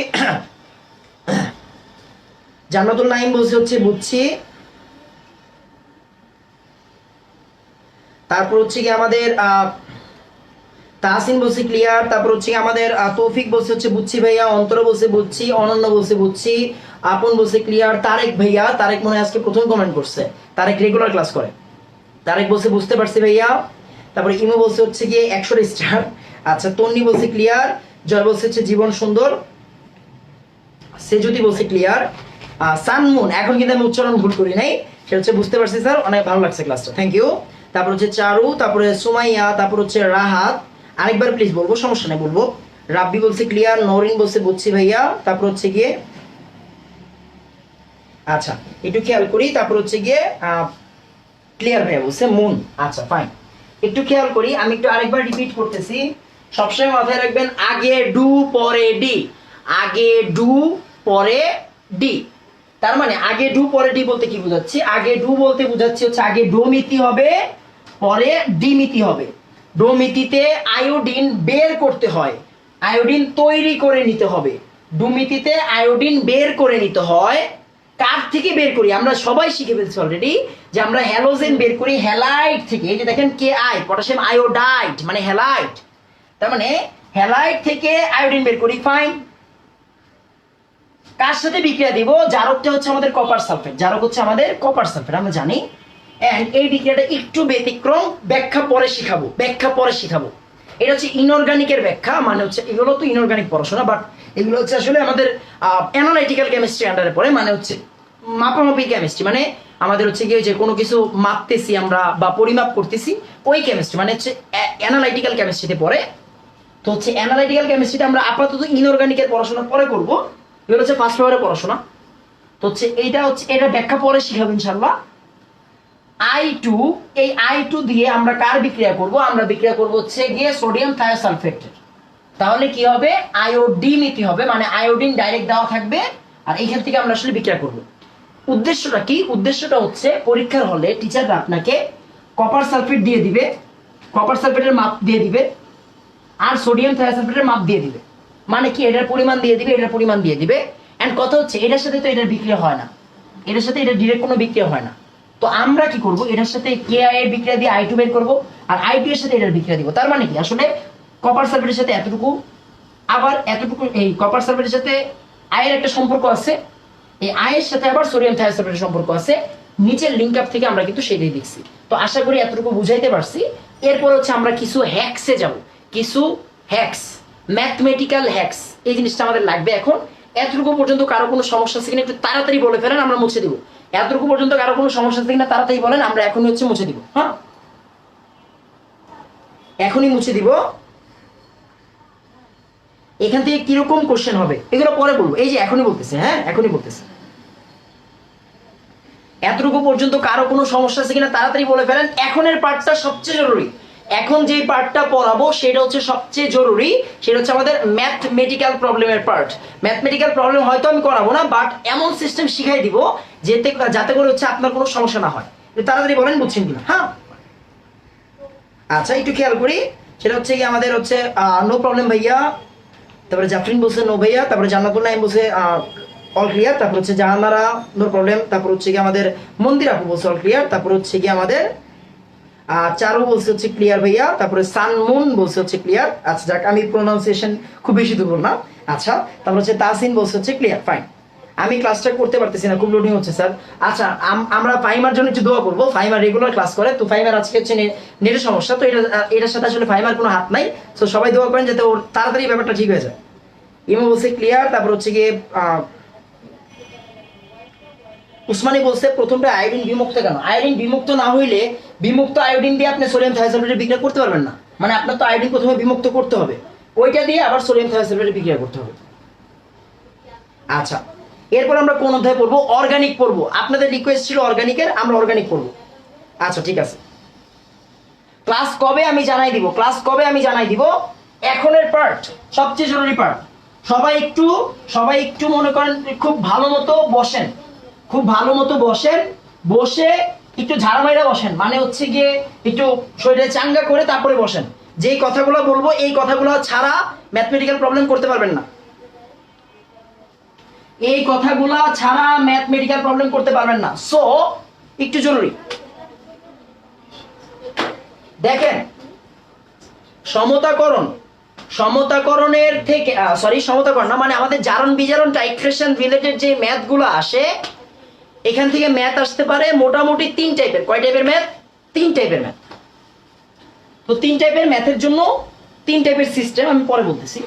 জান্নাতুল নাইম বলছে হচ্ছে বুঝছি। তারপর হচ্ছে কি আমাদের তাহসিন বলছে ক্লিয়ার। তারপর হচ্ছে আমাদের তৌফিক বলছে হচ্ছে বুঝছি ভাইয়া, অন্তর বলছে বুঝছি, অনন্য বলছে বুঝছি, আপন বলছে ক্লিয়ার। তারেক ভাইয়া, তারেক মনে হয় আজকে প্রথম কমেন্ট করছে, তারেক রেগুলার ক্লাস করে। তারেক বলছে বুঝতে পারছি ভাইয়া। তারপরে ইমো বলছে হচ্ছে গিয়ে 100 স্টার। আচ্ছা, তন্নি বলছে ক্লিয়ার। জয় বলছে হচ্ছে জীবন সুন্দর। সেজুতি বলছে ক্লিয়ার। সানমুন, এখন কিন্তু আমি উচ্চারণ ভুল করি নাই, সেটা হচ্ছে বুঝতে পারছি স্যার, অনেক ভালো লাগছে ক্লাসটা, থ্যাংক ইউ। তারপর হচ্ছে চারু, তারপরে সুমাইয়া, তারপর হচ্ছে রাহাত। আরেকবার প্লিজ বলবো, সমস্যা নেই বলবো। রাব্বি বলছে ক্লিয়ার। নরিন বলছে বুঝছি ভাইয়া। তারপর হচ্ছে গিয়ে আচ্ছা একটু খেয়াল করি, তারপর হচ্ছে গিয়ে ক্লিয়ার ভাইয়া বলছে মুন। আচ্ছা ফাইন, একটু খেয়াল করি, আমি একটু আরেকবার রিপিট করতেছি। সবসময় মাথায় রাখবেন, আগে ডু পরে ডি, আগে ডু পরে ডি। তার মানে আগে ডু পরে ডি বলতে কি বোঝাচ্ছি? আগে ডু বলতে বোঝাচ্ছি হচ্ছে আগে ডো মিতি হবে, পরে ডি মিতি হবে। ডো মিতিতে আয়োডিন বের করতে হয়, আয়োডিন তৈরি করে নিতে হবে। ডু মিতিতে আয়োডিন বের করে নিতে হয়। কার থেকে বের করি? আমরা সবাই শিখে ফেলছি অলরেডি যে আমরা হ্যালোজেন বের করি হ্যালাইট থেকে। এই যে দেখেন কে আই, পটাশিয়াম আয়োডাইড মানে হ্যালাইট। তার মানে হ্যালাইট থেকে আয়োডিন বের করি, ফাইন। কার সাথে বিক্রিয়া দিব? জারকটা হচ্ছে আমাদের কপার সালফেট, জারক হচ্ছে আমাদের কপার সালফেট, আমরা জানি। এন্ড এই বিক্রিয়াটা একটু ব্যতিক্রম, ব্যাখ্যা পরে শিখাবো, ব্যাখ্যা পরে শিখাবো। এটা হচ্ছে ইনঅর্গানিকের ব্যাখ্যা, মানে হচ্ছে এগুলো তো ইনঅর্গানিক পড়াশোনা, বাট এগুলো হচ্ছে আসলে আমাদের অ্যানালাইটিক্যাল কেমিস্ট্রি আন্ডারে পড়ে, মানে হচ্ছে মাপামাপি কেমিস্ট্রি, মানে আমাদের হচ্ছে গিয়ে যে কোনো কিছু মাপতেছি আমরা বা পরিমাপ করতেছি, ওই কেমিস্ট্রি মানে হচ্ছে অ্যানালাইটিক্যাল কেমিস্ট্রিতে পড়ে। তো হচ্ছে অ্যানালাইটিক্যাল কেমিস্ট্রিতে আমরা আপাতত ইনঅর্গানিকের পড়াশোনা পরে করবো, এগুলো হচ্ছে ফার্স্ট পেপারের পড়াশোনা। তো হচ্ছে এইটা হচ্ছে এটা ব্যাখ্যা পরে শিখাবো ইনশাল্লাহ। I2, এই I2 দিয়ে আমরা কার বিক্রিয়া করব? আমরা বিক্রিয়া করব হচ্ছে গিয়ে সোডিয়াম থায়োসালফেটের। তাহলে কি হবে? আয়োডিমিতি হবে, মানে আয়োডিন ডাইরেক্ট দেওয়া থাকবে, আর এইখান থেকে আমরা আসলে বিক্রিয়া করব। উদ্দেশ্যটা কি? উদ্দেশ্যটা হচ্ছে পরীক্ষার হলে টিচাররা আপনাকে কপার সালফেট দিয়ে দিবে, কপার সালফেটের মাপ দিয়ে দিবে, আর সোডিয়াম থায়োসালফেটের মাপ দিয়ে দিবে। মানে কি? এটার পরিমাণ দিয়ে দিবে, এটার পরিমাণ দিয়ে দিবে। এন্ড কথা হচ্ছে এটার সাথে তো এটার বিক্রিয়া হয় না, এটার সাথে এটা ডিরেক্ট কোনো বিক্রিয়া হয় না। তো আমরা কি করব? এটার সাথে কে আই এর বিক্রিয়া দিয়ে I2 বের করব, আর I2 এর সাথে এটার বিক্রিয়া দিব। তার মানে কি? আসলে কপার সালফেটের সাথে এতটুকু, আবার এতটুকু, এই কপার সালফেটের সাথে I এর একটা সম্পর্ক আছে, এই I এর সাথে আবার সোডিয়াম থায়োসালফেটের সম্পর্ক আছে। নিচের লিংক আপ থেকে আমরা কিন্তু সেটাই দেখছি। তো আশা করি এতটুকু বুঝাইতে পারছি। এরপর হচ্ছে আমরা কিছু হ্যাক্সে যাব, কিছু হ্যাক্স, ম্যাথমেটিক্যাল হ্যাক্স, এই জিনিসটা আমাদের লাগবে এখন। এতটুকু পর্যন্ত কারো কোনো সমস্যা আছে কিনা একটু তাড়াতাড়ি বলে ফেলেন, আমরা মুছে দিব। এতটুকু পর্যন্ত কারো কোনো সমস্যা আছে কিনা তাড়াতাড়ি বলেন, আমরা এখনই হচ্ছে মুছে দিব। হ্যাঁ, এখনই মুছে দিব। এখান থেকে কিরকম কোশ্চেন হবে এগুলো পরে বলবো, এই যে এখনই বলতেছে, হ্যাঁ এখনই বলতেছে। এতটুকু পর্যন্ত কারো কোনো সমস্যা আছে কিনা তাড়াতাড়ি বলে ফেলেন। এখনের পার্টটা সবচেয়ে জরুরি, এখন যে পার্টটা পড়াবো সেটা হচ্ছে সবচেয়ে জরুরি, সেটা হচ্ছে আমাদের ম্যাথমেটিক্যাল প্রবলেমের পার্ট। ম্যাথমেটিক্যাল প্রবলেম হয়তো আমি করাবো না, বাট এমন সিস্টেম শিখাই দিব যাতে করে হচ্ছে আপনার কোনো সমস্যা না হয়। তাড়াতাড়ি বলেন বুঝছেন কিনা। হ্যাঁ, আচ্ছা একটু খেয়াল করি, সেটা হচ্ছে কি আমাদের হচ্ছে নো প্রবলেম ভাইয়া, তারপরে জাফরিন বলছে নো ভাইয়া, তারপরে জান্নাতুল নাইম বলছে অল ক্লিয়ার, তারপর হচ্ছে জাহানারা নো প্রবলেম, তারপর হচ্ছে কি আমাদের মন্দির আপু বলছে অল ক্লিয়ার, তারপর হচ্ছে কি আমাদের চারু বলছে হচ্ছে ক্লিয়ার ভাইয়া, তারপরে সানমুন বলছে হচ্ছে ক্লিয়ার। আচ্ছা যাক, আমি প্রোনাউন্সিয়েশন খুব বেশি দুর্বল না। আচ্ছা, তারপর হচ্ছে তাহসিন বলছে হচ্ছে ক্লিয়ার, ফাইন। আমি ক্লাসটা করতে পারতেছি না, খুব লোডিং হচ্ছে স্যার। আচ্ছা, আমরা ফাইমার জন্য একটু দোয়া করবো, ফাইমার রেগুলার ক্লাস করে, তো ফাইমার আজকে হচ্ছে নেটের সমস্যা, তো এটার সাথে আসলে ফাইমার কোনো হাত নাই। তো সবাই দোয়া করেন যাতে ওর তাড়াতাড়ি ব্যাপারটা ঠিক হয়ে যায়। ইমো বলছে ক্লিয়ার, তারপর হচ্ছে গিয়ে উসমানী বলছে প্রথমটা আয়োডিন বিমুক্ত কেন? আয়োডিন বিমুক্ত না হইলে বিমুক্ত আয়োডিন দিয়ে আপনি সোডিয়াম থায়োসালফেটের বিক্রিয়া করতে পারবেন না, মানে আপনার তো আয়োডিন প্রথমে বিমুক্ত করতে হবে, ওইটা দিয়ে আবার সোডিয়াম থায়োসালফেটের বিক্রিয়া করতে হবে। আচ্ছা, এরপর আমরা কোন অধ্যায় পড়বো? অর্গানিক পড়বো। আপনাদের রিকোয়েস্ট ছিল অর্গানিকের, আমরা অর্গানিক পড়বো। আচ্ছা ঠিক আছে, ক্লাস কবে আমি জানাই দিব, ক্লাস কবে আমি জানাই দিব। এখনের পার্ট সবচেয়ে জরুরি পার্ট। সবাই একটু মনে করেন খুব ভালো মতো বসেন, খুব ভালো মতো বসেন, বসে একটু ঝাড়ামাইরা বসেন, মানে হচ্ছে গিয়ে একটু শরীরে চাঙ্গা করে তারপরে বসেন। যেই কথাগুলো বলবো এই কথাগুলো ছাড়া ম্যাথমেটিক্যাল প্রবলেম করতে পারবেন না, এই কথাগুলো ছাড়া ম্যাথমেটিক্যাল প্রবলেম করতে পারবেন না। সো একটু জরুরি দেখেন, সমতাকরণ, সমতাকরণের থেকে সমতাকরণ না, মানে আমাদের জারণ বিজারণ টাইট্রেশন রিলেটেড যে ম্যাথগুলো আসে, এখান থেকে ম্যাথ আসতে পারে মোটামুটি 3 টাইপের। কয় টাইপের ম্যাথ? 3 টাইপের ম্যাথ। তো 3 টাইপের ম্যাথের জন্য 3 টাইপের সিস্টেম আমি পরে বলতেছি।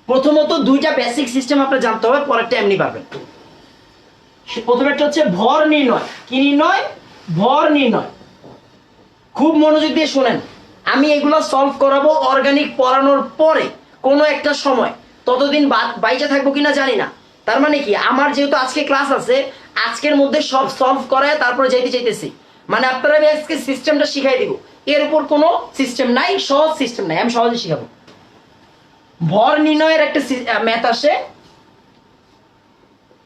প্রথমত 2টা বেসিক সিস্টেম আপনার জানতে হবে, পরেরটা এমনি পারবেন। প্রথম একটা হচ্ছে ভর নির্ণয়। কি নির্ণয়? ভর নির্ণয়। খুব মনোযোগ দিয়ে শুনেন, আমি এগুলো সলভ করাবো অর্গানিক পড়ানোর পরে কোনো একটা সময়, ততদিন বাইচে থাকবো কিনা জানি না। তার মানে কি, আমার যেহেতু আজকে ক্লাস আছে, আজকের মধ্যে সব সলভ করায় তারপরে যাইতে চাইতেছি, মানে আপনারা আমি আজকে সিস্টেমটা শিখাই দিব। এর উপর কোনো সিস্টেম নাই, সহজ সিস্টেম নাই, আমি সহজে শিখাবো। ভর নির্ণয়ের একটা ম্যাথ আসে,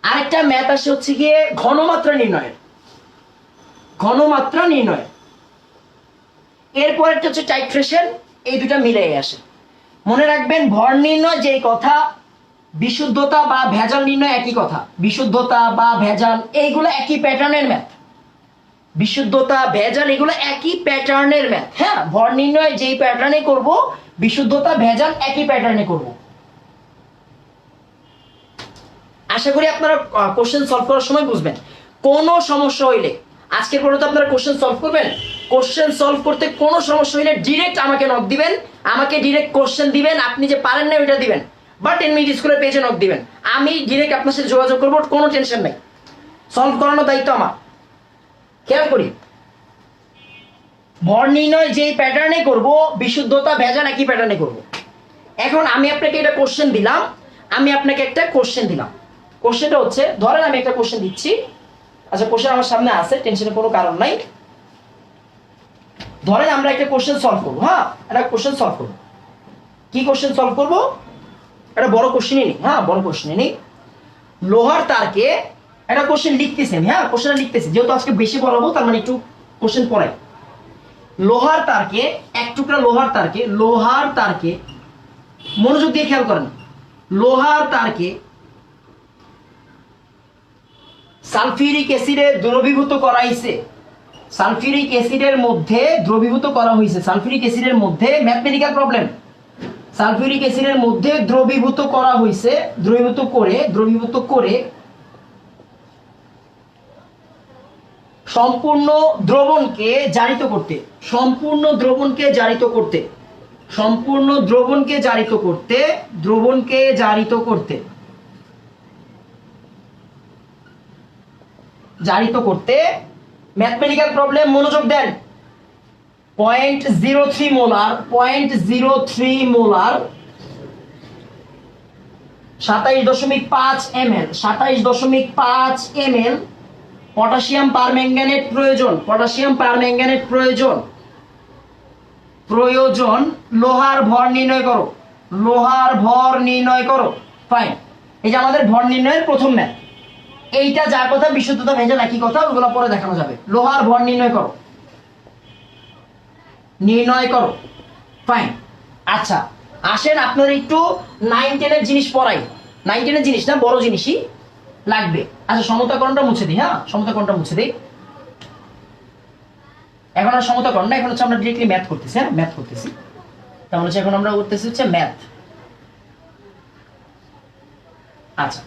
আরেকটা ম্যাথ আসে হচ্ছে গিয়ে ঘনমাত্রা নির্ণয়ের। ঘনমাত্রা নির্ণয়। এরপর একটা হচ্ছে টাইট্রেশন। এই দুটা মিলে আসে। মনে রাখবেন, ভর নির্ণয় যেই কথা, বিশুদ্ধতা বা ভেজাল নির্ণয় একই কথা। বিশুদ্ধতা বা ভেজাল এইগুলো একই প্যাটার্নের ম্যাথ। বিশুদ্ধতা ভেজাল এগুলো একই প্যাটার্নের ম্যাথ। হ্যাঁ, ভর নির্ণয় যেই প্যাটার্নে করব, বিশুদ্ধতা ভেজাল একই প্যাটার্নে করব। আশা করি আপনারা কোশ্চেন সলভ করার সময় বুঝবেন। কোনো সমস্যা হইলে, আজকের পরে তো আপনারা কোশ্চেন সলভ করবেন, কোশ্চেন সলভ করতে কোনো সমস্যা হইলে ডিরেক্ট আমাকে নক দিবেন, আমাকে ডিরেক্ট কোশ্চেন দিবেন। আপনি যে পারেন না ওইটা দিবেন, বা 10 মিনিট স্কুলের পেজে নক দিবেন, আমি ডিরেক্ট আপনার সাথে যোগাযোগ করবো, কোনো টেনশন নাই। সলভ করানোর দায়িত্ব আমার। খেয়াল করি, ভর নির্ণয় যেই প্যাটার্নে করব, বিশুদ্ধতা ভেজাল একই প্যাটার্নে করব। এখন আমি আপনাকে এটা কোশ্চেন দিলাম, আমি আপনাকে একটা কোশ্চেন দিলাম। কোশ্চেনটা হচ্ছে, ধরেন আমি একটা কোশ্চেন দিচ্ছি। আচ্ছা, কোশ্চেন আমার সামনে আছে, টেনশনের কোনো কারণ নাই। ধরেন আমরা একটা কোশ্চেন সলভ করবো। হ্যাঁ, একটা কোশ্চেন সলভ করবো। কি কোশ্চেন সলভ করবো? একটা বড় কোশ্চেনই নেই। হ্যাঁ, বড় কোশ্চেনই নেই। লোহার তারকে একটা কোশ্চেন লিখতেছি আমি। হ্যাঁ, কোশ্চেনটা লিখতেছি, যেহেতু আজকে বেশি পড়াবো তার মানে একটু কোশ্চেন পড়াই। লোহার তারকে, এক টুকরা লোহার তারকে, লোহার তারকে মনোযোগ দিয়ে খেয়াল করেন, লোহার তারকে সালফিউরিক অ্যাসিডে দ্রবীভূত করা হয়েছে। সালফিউরিক অ্যাসিডের মধ্যে দ্রবীভূত করা হয়েছে। সালফিউরিক অ্যাসিডের মধ্যে, ম্যাথমেটিক্যাল প্রবলেম, সালফিউরিক অ্যাসিডের মধ্যে দ্রবীভূত করা হয়েছে। দ্রবীভূত করে সম্পূর্ণ দ্রবণকে জারিত করতে, সম্পূর্ণ দ্রবণকে জারিত করতে, সম্পূর্ণ দ্রবণকে জারিত করতে, দ্রবণকে জারিত করতে, জারিত করতে ম্যাথমেটিক্যাল প্রবলেম, মনোযোগ দেন। 0.03 molar, 0.03 molar 27.5 ml, 27.5 ml potassium permanganate প্রয়োজন। পটাশিয়াম পারম্যাঙ্গানেট প্রয়োজন। প্রয়োজন। লোহার ভর নির্ণয় করো। লোহার ভর নির্ণয় করো। ফাইন। এই যে আমাদের ভর নির্ণয়ের প্রথম ম্যাথ। এইটা যা কথা, বিশুদ্ধতা ভেজাল একই কথা, ওগুলো পরে দেখানো যাবে। লোহার ভর নির্ণয় করো, নির্ণয় করো। ফাইন। আচ্ছা, আসেন আপনার একটু 9-10 জিনিস পড়াই। 9-10 জিনিস না, বড় জিনিসই লাগবে। আচ্ছা, সমতাকরণটা মুছে দিই। হ্যাঁ, সমতাকরণটা মুছে দিই। এখন আর সমতাকরণ না, এখন হচ্ছে আমরা ডিরেক্টলি ম্যাথ করতেছি। হ্যাঁ, ম্যাথ করতেছি। তাহলে হচ্ছে এখন আমরা করতেছি হচ্ছে ম্যাথ। আচ্ছা,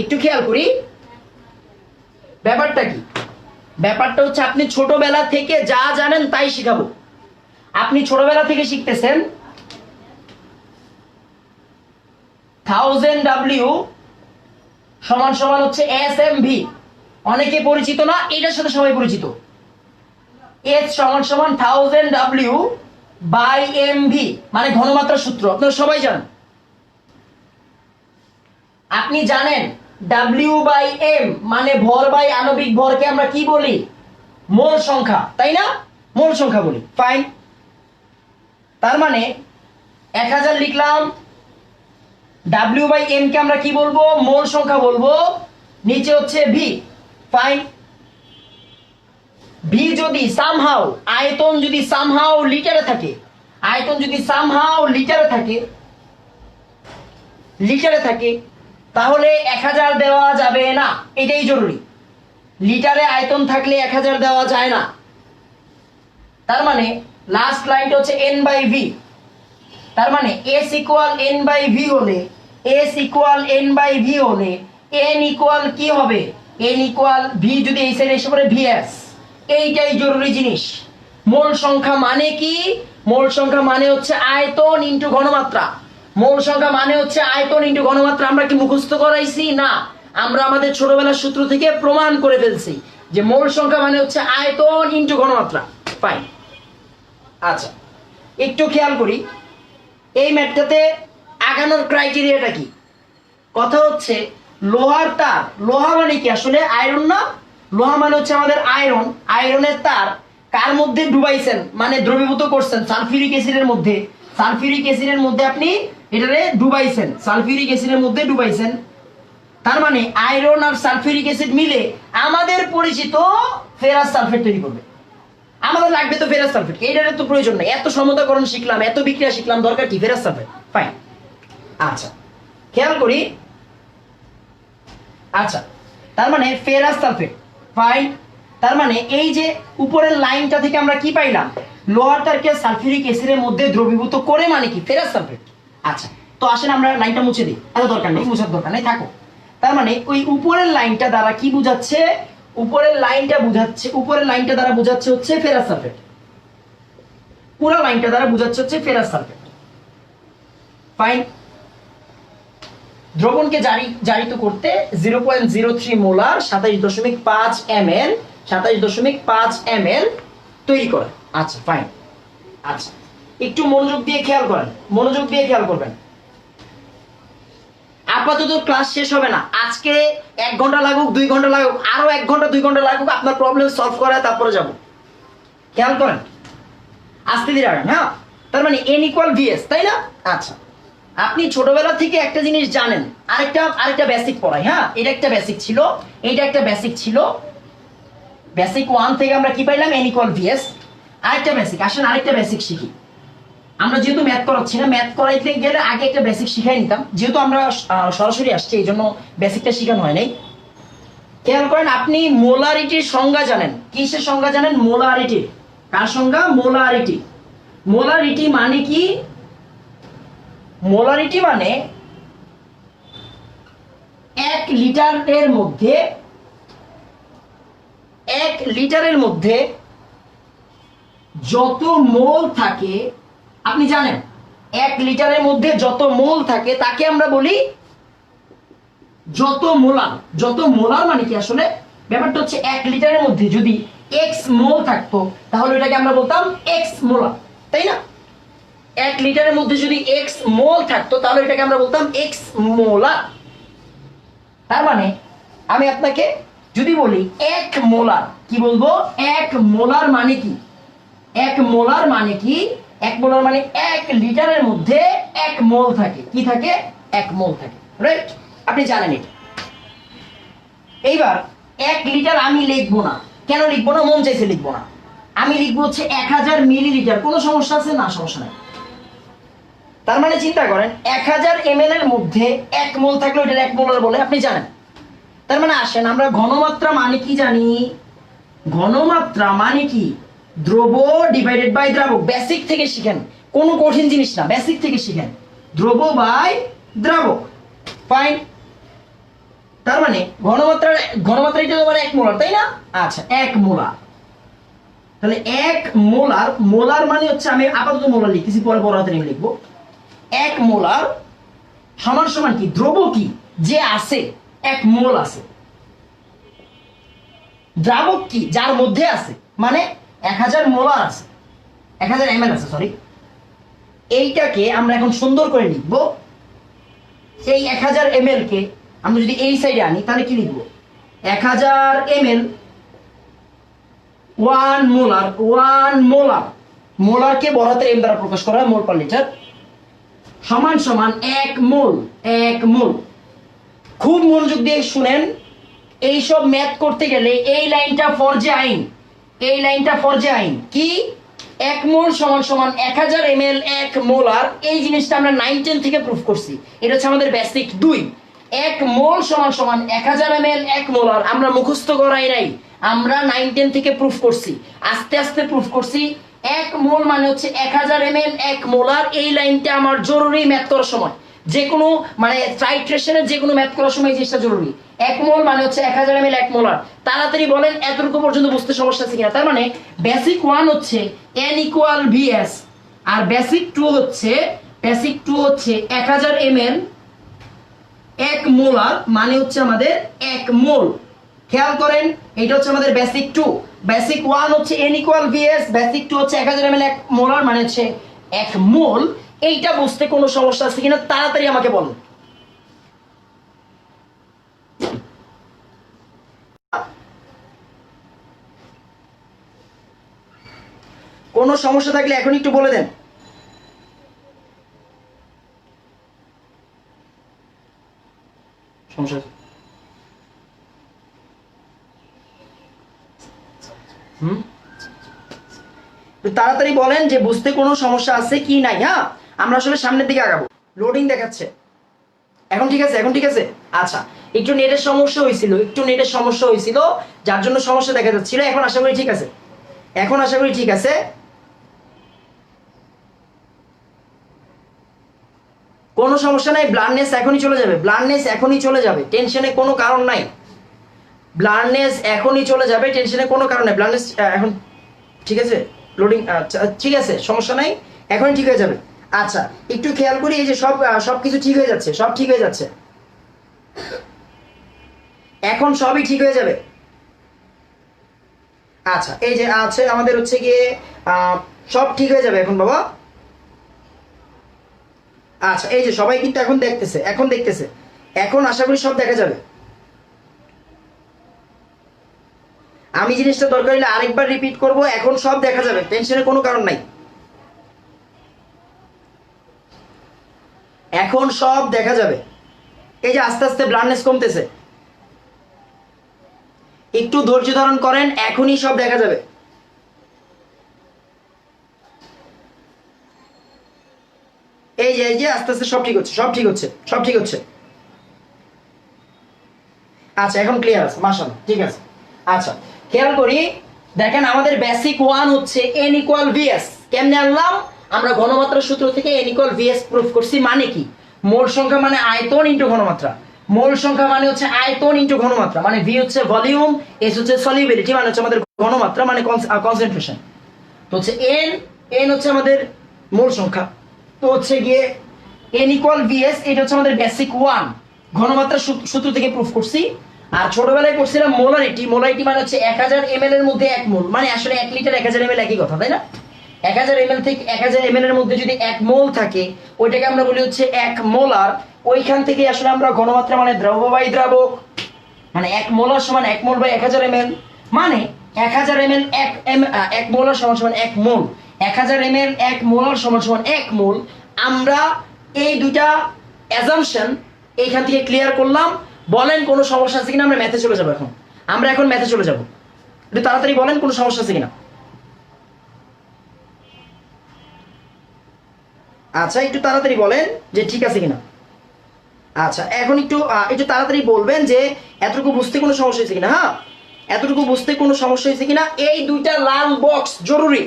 একটু খেয়াল করি ব্যাপারটা কি। ব্যাপারটা হচ্ছে, আপনি ছোটবেলা থেকে যা জানেন তাই শিখাবো। আপনি ছোটবেলা থেকে শিখতেছেন 1000 W সমান সমান হচ্ছে SMV। অনেকে পরিচিত না, এটার সাথে সবাই পরিচিত। H সমান সমান 1000 W বাই MV, মানে ঘনমাত্রা সূত্র, আপনারা সবাই জানেন। আপনি জানেন W বাই M মানে ভর বাই আণবিক ভরকে আমরা কি বলি? মোল সংখ্যা, তাই না? মোল সংখ্যা বলি। ফাইন। তার মানে 1000 লিখলাম, W বাই M কে আমরা কি বলবো? মোল সংখ্যা বলবো। নিচে হচ্ছে V। ফাইন। V যদি সামহাউ, আয়তন যদি সামহাউ লিটারে থাকে, আয়তন যদি সামহাউ লিটারে থাকে, লিটারে থাকে, তাহলে 1000 দেওয়া যাবে না। এটাই জরুরি। লিটারে আয়তন থাকলে 1000 দেওয়া যায় না। তার মানে লাস্ট লাইনটা হচ্ছে n/v। তার মানে s ইকুয়াল n/v হলে n ইকুয়াল কি হবে, n ইকুয়াল v যদি এই সাইডে এসে পড়ে vs। এইটাই জরুরি জিনিস। মোল সংখ্যা মানে কি? মোল সংখ্যা মানে হচ্ছে আয়তন ইনটু ঘনমাত্রা। মোল সংখ্যা মানে হচ্ছে আয়তন ইনটু ঘনমাত্রা। আমরা কি মুখস্থ করাইছি? না, আমরা আমাদের ছোটবেলার সূত্র থেকে প্রমাণ করে ফেলছি যে মোল সংখ্যা মানে হচ্ছে আয়তন ইনটু ঘনমাত্রা। ফাইন। আচ্ছা, একটু খেয়াল করি এই ম্যাথটাতে আগানোর ক্রাইটেরিয়াটা কি। কথা হচ্ছে লোহার তার, লোহা মানে কি আসলে আয়রন না? লোহা মানে হচ্ছে আমাদের আয়রন। আয়রনের তার কার মধ্যে ডুবাইছেন, মানে দ্রবীভূত করছেন সালফিউরিক অ্যাসিডের মধ্যে। সালফিউরিক অ্যাসিডের মধ্যে আপনি এটারে ডুবাইছেন, সালফিউরিক অ্যাসিডের মধ্যে ডুবাইছেন। তার মানে আয়রন আর সালফিউরিক অ্যাসিড মিলে আমাদের পরিচিত ফেরাস সালফেট তৈরি করবে। আমাদের লাগবে তো ফেরাস সালফেট, এইটার তো প্রয়োজন নেই। এত সমতাকরণ শিখলাম, এত বিক্রিয়া শিখলাম, দরকার কি ফেরাস সালফেট। ফাইন। আচ্ছা, খেয়াল করি। আচ্ছা, তার মানে ফেরাস সালফেট। ফাইন। তার মানে এই যে উপরের লাইনটা থেকে আমরা কি পাইলাম, লোহার তারকে সালফিউরিক অ্যাসিডের মধ্যে দ্রবীভূত করে মানে কি ফেরাস সালফেট। আচ্ছা, তো আসেন আমরা লাইনটা মুছে দিই। এত দরকার নেই, মুছার দরকার নেই, থাকো। তার মানে ওই উপরের লাইনটা দ্বারা কি বুঝাচ্ছে, উপরের লাইনটা দ্বারা বুঝাচ্ছে হচ্ছে ফেরাস সালফেট। পুরো লাইনটা দ্বারা বুঝাচ্ছে হচ্ছে ফেরাস সালফেট। ফাইন। দ্রবণকে জারিত করতে 0.03 মোলার 27.5 ml 27.5 ml তৈরি করে। আচ্ছা, ফাইন। আচ্ছা, একটু মনোযোগ দিয়ে খেয়াল করবেন। আপাতত ক্লাস শেষ হবে না। আজকে 1 ঘন্টা লাগুক, 2 ঘন্টা লাগুক, আরো 1 ঘন্টা 2 ঘন্টা লাগুক, আপনার প্রবলেম সলভ করা তারপরে যাব। খেয়াল করেন, আস্তে ধীরে আগান। হ্যাঁ, তার মানে n ইকুয়াল vs, তাই না? আচ্ছা, আপনি ছোটবেলা থেকে একটা জিনিস জানেন, আরেকটা বেসিক পড়াই। হ্যাঁ, এটা একটা বেসিক ছিল, এইটা একটা বেসিক ছিল। বেসিক 1 থেকে আমরা কি পাইলাম, n ইকুয়াল vs। আরেকটা বেসিক, আসেন আরেকটা বেসিক শিখি। আমরা যেহেতু ম্যাথ করাচ্ছি না, ম্যাথ করাইতে গেলে আগে একটা বেসিক শিখাই নিতাম। যেহেতু আমরা সরাসরি আসছি, এই জন্য বেসিকটা শেখানো হয় নাই। খেয়াল করেন, আপনি মোলারিটির সংজ্ঞা জানেন। কিসের সংজ্ঞা জানেন? মোলারিটির। কার সংজ্ঞা? মোলারিটি। মোলারিটি মানে কি? মোলারিটি মানে 1 লিটারের মধ্যে যত মোল থাকে, আপনি জানেন 1 লিটারের মধ্যে যত মোল থাকে তাকে আমরা বলি যত মোলার। যত মোলার মানে কি আসলে ব্যাপারটা হচ্ছে 1 লিটারের মধ্যে যদি x মোল থাকতো তাহলে এটাকে আমরা বলতাম x মোলার, তাই না? 1 লিটারের মধ্যে যদি x মোল থাকতো তাহলে এটাকে আমরা বলতাম x মোলার। তার মানে আমি আপনাকে যদি বলি 1 মোলার, কি বলবো? 1 মোলার মানে কি? 1 মোলার মানে কি? 1 মোলার মানে 1 লিটারের মধ্যে 1 মোল থাকে। কি থাকে? 1 মোল থাকে, রাইট? আপনি জানেন এটা। এইবার 1 লিটার আমি লিখবো না। কেন লিখবো না? মন চাইছে লিখবো না। আমি লিখবো হচ্ছে 1000 মিলিলিটার। কোনো সমস্যা আছে? না, সমস্যা নাই। তার মানে চিন্তা করেন, 1000 ml এর মধ্যে 1 মোল থাকলে ওটা 1 মোলার বলে, আপনি জানেন। তার মানে আসেন আমরা ঘনমাত্রা মানে কি জানি? ঘনমাত্রা মানে কি? দ্রব ডিভাইডেড বাই দ্রাবক। বেসিক থেকে শিখেন, কোনো কঠিন জিনিস না, বেসিক থেকে শিখেন। দ্রব বাই দ্রাবক। ফাইন। তার মানে ঘনমাত্রা এটা মানে 1 মোলার, তাই না? আচ্ছা, 1 মোলার। তাহলে 1 মোলার মানে হচ্ছে, আমি আপাতত মোলার লিখতেছি, পরে বড় হাতে নিয়ে লিখবো। 1 মোলার সমান সমান কি? দ্রব কি? যে আছে 1 মোল আছে। দ্রাবক কি? যার মধ্যে আছে, মানে 1000 মোলার আছে, 1000 ml আছে, সরি। এইটাকে আমরা এখন সুন্দর করে লিখবো। এই 1000 ml কে আমরা যদি এই সাইডে আনি তাহলে কি লিখবো? 1000 ml 1 মোলার। 1 মোলার, মোলারকে বড় হাতের m দ্বারা প্রকাশ করা হয়, মোল পার লিটার, সমান সমান 1 মোল। 1 মোল। খুব মনোযোগ দিয়ে শুনেন, এইসব ম্যাথ করতে গেলে এই লাইনটা ফরজে আইন। এই লাইনটা ফরজে আইন কি? 1 মোল সমান সমান 1000 ml 1 মোলার। এই জিনিসটা আমরা 9 10 থেকে প্রুফ করছি। এটা হচ্ছে আমাদের বেসিক 2। 1 মোল সমান সমান 1000 ml 1 মোলার আমরা মুখস্থ করাই নাই, আমরা 9 10 থেকে প্রুফ করছি, আস্তে আস্তে প্রুফ করছি। এক মোল মানে হচ্ছে 1000 ml 1 মোলার। এই লাইনটা আমার জরুরি ম্যাথ করার সময়, যে কোনো মানে টাইট্রেশনের যে কোনো ম্যাথ করার সময় এই জিনিসটা জরুরি। 1 মোল মানে হচ্ছে 1000 ml 1 মোলার। তাড়াতাড়ি বলেন এতটুকু পর্যন্ত বুঝতে সমস্যা আছে কিনা। তার মানে বেসিক 1 হচ্ছে n ইকুয়াল vs, আর বেসিক 2 হচ্ছে 1000 ml 1 মোলার মানে হচ্ছে আমাদের 1 মোল। খেয়াল করেন এটা হচ্ছে আমাদের বেসিক 2। বেসিক 1 হচ্ছে n ইকুয়াল vs, বেসিক 2 হচ্ছে 1000 ml 1 মোলার মানে হচ্ছে 1 মোল। এইটা বুঝতে কোনো সমস্যা আছে কিনা তাড়াতাড়ি আমাকে বলুন। কোনো সমস্যা থাকলে এখন একটু বলে দেন। সমস্যা তাড়াতাড়ি বলেন যে বুঝতে কোনো সমস্যা আছে কি নাই। হ্যাঁ, আমরা আসলে সামনের দিকে আগাবো। লোডিং দেখাচ্ছে এখন, ঠিক আছে? এখন ঠিক আছে। আচ্ছা, একটু নেটের সমস্যা হয়েছিল, যার জন্য সমস্যা দেখা যাচ্ছিল। এখন আশা করি ঠিক আছে, এখন আশা করি ঠিক আছে। কোনো সমস্যা নাই, ব্লাডনেস এখনই চলে যাবে, ব্লাডনেস এখনই চলে যাবে, টেনশনে কোনো কারণ নাই। ব্লাডনেস এখনই চলে যাবে, টেনশনে কোনো কারণ নাই। ব্লাডনেস এখন ঠিক আছে, লোডিং ঠিক আছে, সমস্যা নাই, এখনই ঠিক হয়ে যাবে। আচ্ছা, একটু খেয়াল করি, এই যে সবকিছু ঠিক হয়ে যাচ্ছে, সব ঠিক হয়ে যাচ্ছে, এখন সবই ঠিক হয়ে যাবে। আচ্ছা, এই যে আছে আমাদের হচ্ছে গিয়ে সব ঠিক হয়ে যাবে এখন বাবা। আচ্ছা, এই যে সবাই কিন্তু এখন দেখতেছে, এখন আশা করি সব দেখা যাবে। আমি জিনিসটা দরকার হলে আরেকবার রিপিট করব, এখন সব দেখা যাবে, টেনশনের কোনো কারণ নাই, এখন সব দেখা যাবে। এই যে আস্তে আস্তে ব্লাডনেস কমতেছে, একটু ধৈর্য ধারণ করেন, এখনই সব দেখা যাবে। এই যে আস্তে আস্তে সব ঠিক হচ্ছে। আচ্ছা, এখন ক্লিয়ার আছে, মাশাআল্লাহ, ঠিক আছে। আচ্ছা, খেয়াল করি, দেখেন আমাদের বেসিক 1 হচ্ছে n ইকুয়াল vs। কেমনে আনলাম আমরা? ঘনমাত্রার সূত্র থেকে n ইকুয়াল vs প্রুফ করছি। মানে কি? মোল সংখ্যা মানে আয়তন ইনটু ঘনমাত্রা। মোল সংখ্যা মানে হচ্ছে আয়তন ইনটু ঘনমাত্রা, মানে v হচ্ছে ভলিউম, s হচ্ছে সলিউবিলিটি, মানে হচ্ছে আমাদের ঘনমাত্রা মানে কনসেন্ট্রেশন। তো হচ্ছে n হচ্ছে আমাদের মোল সংখ্যা, তো হচ্ছে গিয়ে n ইকুয়াল vs, এটা হচ্ছে আমাদের বেসিক 1 ঘনমাত্রার সূত্র থেকে প্রুফ করছি। আর ছোটবেলায় করছিলাম মোলারিটি মানে হচ্ছে 1000 ml এর মধ্যে 1 মোল, মানে আসলে 1 লিটার 1000 ml একই কথা, তাই না? 1000 ml থেকে 1000 ml এর মধ্যে যদি 1 মোল থাকে, ওইটাকে আমরা বলি হচ্ছে 1 মোলার। ওইখান থেকে আসলে আমরা ঘনমাত্রা মানে দ্রব্যবাহী দ্রাবক, মানে 1 মোলার সমান 1 মোল বাই 1000 ml, মানে 1000 ml 1 মোলার সমান 1 মোল, 1000 ml 1 মোলার সমান 1 মোল। আমরা এই দুইটা অ্যাজাম্পশন এইখান থেকে ক্লিয়ার করলাম। বলেন কোনো সমস্যা আছে কিনা? আমরা ম্যাথে চলে যাবো এখন, ম্যাথে চলে যাবো। একটু তাড়াতাড়ি বলেন কোনো সমস্যা আছে কিনা। আচ্ছা, একটু তাড়াতাড়ি বলেন যে ঠিক আছে কিনা। আচ্ছা, এখন একটু তাড়াতাড়ি বলবেন যে এতটুকু বুঝতে কোনো সমস্যা হয়েছে কিনা। হ্যাঁ, এতটুকু বুঝতে কোনো সমস্যা হয়েছে কিনা। এই দুইটা লাল বক্স জরুরি,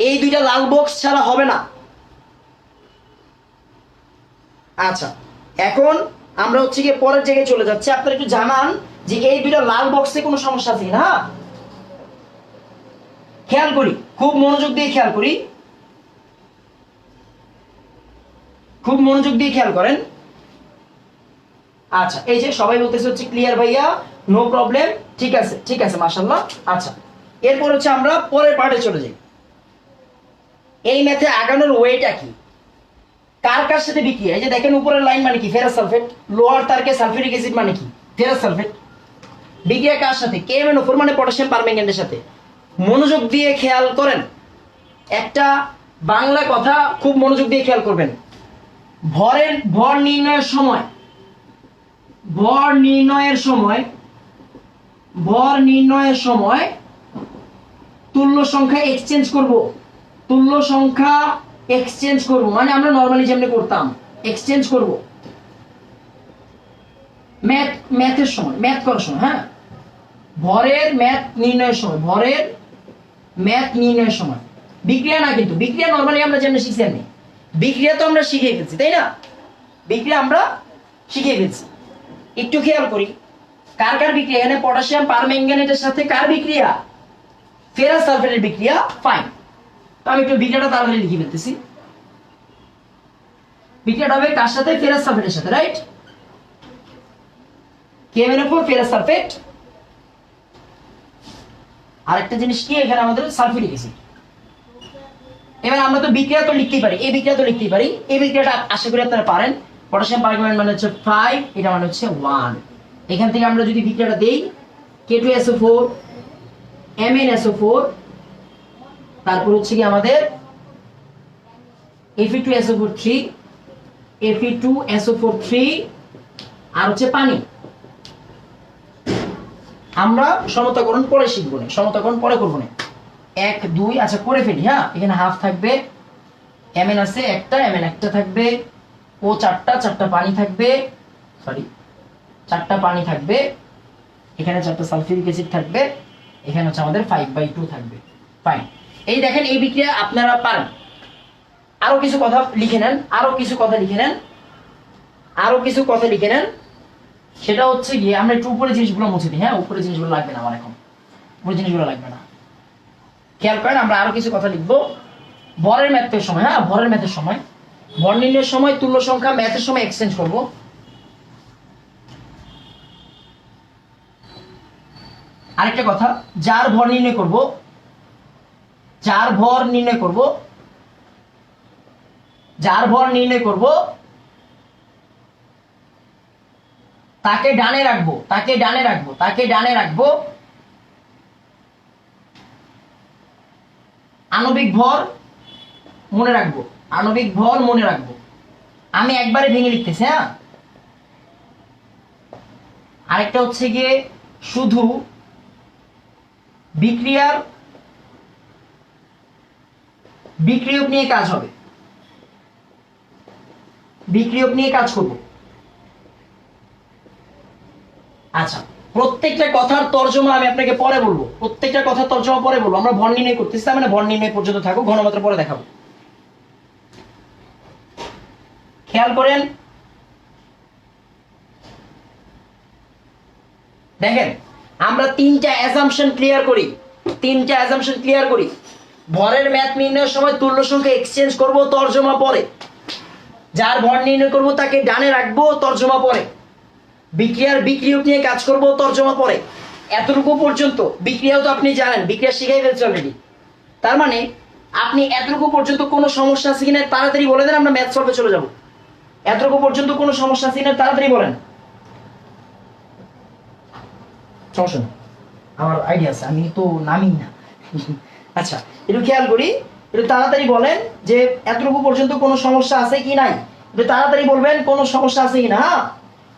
এই দুইটা লাল বক্স ছাড়া হবে না। আচ্ছা, এখন আমরা হচ্ছে গিয়ে পরের জায়গায় চলে যাচ্ছি। আপনারা একটু জানান যে এই দুইটা লাল বক্সে কোনো সমস্যা আছে কিনা। হ্যাঁ, খেয়াল করি, খুব মনোযোগ দিয়ে খেয়াল করি, খুব মনোযোগ দিয়ে খেয়াল করেন। আচ্ছা, এই যে সবাই বলতেছে হচ্ছে ক্লিয়ার ভাইয়া, নো প্রবলেম, ঠিক আছে মাশাআল্লাহ। আচ্ছা, এরপর হচ্ছে আমরা পরের পার্টে চলে যাই। এই ম্যাথে আগানোর ওয়েটা কি, কার কার সাথে বিক্রিয়া? এই যে দেখেন উপরের লাইন মানে কি? Ferrous sulphate. লোহার তারকে সালফিউরিক অ্যাসিড মানে কি? Ferrous sulphate. বিক্রিয়া কার সাথে? KMnO4 মানে পটাশিয়াম পারম্যাঙ্গানেটের সাথে। মনোযোগ দিয়ে খেয়াল করেন, একটা বাংলা কথা খুব মনোযোগ দিয়ে খেয়াল করবেন। ভর নির্ণয়ের সময় তুল্য সংখ্যা এক্সচেঞ্জ করব, মানে আমরা নরমালি যেমনি করতাম এক্সচেঞ্জ করব ম্যাথ করার সময়। হ্যাঁ, ভরের ম্যাথ নির্ণয়ের সময় বিক্রিয়া না, কিন্তু বিক্রিয়া নরমালি আমরা যেমন শিখছি আমি, বিক্রিয়া তো আমরা শিখে ফেলছি তাই না, বিক্রিয়া আমরা শিখে ফেলছি। একটু খেয়াল করি কার কার বিক্রিয়া, এখানে পটাশিয়াম পারম্যাঙ্গানেটের সাথে কার বিক্রিয়া, ফেরাস সালফেটের বিক্রিয়া। ফাইন, তো আমি একটু বিক্রিয়াটা তাড়াতাড়ি লিখে ফেলতেছি। বিক্রিয়াটা হবে কার সাথে, ফেরাস সালফেটের সাথে, রাইট? KMnO4 ferrous sulphate. আরেকটা জিনিস কি, এখানে আমাদের সালফিউরিক অ্যাসিড। এবার আমরা তো বিক্রিয়া তো লিখতেই পারি, এই বিক্রিয়া তো লিখতেই পারি, এই বিক্রিয়াটা আশা করি আপনারা পারেন। পটাশিয়াম পারম্যাঙ্গানেট মানে হচ্ছে 5, এটা মানে হচ্ছে 1। এখান থেকে আমরা যদি বিক্রিয়াটা দেই, K2SO4 MnSO4, তারপর হচ্ছে কি আমাদের Fe2SO4 3, Fe2SO4 3, আর হচ্ছে পানি। আমরা সমতাকরণ পরে শিখবো না, সমতাকরণ পরে করবো না। 1 2 আচ্ছা করে ফেলি। হ্যাঁ, এখানে হাফ থাকবে, Mn আছে একটা, Mn একটা থাকবে, ও চারটা পানি থাকবে, সরি 4টা পানি থাকবে, এখানে 4টা সালফিউরিক অ্যাসিড থাকবে, এখানে হচ্ছে আমাদের 5/2 থাকবে। ফাইন, এই দেখেন এই বিক্রিয়া আপনারা পারেন। আরো কিছু কথা লিখে নেন, আরো কিছু কথা লিখে নেন, আরো কিছু কথা লিখে নেন। সেটা হচ্ছে গিয়ে আমরা একটু উপরে জিনিসগুলো মুছে দিই। হ্যাঁ, উপরে জিনিসগুলো লাগবে না আমার এখন, উপরে জিনিসগুলো লাগবে না। খেয়াল করেন, আমরা আরো কিছু কথা লিখবো ভরের ম্যাথের সময়। হ্যাঁ, ভরের ম্যাথের সময়, ভর নির্ণয়ের সময় তুল্য সংখ্যা ম্যাথের সময় এক্সচেঞ্জ করব। আরেকটা কথা, যার ভর নির্ণয় করব, যার ভর নির্ণয় করব, যার ভর নির্ণয় করব তাকে ডানে রাখবো, তাকে ডানে রাখবো, তাকে ডানে রাখবো। আণবিক ভর মনে রাখবো, আণবিক ভর মনে রাখবো। আমি একবারে ভেঙে লিখতেছি। হ্যাঁ, আরেকটা হচ্ছে গিয়ে শুধু বিক্রিয়ার বিক্রিয়ক নিয়ে কাজ হবে, বিক্রিয়ক নিয়ে কাজ করব। আচ্ছা, প্রত্যেকটা কথার তর্জমা আমি আপনাকে পরে বলবো, প্রত্যেকটা কথার তর্জমা পরে বলবো। আমরা ভর নির্ণয় করতেছি, মানে ভর নির্ণয় পর্যন্ত থাকো, ঘনমাত্রা পরে দেখাবো। খেয়াল করেন, দেখেন আমরা 3টা অ্যাজাম্পশন ক্লিয়ার করি, 3টা অ্যাজাম্পশন ক্লিয়ার করি। ভরের ম্যাথ নির্ণয়ের সময় তুল্য সংখ্যা এক্সচেঞ্জ করব, তর্জমা পরে। যার ভর নির্ণয় করব তাকে ডানে রাখবো, তর্জমা পরে। বিক্রিয়ার বিক্রিয়ক নিয়ে কাজ করব, তর্জমা পরে। এতটুকু পর্যন্ত বিক্রিয়াও তো আপনি জানেন, বিক্রিয়া শিখাই ফেলছে অলরেডি। তার মানে আপনি এতটুকু পর্যন্ত কোনো সমস্যা আছে কিনা তাড়াতাড়ি বলে দেন, আমরা ম্যাথ সলভে চলে যাব। এতটুকু পর্যন্ত কোনো সমস্যা আছে কিনা তাড়াতাড়ি বলেন। সমস্যা না, আমার আইডিয়া আছে, আমি তো নামি না। আচ্ছা, একটু খেয়াল করি, একটু তাড়াতাড়ি বলেন যে এতটুকু পর্যন্ত কোনো সমস্যা আছে কি নাই। একটু তাড়াতাড়ি বলবেন কোনো সমস্যা আছে কিনা। হ্যাঁ,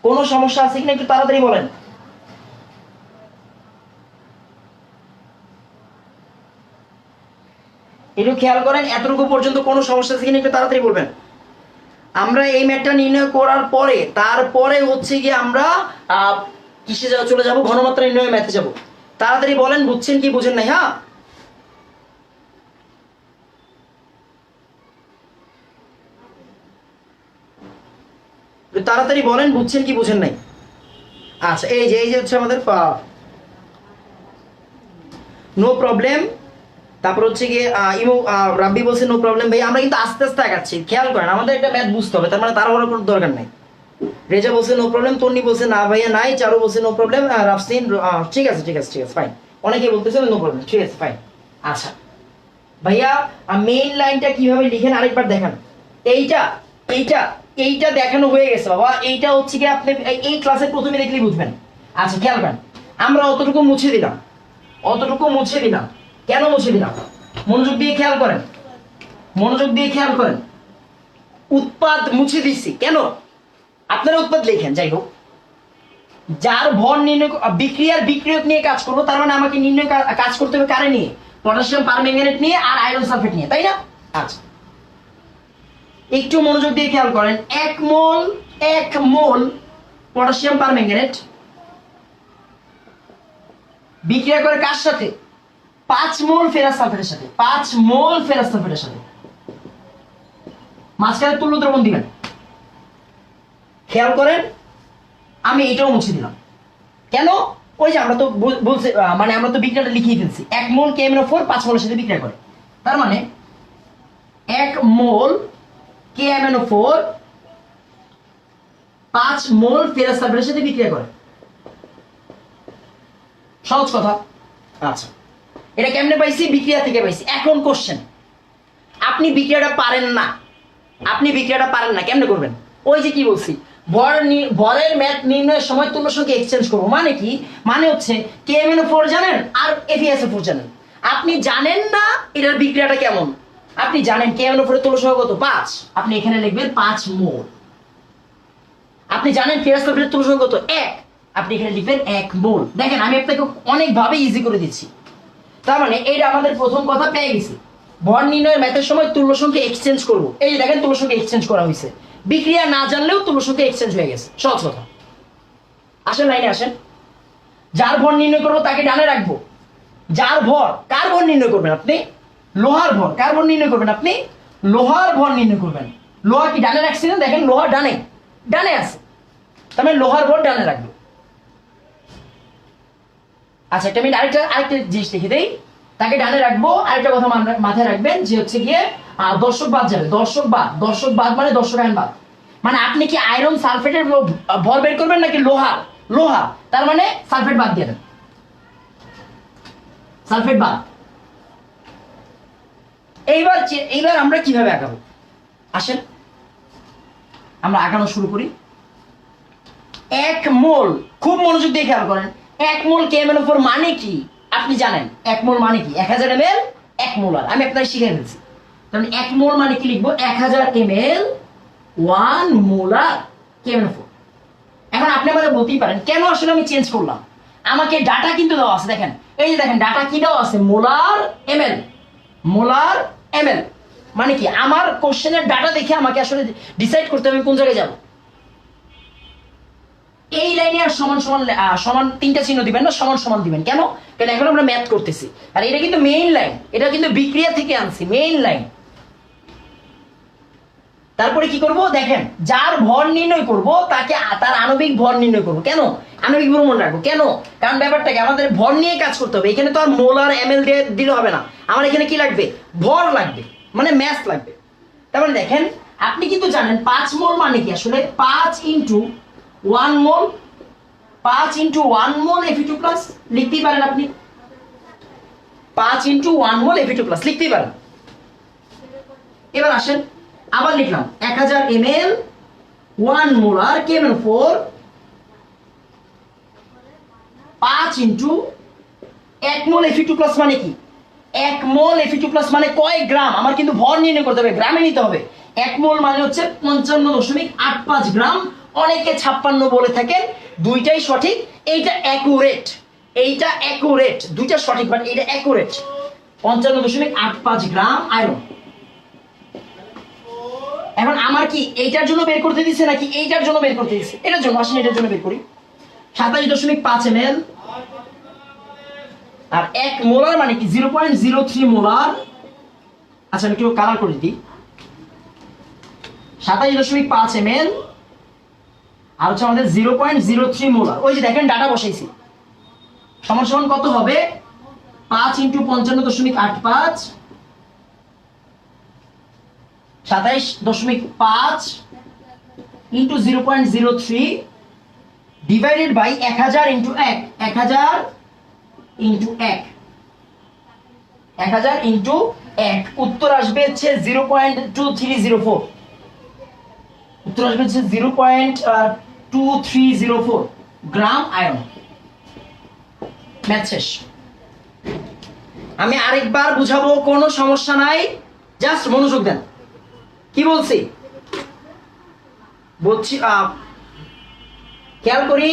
কোনো সমস্যা আছে কিনা একটু তাড়াতাড়ি বলেন। একটু খেয়াল করেন, এতটুকু পর্যন্ত কোনো সমস্যা আছে কিনা একটু তাড়াতাড়ি বলবেন। আমরা এই ম্যাথটা নির্ণয় করার পরে তারপরে হচ্ছে গিয়ে আমরা কিসে চলে যাব, ঘনমাত্রা নির্ণয় ম্যাথে যাব। তাড়াতাড়ি বলেন, বুঝছেন কি বুঝেন নাই। হ্যাঁ, তাড়াতাড়ি বলেন, বুঝছেন কি বুঝেন নাই। আচ্ছা, এই যে হচ্ছে আমাদের নো প্রবলেম। তারপর হচ্ছে গিয়ে রাব্বি বলছে নো প্রবলেম। ভাই আমরা কিন্তু আস্তে আস্তে আগাচ্ছি, খেয়াল করেন, আমাদের একটা ম্যাথ বুঝতে হবে, তার মানে তাড়াহুড়ো করার দরকার নাই। রেজা বলছে নো প্রবলেম, তন্নি বলছে না ভাইয়া নাই, চারু বলছে নো প্রবলেম, রাফসিন ঠিক আছে ঠিক আছে ঠিক আছে ফাইন। অনেকে বলতেছে নো প্রবলেম, ঠিক আছে ফাইন। আচ্ছা ভাইয়া, মেইন লাইনটা কিভাবে লিখেন আরেকবার দেখান। এইটা এইটা এইটা দেখানো হয়ে গেছে বাবা, এইটা হচ্ছে কি আপনি এই ক্লাসে প্রথমে দেখলেই বুঝবেন। আচ্ছা খেয়াল করেন, আমরা অতটুকু মুছে দিলাম, অতটুকু মুছে দিলাম। কেন মুছে দিলাম? মনোযোগ দিয়ে খেয়াল করেন, মনোযোগ দিয়ে খেয়াল করেন। উৎপাদ মুছে দিচ্ছি কেন? আপনারা উৎপাদ লেখেন, যাই হোক। যার ভর নির্ণয়, বিক্রিয়ার বিক্রিয়ক নিয়ে কাজ করবো, তার মানে আমাকে নির্ণয় কাজ করতে হবে কারে নিয়ে? পটাশিয়াম পারম্যাঙ্গানেট নিয়ে আর আয়রন সালফেট নিয়ে, তাই না? আচ্ছা একটু মনোযোগ দিয়ে খেয়াল করেন। 1 মোল পটাশিয়াম পারম্যাঙ্গানেট বিক্রিয়া করে কার সাথে? 5 মোল ফেরাস সালফেটের সাথে, 5 মোল ফেরাস সালফেটের সাথে মাঝখানে তুল্য দ্রবণ দিবেন। খেয়াল করেন, আমি এটাও মুছে দিলাম। কেন? ওই যে আমরা তো বলছি, মানে আমরা তো বিক্রিয়াটা লিখিয়ে ফেলছি। 1 মোল KMnO4 5 মোলের সাথে বিক্রিয়া করে, তার মানে 1 মোল KMnO4 5 মোল ফেরাস সালফেটের সাথে বিক্রিয়া করে। সহজ কথা। আচ্ছা, এটা কেমনে পাইছি? বিক্রিয়া থেকে পাইছি। এখন কোশ্চেন, আপনি বিক্রিয়াটা পারেন না, আপনি বিক্রিয়াটা পারেন না, কেমনে করবেন? ওই যে কি বলছি, ভরের ম্যাথ নির্ণয়ের সময় তুল্য সংখ্যা এক্সচেঞ্জ করবো। মানে কি? মানে হচ্ছে KMnO4 জানেন আর FeSO4 জানেন, আপনি জানেন না এটার বিক্রিয়াটা কেমন। আপনি জানেন KMnO4 এর তুল্য সংখ্যা কত? 5, আপনি এখানে লিখবেন 5 মোল। আপনি জানেন ফেরাস সালফেটের তুল্য সংখ্যা কত? 1, আপনি এখানে লিখবেন 1 মোল। দেখেন আমি আপনাকে অনেকভাবে ইজি করে দিচ্ছি। তার মানে এইটা আমাদের প্রথম কথা পেয়ে গেছি। ভর নির্ণয়ের ম্যাথের সময় তুল্য সংখ্যা এক্সচেঞ্জ করব। এই যে দেখেন তুল্য সংখ্যা এক্সচেঞ্জ করা হয়েছে, বিক্রিয়া না জানলেও তুল্য সংখ্যা এক্সচেঞ্জ হয়ে গেছে। সহজ কথা। আসেন লাইনে আসেন। যার ভর নির্ণয় করবো তাকে ডানে রাখবো। যার ভর, কার ভর নির্ণয় করবেন আপনি? লোহার ভর। কার ভর নির্ণয় করবেন আপনি? লোহার ভর নির্ণয় করবেন। লোহা কি ডানে রাখছি না? দেখেন লোহা ডানে, ডানে আছে, তার মানে লোহার ভর ডানে রাখবো। আচ্ছা, এটা আমি আরেকটা জিনিস লিখে দেই, তাকে ডানে রাখবো। আরেকটা কথা মাথায় রাখবেন যে হচ্ছে গিয়ে দর্শক বাদ যাবে। দর্শক বাদ মানে দর্শক আয়ন বাদ। মানে আপনি কি আয়রন সালফেটের ভর বের করবেন নাকি লোহা, তার মানে সালফেট বাদ দিয়ে দেন, সালফেট বাদ। এইবার আমরা কিভাবে আগাবো? আসেন আমরা আগানো শুরু করি। 1 মোল, খুব মনোযোগ দিয়ে খেয়াল করেন, 1 মোল KMnO4 মানে কি আপনি জানেন? 1 মোল মানে কি? 1000 ml 1 মোলার। আমি আপনাকে শিখিয়ে ফেলছি। কারণ 1 মোল মানে কি লিখবো? 1000 ml 1 মোলার KMnO4। এখন আপনি আমাদের বলতেই পারেন কেন আসলে আমি চেঞ্জ করলাম? আমাকে ডাটা কিন্তু দেওয়া আছে, দেখেন এই যে দেখেন ডাটা কি দেওয়া আছে? Molar ml। মানে কি? আমার কোশ্চেনের ডাটা দেখে আমাকে আসলে ডিসাইড করতে হবে কোন জায়গায় যাব। এই লাইনে আর সমান তিনটা চিহ্ন দিবেন না, সমান দিবেন। কেন? কারণ এখন আমরা ম্যাথ করতেছি, আর এটা কিন্তু মেইন লাইন, এটা কিন্তু বিক্রিয়া থেকে আনছি, মেইন লাইন। তারপরে কি করব? দেখেন যার ভর নির্ণয় করব তাকে তার আণবিক ভর নির্ণয় করব। কেন আণবিক ভর মনে রাখবো? কেন? কারণ ব্যাপারটাকে আমাদের ভর নিয়ে কাজ করতে হবে। এখানে তো আর মোল আর ml দিয়ে দিলে হবে না, আমার এখানে কি লাগবে? ভর লাগবে, মানে ম্যাথ লাগবে। তারপরে দেখেন আপনি কিন্তু জানেন 5 মোল মানে কি আসলে? 5 × 1 মোল, 5 × 1 মোল Fe2+ লিখতেই পারেন আপনি। 5 × 1 মোল Fe2+ লিখতেই পারেন। এবার আসেন আবার লিখলাম 1000 ml 1 মোলার KMnO4 5 × 1 মোল Fe2+ মানে কি? 1 মোল Fe2+ মানে কয় গ্রাম? আমার কিন্তু ভর নির্ণয় করতে হবে, গ্রামে নিতে হবে। 1 মোল মানে হচ্ছে 55.85 গ্রাম। অনেকে 56 বলে থাকেন, দুইটাই সঠিক। এইটা অ্যাকুরেট, দুইটা সঠিক, বাট এটা অ্যাকুরেট। 55.85 গ্রাম আয়রন। এখন আমার কি এইটার জন্য বের করতে দিছে নাকি এইটার জন্য বের করতে দিছে? এটার জন্য। আসেন এটার জন্য বের করি। 27.5 ml আর 1 মোলার মানে কি? 0.03 মোলার। আচ্ছা আমি একটু কালার করে দিই। 27.5 ml আর হচ্ছে আমাদের 0.03 মোলার। ওই যে দেখেন ডাটা বসাইছি। সমান কত হবে? 5 × 55.85 27.5 × 0.03 ডিভাইডেড বাই 1000 × 1 1000 × 1 উত্তর আসবে হচ্ছে 0.2304। উত্তর আসবে হচ্ছে 0.2304 গ্রাম আয়রন। ম্যাথ শেষ। আমি আরেকবার বুঝাবো, কোনো সমস্যা নাই, জাস্ট মনোযোগ দেন। কি বলছি খেয়াল করি।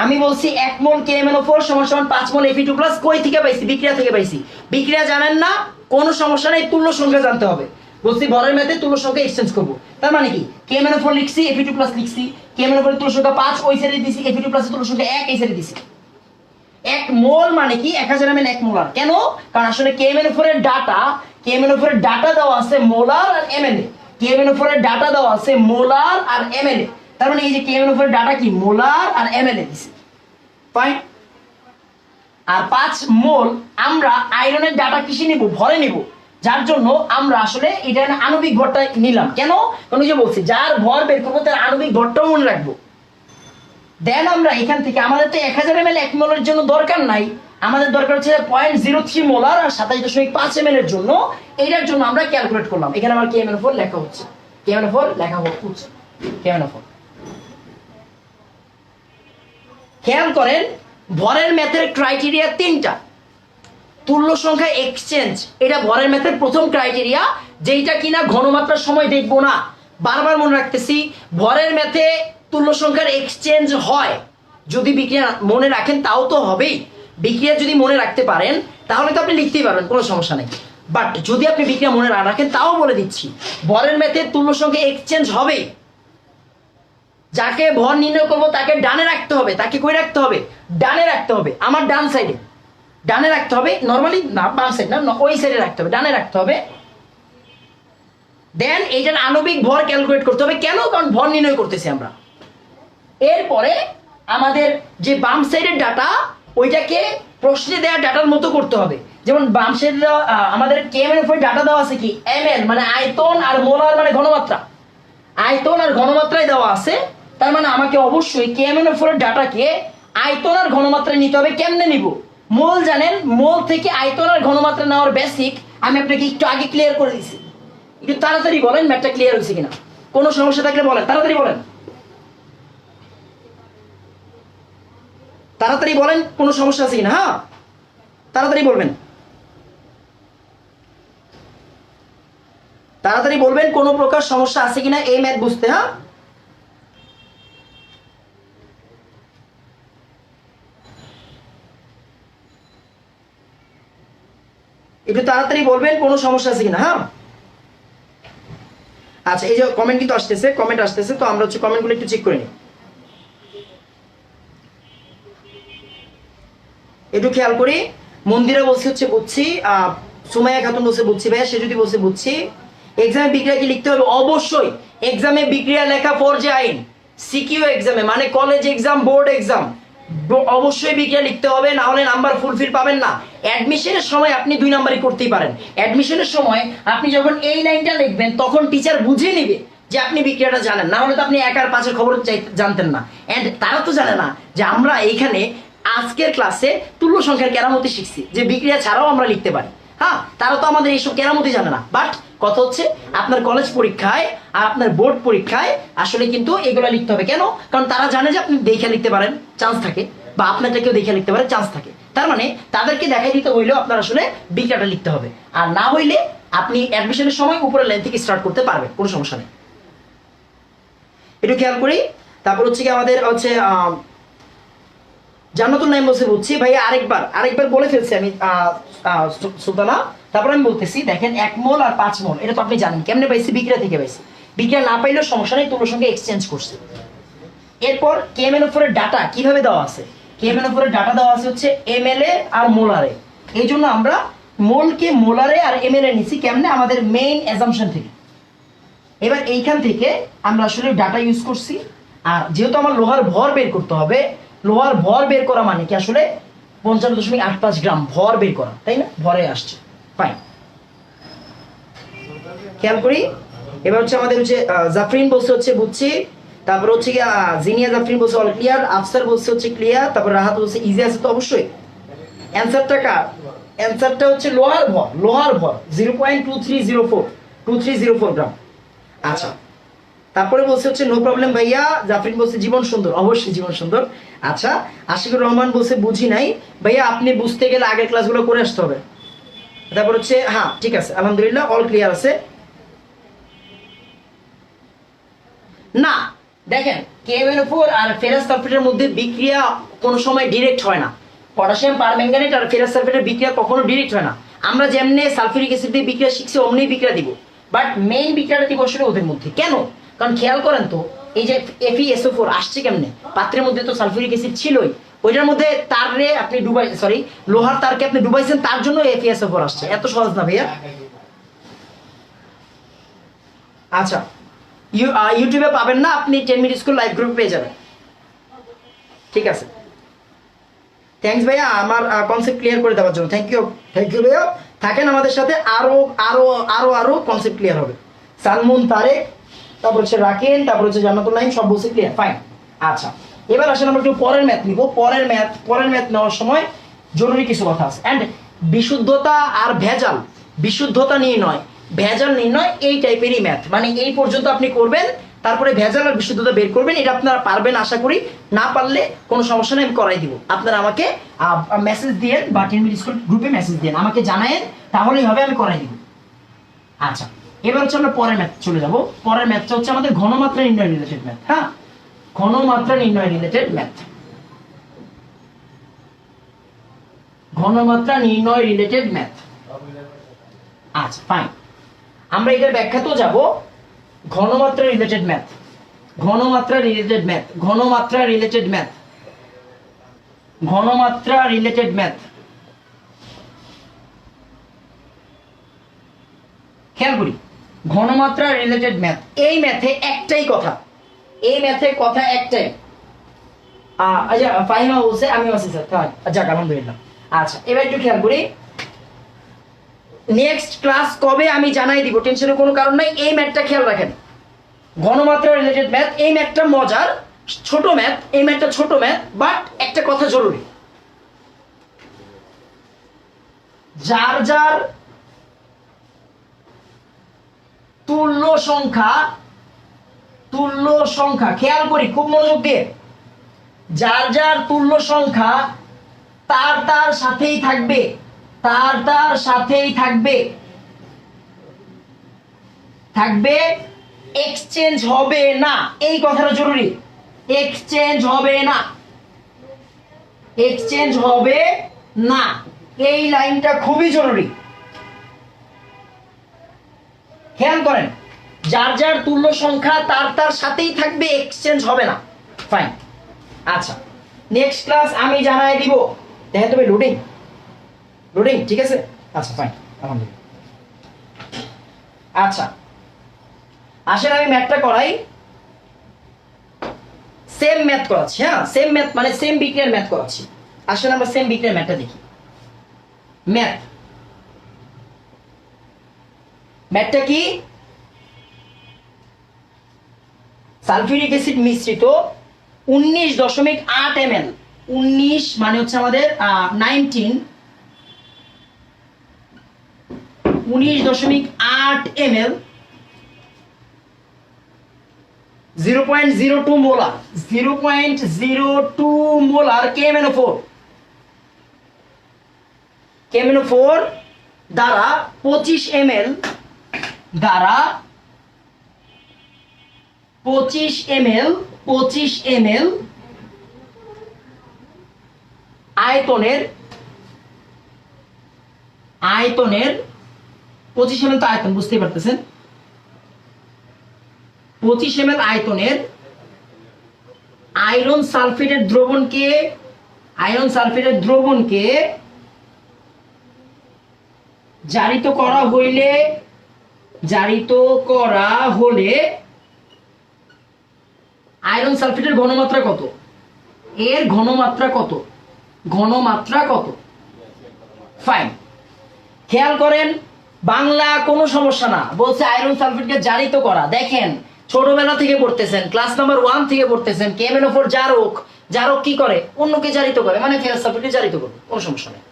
আমি বলছি 1 মোল KMnO4 = 5 মোল Fe2+। কই থেকে পাইছি? বিক্রিয়া থেকে পাইছি। বিক্রিয়া জানেন না, কোনো সমস্যা নেই, তুল্য সংখ্যা জানতে হবে। বলছি ভরের ম্যাথে তুল্য সংখ্যা এক্সচেঞ্জ করব। তার মানে কি? KMnO4 লিখছি, Fe2+ লিখছি। KMnO4 এর তুল্য সংখ্যা 5 ওই সাইডে দিছি, Fe2+ এর তুল্য সংখ্যা 1 এই সাইডে দিছি। এক মোল মানে কি 1000 ml 1 মোলার। কেন? কারণ আসলে KMnO4 এর ডাটা, KMnO4 এর ডাটা দেওয়া আছে মোলার আর ml এ। KMnO4 এর ডাটা দেওয়া আছে মোলার আর ml এ। তার মানে এই যে KMnO4 এর ডাটা কি মোলার আর ml এ দিছে। ফাইন। আর 5 মোল আমরা আয়রনের ডাটা কিসে নিব? ভরে নিব। যার জন্য আমরা আসলে এটা আণবিক ভরটা নিলাম। কেন? কারণ যে বলছি যার ভর বের করবো তার আণবিক ভরটাও মনে রাখবো। দেন আমরা এখান থেকে আমাদের তো 1000 ml 1 মোলের জন্য দরকার নাই, আমাদের দরকার হচ্ছে 0.03 মোলার আর 27.5 ml এর জন্য। এইটার জন্য আমরা ক্যালকুলেট করলাম। এখানে আমার KMnO4 লেখা হচ্ছে, KMnO4 লেখা হচ্ছে, KMnO4। খেয়াল করেন ভরের ম্যাথের ক্রাইটেরিয়া 3টা। তুল্য সংখ্যা এক্সচেঞ্জ, এটা ভরের ম্যাথের প্রথম ক্রাইটেরিয়া, যেটা কিনা ঘনমাত্রার সময় দেখবো না। বারবার মনে রাখতেছি, ভরের ম্যাথে তুল্য সংখ্যার এক্সচেঞ্জ হয়। যদি বিক্রিয়া মনে রাখেন তাও তো হবেই। বিক্রিয়া যদি মনে রাখতে পারেন তাহলে তো আপনি লিখতেই পারবেন, কোনো সমস্যা নেই। বাট যদি আপনি বিক্রিয়া মনে না রাখেন তাও বলে দিচ্ছি, ভরের ম্যাথে তুল্য সংখ্যা এক্সচেঞ্জ হবেই। যাকে ভর নির্ণয় করবো তাকে ডানে রাখতে হবে। তাকে কই রাখতে হবে? ডানে রাখতে হবে। আমার ডান সাইডে ডানে রাখতে হবে, নরমালি না বাম সাইড না, ওই সাইডে রাখতে হবে, ডানে রাখতে হবে। দেন এইটার আণবিক ভর ক্যালকুলেট করতে হবে। কেন? কারণ ভর নির্ণয় করতেছি আমরা। এরপরে আমাদের যে বাম সাইডের ডাটা, ওইটাকে প্রশ্নে দেওয়া ডাটার মতো করতে হবে। যেমন বাম সাইডে আমাদের KMnO4 ডাটা দেওয়া আছে কি ml মানে আয়তন, আর মোলার মানে ঘনমাত্রা। আয়তন আর ঘনমাত্রায় দেওয়া আছে, তার মানে আমাকে অবশ্যই KMnO4 এর ডাটাকে আয়তন আর ঘনমাত্রায় নিতে হবে। কেমনে নিব? মোল জানেন, মোল থেকে আয়তন আর ঘনমাত্রা নেওয়ার বেসিক আমি আপনাকে একটু আগে ক্লিয়ার করে দিয়েছি। একটু তাড়াতাড়ি বলেন ম্যাথটা ক্লিয়ার হয়েছে কিনা, কোনো সমস্যা থাকলে বলেন, তাড়াতাড়ি বলেন, তাড়াতাড়ি বলেন কোনো সমস্যা আছে কিনা। হ্যাঁ, তাড়াতাড়ি বলবেন, তাড়াতাড়ি বলবেন কোনো প্রকার সমস্যা আছে কিনা এই ম্যাথ বুঝতে। হ্যাঁ, একটু তাড়াতাড়ি বলবেন কোনো সমস্যা আছে কিনা। হ্যাঁ, আচ্ছা, এই যে কমেন্ট কিন্তু আসতেছে, কমেন্ট আসতেছে, তো আমরা হচ্ছে কমেন্টগুলো একটু চেক করে নিই। একটু খেয়াল করি। মন্দিরা বলছে হচ্ছে বুঝছি, সুমাইয়া খাতুন বলছে বুঝছি ভাইয়া, সে যদি বলছে বুঝছি। এক্সামে বিক্রিয়া কি লিখতে হবে? অবশ্যই এক্সামে বিক্রিয়া লেখা ফরজে আইন। সিকিউ এক্সামে মানে কলেজ এক্সাম, বোর্ড এক্সাম, অবশ্যই বিক্রিয়া লিখতে হবে, না হলে নাম্বার ফুলফিল পাবেন না। অ্যাডমিশনের সময় আপনি 2 নাম্বারই করতেই পারেন। অ্যাডমিশনের সময় আপনি যখন এই লাইনটা লিখবেন তখন টিচার বুঝে নিবে যে আপনি বিক্রিয়াটা জানেন, না হলে তো আপনি 1 আর 5 এর খবর জানতেন না। এন্ড তারা তো জানে না যে আমরা এইখানে আজকের ক্লাসে তুল্য সংখ্যার কেরামতি শিখছি, যে বিক্রিয়া ছাড়াও আমরা লিখতে পারি। হ্যাঁ, তারা তো আমাদের এইসব কেরামতি জানে না। বাট কথা হচ্ছে আপনার কলেজ পরীক্ষায় আর আপনার বোর্ড পরীক্ষায় আসলে কিন্তু এগুলো লিখতে হবে। কেন? কারণ তারা জানে যে আপনি দেখে লিখতে পারেন, চান্স থাকে, বা আপনারটা কেউ দেখে লিখতে পারে, চান্স থাকে। তার মানে তাদেরকে দেখাই দিতে হইলেও আপনার আসলে বিক্রিয়াটা লিখতে হবে। আর না হইলে আপনি অ্যাডমিশনের সময় উপরের লাইন থেকে স্টার্ট করতে পারবেন, কোনো সমস্যা নেই। একটু খেয়াল করি। তারপর হচ্ছে কি আমাদের হচ্ছে জান্নাতুল নাইম বলছে বুঝছি ভাইয়া, আরেকবার বলে ফেলছি আমি সুলতানা। তারপর আমি বলতেছি, দেখেন 1 মোল আর 5 মোল এটা তো আপনি জানেন। কেমনে পাইছি? বিক্রিয়া থেকে পাইছি। বিক্রিয়া না পাইলেও সমস্যা নেই, তুল্য সংখ্যা এক্সচেঞ্জ করছে। এরপর KMnO4 এর ডাটা কিভাবে দেওয়া আছে? KMnO4 এর ডাটা দেওয়া আছে হচ্ছে ml এ আর মোলারে। এই জন্য আমরা মোলকে মোলারে আর ml এ নিছি। কেমনে? আমাদের মেইন অ্যাজাম্পশন থেকে। এবার এইখান থেকে আমরা আসলে ডাটা ইউজ করছি। আর যেহেতু আমার লোহার ভর বের করতে হবে, লোহার ভর বের করা মানে কি আসলে 55.85 গ্রাম ভর বের করা, তাই না? ভরে আসছে। ফাইন, খেয়াল করি। এবার হচ্ছে আমাদের হচ্ছে জাফরিন বলছে হচ্ছে বুঝছি। তারপর হচ্ছে কি জিনিয়া জাফরিন বলছে অল ক্লিয়ার। আফসার বলছে হচ্ছে ক্লিয়ার। তারপর রাহাত বলছে ইজি আছে। তো অবশ্যই অ্যান্সারটা কার? অ্যান্সারটা হচ্ছে লোহার ভর। লোহার ভর 0.2304 গ্রাম। আচ্ছা, তারপরে বলছে হচ্ছে নো প্রবলেম ভাইয়া। জাফরিন বলছে জীবন সুন্দর। অবশ্যই জীবন সুন্দর। আচ্ছা, আশিকুর রহমান বলছে বুঝি নাই ভাইয়া, আপনি বুঝতে গেলে আগের ক্লাসগুলো করে আসতে হবে। তারপর হচ্ছে হ্যাঁ ঠিক আছে, আলহামদুলিল্লাহ অল ক্লিয়ার আছে। না দেখেন, KMnO4 আর ফেরাস সালফেটের মধ্যে বিক্রিয়া কোনো সময় ডিরেক্ট হয় না। পটাশিয়াম পারম্যাঙ্গানেট আর ফেরাস সালফেটের বিক্রিয়া কখনো ডিরেক্ট হয় না। আমরা যেমনি সালফিউরিক অ্যাসিড দিয়ে বিক্রিয়া শিখছি অমনি বিক্রিয়া দিব, বাট মেইন বিক্রিয়াটা দিব আসলে ওদের মধ্যে। কেন? কারণ খেয়াল করেন তো, এই যে FeSO4 আসছে কেমনে? পাত্রের মধ্যে তো সালফিউরিক অ্যাসিড ছিলই, ওইটার মধ্যে তারে আপনি ডুবাই, সরি, লোহার তারকে আপনি ডুবাইছেন, তার জন্য FeSO4 আসছে। এত সহজ না ভাইয়া। আচ্ছা, ইউটিউবে পাবেন না, আপনি 10 মিনিট স্কুল লাইভ গ্রুপ পেয়ে যাবেন। ঠিক আছে, থ্যাঙ্কস ভাইয়া আমার কনসেপ্ট ক্লিয়ার করে দেওয়ার জন্য। থ্যাংক ইউ ভাইয়া, থাকেন আমাদের সাথে, আরো আরো আরো আরো কনসেপ্ট ক্লিয়ার হবে। সালমুন, তারেক, তারপর হচ্ছে রাকিন, তারপর হচ্ছে জান্নাতুল নাইম, সব বলছে ক্লিয়ার, ফাইন। আচ্ছা, এবার আসলে আমরা একটু পরের ম্যাথ নিব। পরের ম্যাথ নেওয়ার সময় জরুরি কিছু কথা আছে। অ্যান্ড বিশুদ্ধতা আর ভেজাল, বিশুদ্ধতা নির্ণয়, ভেজাল নির্ণয়, এই টাইপেরই ম্যাথ। মানে এই পর্যন্ত আপনি করবেন, তারপরে ভেজাল আর বিশুদ্ধতা বের করবেন। এটা আপনারা পারবেন আশা করি, না পারলে কোনো সমস্যা নেই, আমি করাই দিব। আপনারা আমাকে মেসেজ দিয়ে বা 10 মিনিট স্কুল গ্রুপে মেসেজ দিয়ে আমাকে জানায়েন, তাহলেই হবে, আমি করাই দিব। আচ্ছা, এবার হচ্ছে আমরা পরের ম্যাথ চলে যাব। পরের ম্যাথটা হচ্ছে আমাদের ঘনমাত্রা নির্ণয় রিলেটেড ম্যাথ। হ্যাঁ, ঘনমাত্রা নির্ণয় রিলেটেড ম্যাথ, ঘনমাত্রা নির্ণয় রিলেটেড ম্যাথ। আচ্ছা, ফাইন, আমরা এটার ব্যাখ্যাতেও যাব। ঘনমাত্রা রিলেটেড ম্যাথ, ঘনমাত্রা রিলেটেড ম্যাথ, ঘনমাত্রা রিলেটেড ম্যাথ, ঘনমাত্রা রিলেটেড ম্যাথ। খেয়াল করি, ঘনমাত্রা রিলেটেড ম্যাথ, এই ম্যাথে একটাই কথা, এই ম্যাথে কথা একটাই। আচ্ছা, ফাহিমা বলছে, আমি আছি স্যার, যাক আলহামদুলিল্লাহ। আচ্ছা, এবার একটু খেয়াল করি, নেক্সট ক্লাস কবে আমি জানাই দিব, টেনশনের কোনো কারণ নাই। এই ম্যাথটা খেয়াল রাখেন, ঘনমাত্রা রিলেটেড ম্যাথ। এই ম্যাথটা মজার, ছোট ম্যাথ, এই ম্যাথটা ছোট ম্যাথ, বাট একটা কথা জরুরি, যার যার তুল্য সংখ্যা, তুল্য সংখ্যা, খেয়াল করি খুব মনোযোগ দিয়ে, যার যার তুল্য সংখ্যা তার তার সাথেই থাকবে, তার তার সাথেই থাকবে, থাকবে, এক্সচেঞ্জ হবে না। এই কথাটা জরুরি, এক্সচেঞ্জ হবে না, এক্সচেঞ্জ হবে না, এই লাইনটা খুবই জরুরি। খেয়াল করেন, যার যার তুল্য সংখ্যা তার তার সাথেই থাকবে, এক্সচেঞ্জ হবে না। ফাইন। আচ্ছা, নেক্সট ক্লাস আমি জানাই দিব। দেখেন তবে লোডিং, লোডিং, ঠিক আছে। আচ্ছা, ফাইন, আলহামদুলিল্লাহ। আচ্ছা, আসেন আমি ম্যাথটা করাই। সেম ম্যাথ করাচ্ছি, হ্যাঁ, সেম ম্যাথ মানে সেম বিক্রিয়ার ম্যাথ করাচ্ছি। আসেন আমরা সেম বিক্রিয়ার ম্যাথটা দেখি। ম্যাথ, ম্যাথটা কি? সালফিউরিক অ্যাসিড মিশ্রিত 19.8 ml, 19 মানে হচ্ছে আমাদের 19.8 ml, 0.02 molar, 0.02 molar KMnO4, KMnO4 দ্বারা 25 ml, দ্বারা 25 ml, 25 ml আয়তনের, আয়তনের 25 ml তো আয়তন, বুঝতেই পারতেছেন, 25 ml আয়তনের আয়রন সালফেটের দ্রবণকে, আয়রন সালফেটের দ্রবণকে জারিত করা হইলে, জারিত করা হলে আয়রন সালফেটের ঘনমাত্রা কত? এর ঘনমাত্রা কত? ঘনমাত্রা কত? ফাইন। খেয়াল করেন, বাংলা কোনো সমস্যা না, বলছে আয়রন সালফেটকে জারিত করা। দেখেন, ছোটবেলা থেকে পড়তেছেন, ক্লাস নাম্বার 1 থেকে পড়তেছেন, KMnO4 জারক, জারক কি করে? অন্যকে জারিত করে, মানে ফেরাস সালফেটকে জারিত করে, কোনো সমস্যা নেই।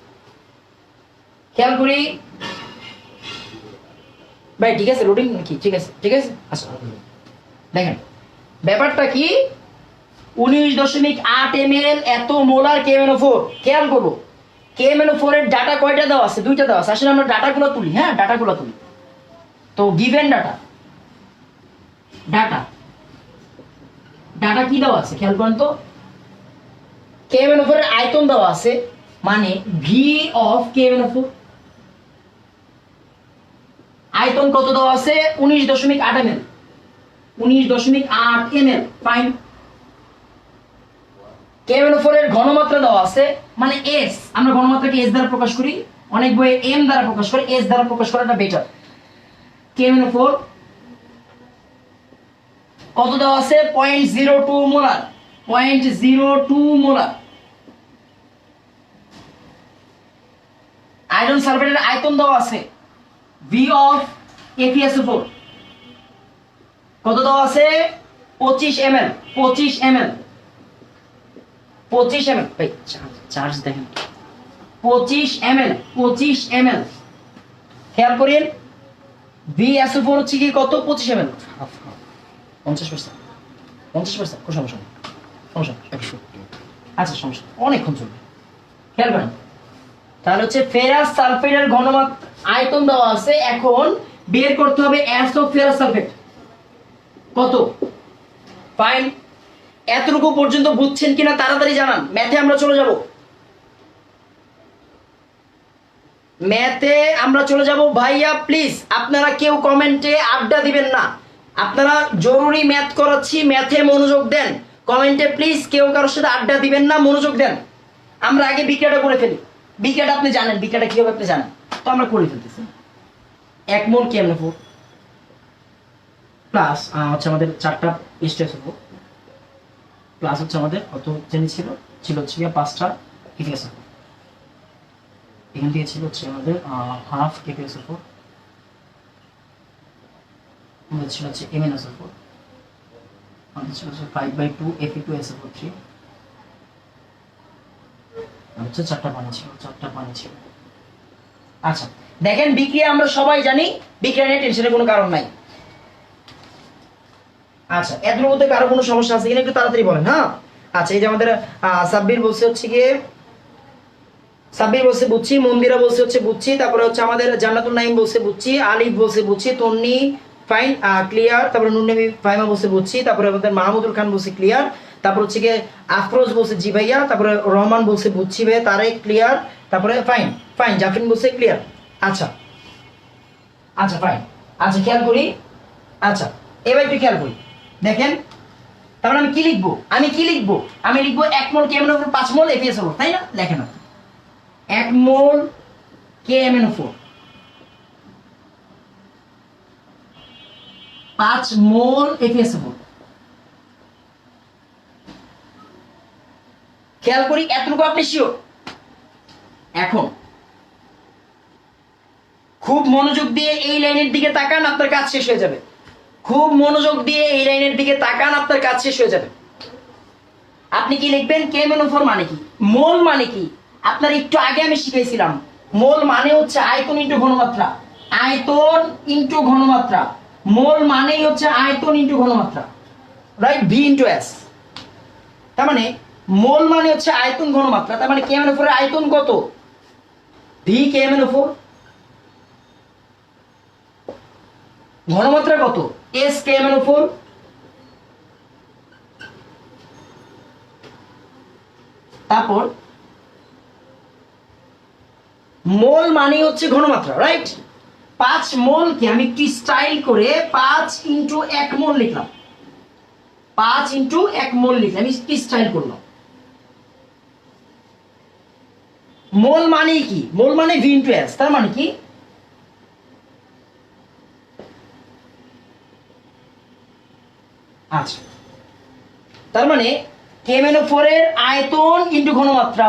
খেয়াল করি ভাই, ঠিক আছে, লোডিং নাকি? ঠিক আছে, ঠিক আছে। আচ্ছা, দেখেন ব্যাপারটা কি, 19.8 ml এত মোলার KMnO4। খেয়াল করবো, KMnO4 এর ডাটা কয়টা দেওয়া আছে? 2টা দেওয়া আছে। আসলে আমরা ডাটাগুলো তুলি, হ্যাঁ, ডাটাগুলো তুলি। তো গিভেন ডাটা, ডাটা, ডাটা কি দেওয়া আছে খেয়াল করেন তো। KMnO4 এর আয়তন দেওয়া আছে, মানে V of KMnO4, আয়তন কত দেওয়া আছে? 19.8 ml, 19.8 ml। ফাইন। KMnO4 এর ঘনমাত্রা দেওয়া আছে, মানে S, আমরা ঘনমাত্রাকে S দ্বারা প্রকাশ করি, অনেক বইয়ে M দ্বারা প্রকাশ করে, S দ্বারা প্রকাশ করাটা বেটার। KMnO4 কত দেওয়া আছে? 0.02 মোলার, 0.02 মোলার। আয়রন সালফেটের আয়তন দেওয়া আছে V of FeSO4 কত দেওয়া আছে? 25 ml, 25 ml, 25 ml, ভাই চার্জ দেখেন, 25 ml, 25 ml। খেয়াল করেন VSO4 হচ্ছে কি কত? 25 ml, 50%, 50%, কোনো সমস্যা নেই, সমস্যা নেই। আচ্ছা সমস্যা, অনেকক্ষণ চলবে, খেয়াল করেন। তাহলে হচ্ছে ফেরাস সালফেটের ঘনমাত্রা আয়তন দেওয়া আছে, এখন বের করতে হবে S of ফেরাস সালফেট কত। ফাইন, এতটুকু পর্যন্ত বুঝছেন কিনা তাড়াতাড়ি জানান, ম্যাথে আমরা চলে যাব, ম্যাথে আমরা চলে যাব। ভাইয়া প্লিজ আপনারা কেউ কমেন্টে আড্ডা দিবেন না, আপনারা জরুরি ম্যাথ করাচ্ছি, ম্যাথে মনোযোগ দেন। কমেন্টে প্লিজ কেউ কারোর সাথে আড্ডা দিবেন না, মনোযোগ দেন। আমরা আগে বিক্রিয়াটা করে ফেলি। বিক্রিয়াটা আপনি জানেন, বিক্রিয়াটা কি হবে আপনি জানেন, তো আমরা করে ফেলতেছি। 1 মোল KMnO4 প্লাস হচ্ছে আমাদের 4টা H2SO4 প্লাস হচ্ছে আমাদের কত চেনি ছিল, হচ্ছে 5টা KPSO4, এখান থেকে ছিল হচ্ছে আমাদের হাফ KPSO4, আমাদের ছিল হচ্ছে MnSO4, আমাদের ছিল হচ্ছে 5/2 Fe2SO4 হচ্ছে 4টা পানি ছিল। আচ্ছা দেখেন, বিক্রিয়া আমরা সবাই জানি, বিক্রিয়া নিয়ে টেনশনের কোনো কারণ নাই। আচ্ছা এর মধ্যে কারো কোনো সমস্যা আছে কিনা একটু তাড়াতাড়ি বলেন। হ্যাঁ আচ্ছা, এই যে আমাদের সাব্বির বলছে হচ্ছে গিয়ে, সাব্বির বলছে বুঝছি, মন্দিরা বলছে হচ্ছে বুঝছি, তারপরে হচ্ছে আমাদের জান্নাতুল নাইম বলছে বুঝছি, আলিফ বলছে বুঝছি, তন্নি ফাইন ক্লিয়ার, তারপরে নুননবী ফাইমা বলছে বুঝছি, তারপরে আমাদের মাহমুদুল খান বলছে ক্লিয়ার, তারপর হচ্ছে গিয়ে আফরোজ বলছে জি ভাইয়া, তারপরে রহমান বলছে বুঝছি ভাই, তারেক ক্লিয়ার, তারপরে ফাইন ফাইন জাফরিন বলছে ক্লিয়ার। আচ্ছা আচ্ছা ফাইন, আচ্ছা খেয়াল করি। আচ্ছা এবার একটু খেয়াল করি, দেখেন তারপরে আমি কি লিখবো, আমি লিখবো 1 মোল KMnO4 5 মোল FeSO4, তাই না? দেখেন 1 মোল KMnO4 5 মোল FeSO4। খেয়াল করি এতটুকু আপনি শিওর? এখন খুব মনোযোগ দিয়ে এই লাইনের দিকে তাকান, আপনার কাজ শেষ হয়ে যাবে। খুব মনোযোগ দিয়ে এই লাইনের দিকে তাকান, আপনার কাজ শেষ হয়ে যাবে। আপনি কি লিখবেন? KMnO4 মানে কি, মোল মানে কি, আপনার একটু আগে আমি শিখাইছিলাম। মোল মানে হচ্ছে আয়তন ইনটু ঘনমাত্রা, আয়তন ইনটু ঘনমাত্রা। মোল মানেই হচ্ছে আয়তন ইনটু ঘনমাত্রা, রাইট? V into S। তার মানে মোল মানে হচ্ছে আয়তন ঘনমাত্রা, তার মানে KMnO4 এর আয়তন কত? V KMnO4, ঘনমাত্রা কত? S KMnO4। তারপর মোল মানে হচ্ছে ঘনমাত্রা, রাইট? 5 মোলকে আমি একটু স্টাইল করে 5 ইনটু 1 মোল লিখলাম, 5 ইনটু 1 মোল লিখলাম, আমি কি স্টাইল করলাম। মোল মানে কি? মোল মানে V ইনটু S, তার মানে কি? আচ্ছা তার মানে KMnO4 এর আয়তন ইনটু ঘনমাত্রা,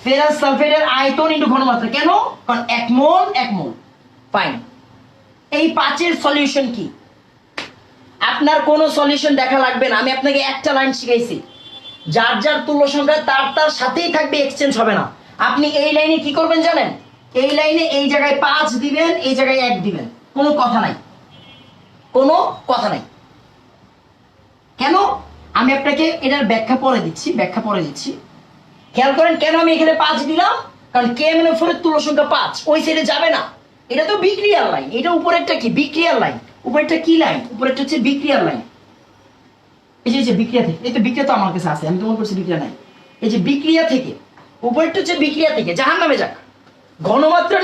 ফেরাস সালফেটের আয়তন ইনটু ঘনমাত্রা। কেন? কারণ 1 মোল 1 মোল। ফাইন, এই 5 এর সলিউশন কি? আপনার কোনো সলিউশন দেখা লাগবে না, আমি আপনাকে একটা লাইন শিখাইছি, যার যার তুল্য সংখ্যা তার তার সাথেই থাকবে, এক্সচেঞ্জ হবে না। আপনি এই লাইনে কি করবেন জানেন? এই লাইনে এই জায়গায় 5 দিবেন, এই জায়গায় 1 দিবেন, কোনো কথা নাই, কোনো কথা নাই। কেন? আমি আপনাকে এটার ব্যাখ্যা পরে দিচ্ছি। খেয়াল করেন কেন আমি এখানে 5 দিলাম, কারণ KMnO4 এর তুল্য সংখ্যা 5, ওই সাইডে যাবে না। এটা তো বিক্রিয়ার লাইন, এটা উপরেরটা কি? বিক্রিয়ার লাইন। উপরেরটা কি লাইন? উপরেরটা হচ্ছে বিক্রিয়ার লাইন। এই যে বিক্রিয়া থেকে, এই তো বিক্রিয়া তো আমার কাছে আছে, আমি তো মনে করছি বিক্রিয়া নাই। এই যে বিক্রিয়া থেকে, উপরেরটা হচ্ছে বিক্রিয়া থেকে জাহান্নামে যাক। ঘনমাত্রা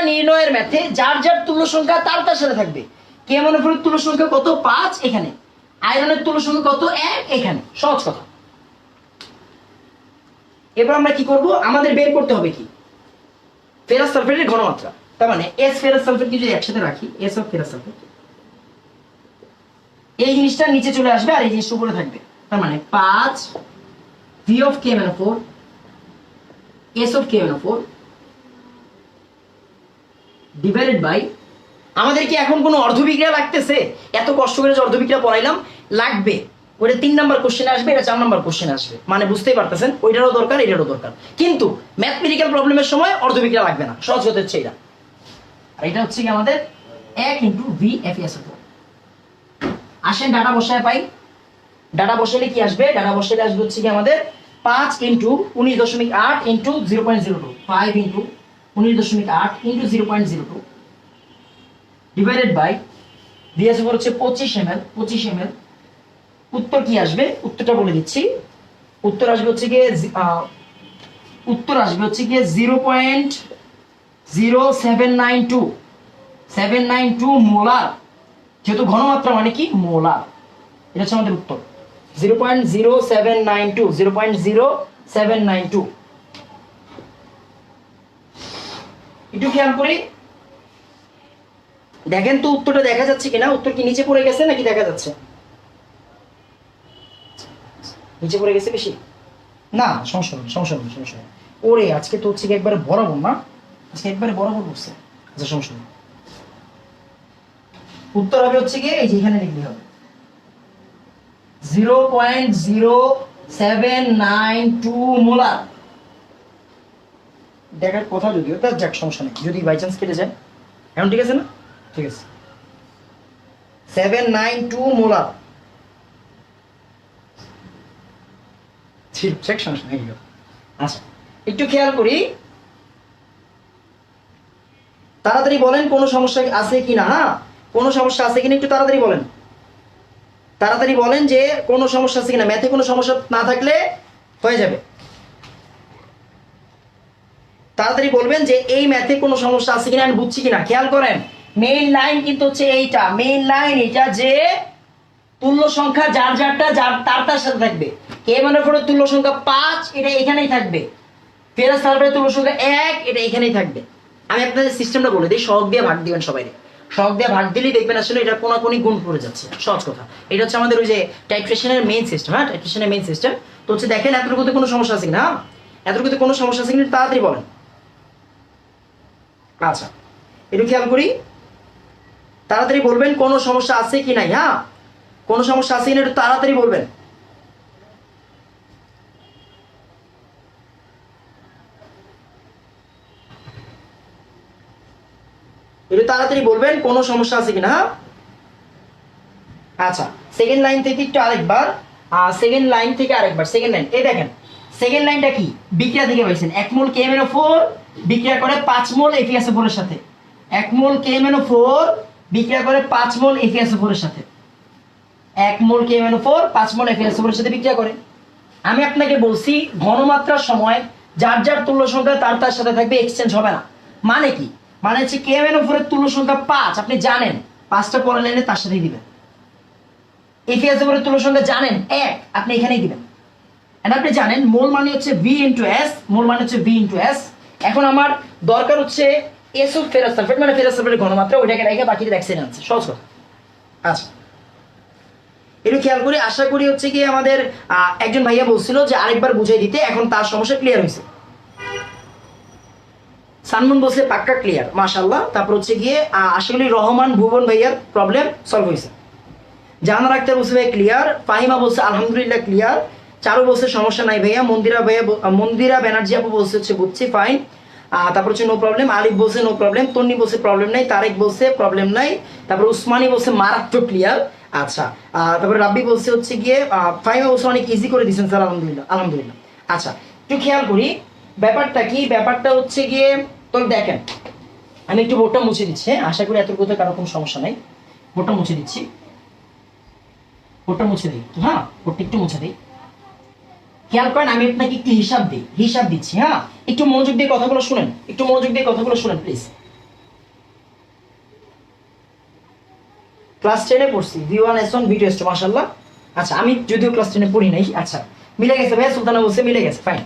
নির্ণয়ের ম্যাথে যার যার তুল্য সংখ্যা তার তার সাথে থাকবে। KMnO4 এর তুল্য সংখ্যা কত? 5 এখানে, আয়রনের তুল্য সংখ্যা কত? 1 এখানে। সহজ কথা, এবার আমরা কি করব, আমাদের বের করতে হবে কি ফেরাস সালফেটের ঘনমাত্রা। তার মানে এস ফেরাস সালফেটকে যদি একসাথে রাখি, এস অফ ফেরাস সালফেট, এই জিনিসটা নিচে চলে আসবে আর এই জিনিসটা উপরে থাকবে। তার মানে 5 V of KMnO4 S of KMnO4 divided by, আমাদের কি এখন কোনো অর্ধবিক্রিয়া লাগতেছে? এত কষ্ট করে যে অর্ধবিক্রিয়া পড়াইলাম, লাগবে। ওইটা 3 নাম্বার কোশ্চেনে আসবে, এটা 4 নাম্বার কোশ্চেনে আসবে, মানে বুঝতেই পারতেছেন ওইটারও দরকার এটারও দরকার। কিন্তু ম্যাথমেটিক্যাল প্রবলেমের সময় অর্ধবিক্রিয়া লাগবে না, সহজ হতে হচ্ছে এটা। আর এটা হচ্ছে কি আমাদের 1 ইন্টু VFESO4। আসেন ডাটা বসায় পাই, ডাটা বসালে কি আসবে? ডাটা বসালে আসবে হচ্ছে কি আমাদের 5 into 19.8 into 0.02, 5 into 19.8 into 0.02 divided by VSO4 হচ্ছে 25 ml। 25 ml উত্তর কি আসবে? উত্তরটা বলে দিচ্ছি। উত্তর আসবে হচ্ছে গিয়ে 0.0792 মোলার, যেহেতু ঘনমাত্রা মানে কি মোলার, এটা হচ্ছে আমাদের উত্তর 0.0792। একটু খেয়াল করি, দেখেন তো উত্তরটা দেখা যাচ্ছে কিনা। উত্তর কি নিচে পড়ে গেছে নাকি দেখা যাচ্ছে? নিচে পড়ে গেছে বেশি না, সমস্যা নেই সমস্যা নেই সমস্যা নেই। ওরে আজকে তো হচ্ছে কি একবারে বরাবর না, আজকে একবারে বরাবর বসছে। আচ্ছা সমস্যা নেই, উত্তর হবে হচ্ছে গিয়ে এই যে এখানে লিখলে হবে 0.0792 মোলার। দেখার কথা যদিও, তার যাক সমস্যা নেই, যদি বাই চান্স কেটে যায়। এখন ঠিক আছে না? ঠিক আছে, 792 মোলার। আচ্ছা একটু খেয়াল করি, তাড়াতাড়ি বলেন কোনো সমস্যা আছে কিনা। হ্যাঁ, কোনো সমস্যা আছে কিনা একটু তাড়াতাড়ি বলেন, তাড়াতাড়ি বলেন যে কোনো সমস্যা আছে কিনা। ম্যাথে কোনো সমস্যা না থাকলে হয়ে যাবে, তাড়াতাড়ি বলবেন যে এই ম্যাথে কোনো সমস্যা আছে কিনা, আমি বুঝছি কিনা। খেয়াল করেন মেইন লাইন কিন্তু হচ্ছে এইটা, মেইন লাইন এটা যে তুল্য সংখ্যা যার যারটা যার তার তার সাথে থাকবে। KMnO4 এর তুল্য সংখ্যা 5, এটা এখানেই থাকবে। ফেরাস সালফেটের তুল্য সংখ্যা 1, এটা এখানেই থাকবে। আমি আপনাদের সিস্টেমটা বলে দিই, সহগ দিয়ে ভাগ দিবেন সবাই, সহগ দিয়ে ভাগ দিলেই দেখবেন আসলে এটা কোনাকুনি গুণ পড়ে যাচ্ছে, সহজ কথা। এটা হচ্ছে আমাদের ওই যে টাইট্রেশনের মেইন সিস্টেম। হ্যাঁ, টাইট্রেশনের মেইন সিস্টেম। তো হচ্ছে দেখেন এতটুকুতে কোনো সমস্যা আছে কিনা, এতটুকুতে কোনো সমস্যা আছে কিনা তাড়াতাড়ি বলেন। আচ্ছা একটু খেয়াল করি, তাড়াতাড়ি বলবেন কোনো সমস্যা আছে কি নাই। হ্যাঁ, কোনো সমস্যা আছে কিনা একটু তাড়াতাড়ি বলবেন। একটু তাড়াতাড়ি বলবেন কোনো সমস্যা আছে কিনা। হ্যাঁ, আচ্ছা সেকেন্ড লাইন থেকে একটু আরেকবার, সেকেন্ড লাইন থেকে আরেকবার। সেকেন্ড লাইন এই দেখেন, সেকেন্ড লাইনটা কি বিক্রিয়া থেকে পাইছেন। 1 মোল KMnO4 বিক্রিয়া করে 5 মোল FeSO4 এর সাথে। 1 মোল KMnO4 বিক্রিয়া করে 5 মোল FeSO4 এর সাথে। 1 মোল KMnO4 5 মোল FeSO4 এর সাথে বিক্রিয়া করে। আমি আপনাকে বলছি ঘনমাত্রার সময় যার যার তুল্য সংখ্যা তার তার সাথে থাকবে, এক্সচেঞ্জ হবে না। মানে কি? মানে হচ্ছে KMnO4 এর তুল্য সংখ্যা 5, আপনি জানেন 5টা পরের লাইনে তার সাথেই দিবেন। FeSO4 এর তুল্য সংখ্যা জানেন 1, আপনি এখানেই দিবেন। এন্ড আপনি জানেন মোল মানে হচ্ছে V ইনটু S, মোল মানে হচ্ছে V ইনটু S। এখন আমার দরকার হচ্ছে S অফ ফেরাস সালফেট, মানে ফেরাস সালফেটের ঘনমাত্রা, ওইটাকে রেখে বাকিটা এক্সচেঞ্জ আছে, সহজ কথা। আচ্ছা একটু খেয়াল করি, আশা করি হচ্ছে কি আমাদের একজন ভাইয়া বলছিল যে আরেকবার বুঝাই দিতে, এখন তার সমস্যা ক্লিয়ার হয়েছে। সানমুন বলছে পাক্কা ক্লিয়ার, মাশাআল্লাহ। তারপর হচ্ছে গিয়ে আশা করি রহমান ভুবন ভাইয়ার প্রবলেম সলভ হয়েছে। জাহানার আক্তার বলছে ভাই ক্লিয়ার, ফাহিমা বলছে আলহামদুলিল্লাহ ক্লিয়ার, চারু বলছে সমস্যা নাই ভাইয়া, মন্দিরা ব্যানার্জি আপু বলছে হচ্ছে বুঝছি ফাইন, তারপর হচ্ছে নো প্রবলেম, আলিফ বলছে নো প্রবলেম, তন্নি বলছে প্রবলেম নাই, তারেক বলছে প্রবলেম নাই, তারপর উসমানী বলছে মারাত্মক ক্লিয়ার। আচ্ছা তারপরে রাব্বি বলছে হচ্ছে গিয়ে ফাহিমা বলছে অনেক ইজি করে দিয়েছেন স্যার, আলহামদুলিল্লাহ আলহামদুলিল্লাহ। আচ্ছা একটু খেয়াল করি ব্যাপারটা কি, ব্যাপারটা হচ্ছে গিয়ে তো দেখেন আমি একটু বোর্ডটা মুছে দিচ্ছি। আশা করি এতটুকুতে কারো কোনো সমস্যা নাই, বোর্ডটা মুছে দিচ্ছি, বোর্ডটা মুছে দিই। হ্যাঁ, বোর্ডটা একটু মুছে দিই। খেয়াল করেন আমি আপনাকে একটু হিসাব দিচ্ছি। হ্যাঁ, একটু মনোযোগ দিয়ে কথাগুলো শুনেন, একটু মনোযোগ দিয়ে কথাগুলো শুনেন প্লিজ। ক্লাস 10-এ পড়ছি V1 S1 V2 S2, মাশাআল্লাহ। আচ্ছা আমি যদিও ক্লাস 10-এ পড়ি নাই। আচ্ছা মিলে গেছে ভাইয়া, সুলতানা বলছে মিলে গেছে, ফাইন।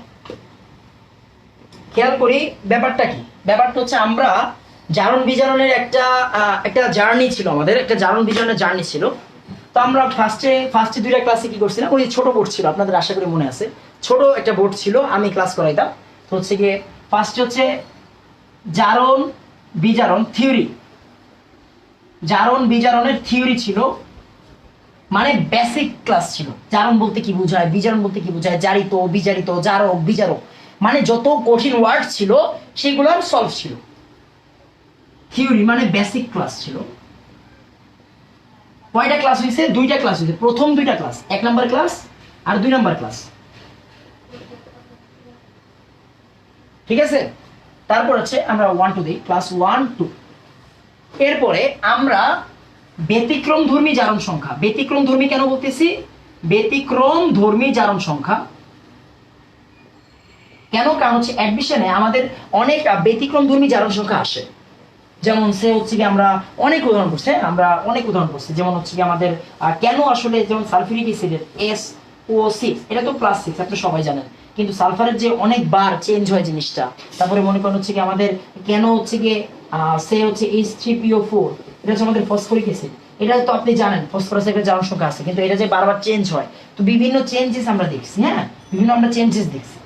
খেয়াল করি ব্যাপারটা কি। ব্যাপারটা হচ্ছে আমরা জারণ বিজারণের একটা জার্নি ছিল, আমাদের একটা জারণ বিজারণের জার্নি ছিল। তো আমরা ফার্স্টে দুইটা ক্লাসে কি করছিলাম, ওই ছোট বোর্ড ছিল, আপনাদের আশা করি মনে আছে, ছোট একটা বোর্ড ছিল, আমি ক্লাস করাইতাম। তো হচ্ছে গিয়ে ফার্স্টে হচ্ছে জারণ বিজারণ থিওরি, জারণ বিজারণের থিওরি ছিল, মানে বেসিক ক্লাস ছিল। জারণ বলতে কি বোঝায়, বিজারণ বলতে কি বোঝায়, জারিত বিজারিত জারক বিজারক, মানে যত কঠিন ওয়ার্ড ছিল সেগুলোর সলভ ছিল। থিওরি মানে বেসিক ক্লাস ছিল। কয়টা ক্লাস হয়েছে? দুইটা ক্লাস হয়েছে। প্রথম দুইটা ক্লাস, 1 নাম্বার ক্লাস আর 2 নাম্বার ক্লাস, ঠিক আছে। তারপর হচ্ছে আমরা 1 2 দিই, ক্লাস 1 2। এরপরে আমরা ব্যতিক্রম ধর্মী জারণ সংখ্যা, ব্যতিক্রম ধর্মী কেন বলতেছি, ব্যতিক্রম ধর্মী জারণ সংখ্যা কেন, কারণ হচ্ছে অ্যাডমিশনে আমাদের অনেক ব্যতিক্রম ধর্মী জারণ সংখ্যা আসে। যেমন সে হচ্ছে কি আমরা অনেক উদাহরণ করছি, যেমন হচ্ছে কি আমাদের কেন আসলে, যেমন সালফিউরিক অ্যাসিডের SO6 এটা তো +6 আপনি সবাই জানেন, কিন্তু সালফারের যে অনেকবার চেঞ্জ হয় জিনিসটা। তারপরে মনে করেন হচ্ছে কি আমাদের কেন হচ্ছে কি সে হচ্ছে H3PO4 এটা হচ্ছে আমাদের ফসফরিক অ্যাসিড, এটা তো আপনি জানেন ফসফরাসের একটা জারণ সংখ্যা আছে, কিন্তু এটা যে বারবার চেঞ্জ হয়। তো বিভিন্ন চেঞ্জেস আমরা দেখছি, হ্যাঁ বিভিন্ন আমরা চেঞ্জেস দেখছি।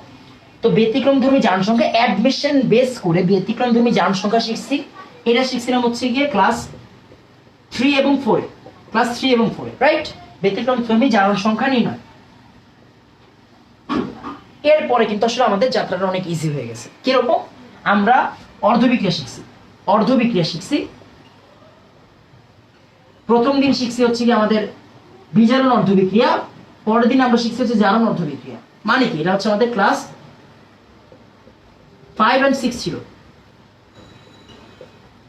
তো ব্যতিক্রমধর্মী জারণ সংখ্যা অ্যাডমিশন বেস করে ব্যতিক্রমধর্মী জারণ সংখ্যা শিখছি। এটা শিখছিলাম হচ্ছে গিয়ে ক্লাস 3 এবং 4, ক্লাস 3 এবং 4, রাইট। ব্যতিক্রমধর্মী জারণ সংখ্যা নির্ণয়। এরপরে কিন্তু আসলে আমাদের যাত্রাটা অনেক ইজি হয়ে গেছে। কিরকম? আমরা অর্ধবিক্রিয়া শিখছি। প্রথম দিন শিখছি হচ্ছে কি আমাদের বিজারণ অর্ধবিক্রিয়া, পরের দিন আমরা শিখছি হচ্ছে জারণ অর্ধবিক্রিয়া। মানে কি, এটা হচ্ছে আমাদের ক্লাস 5 and 6 ছিল,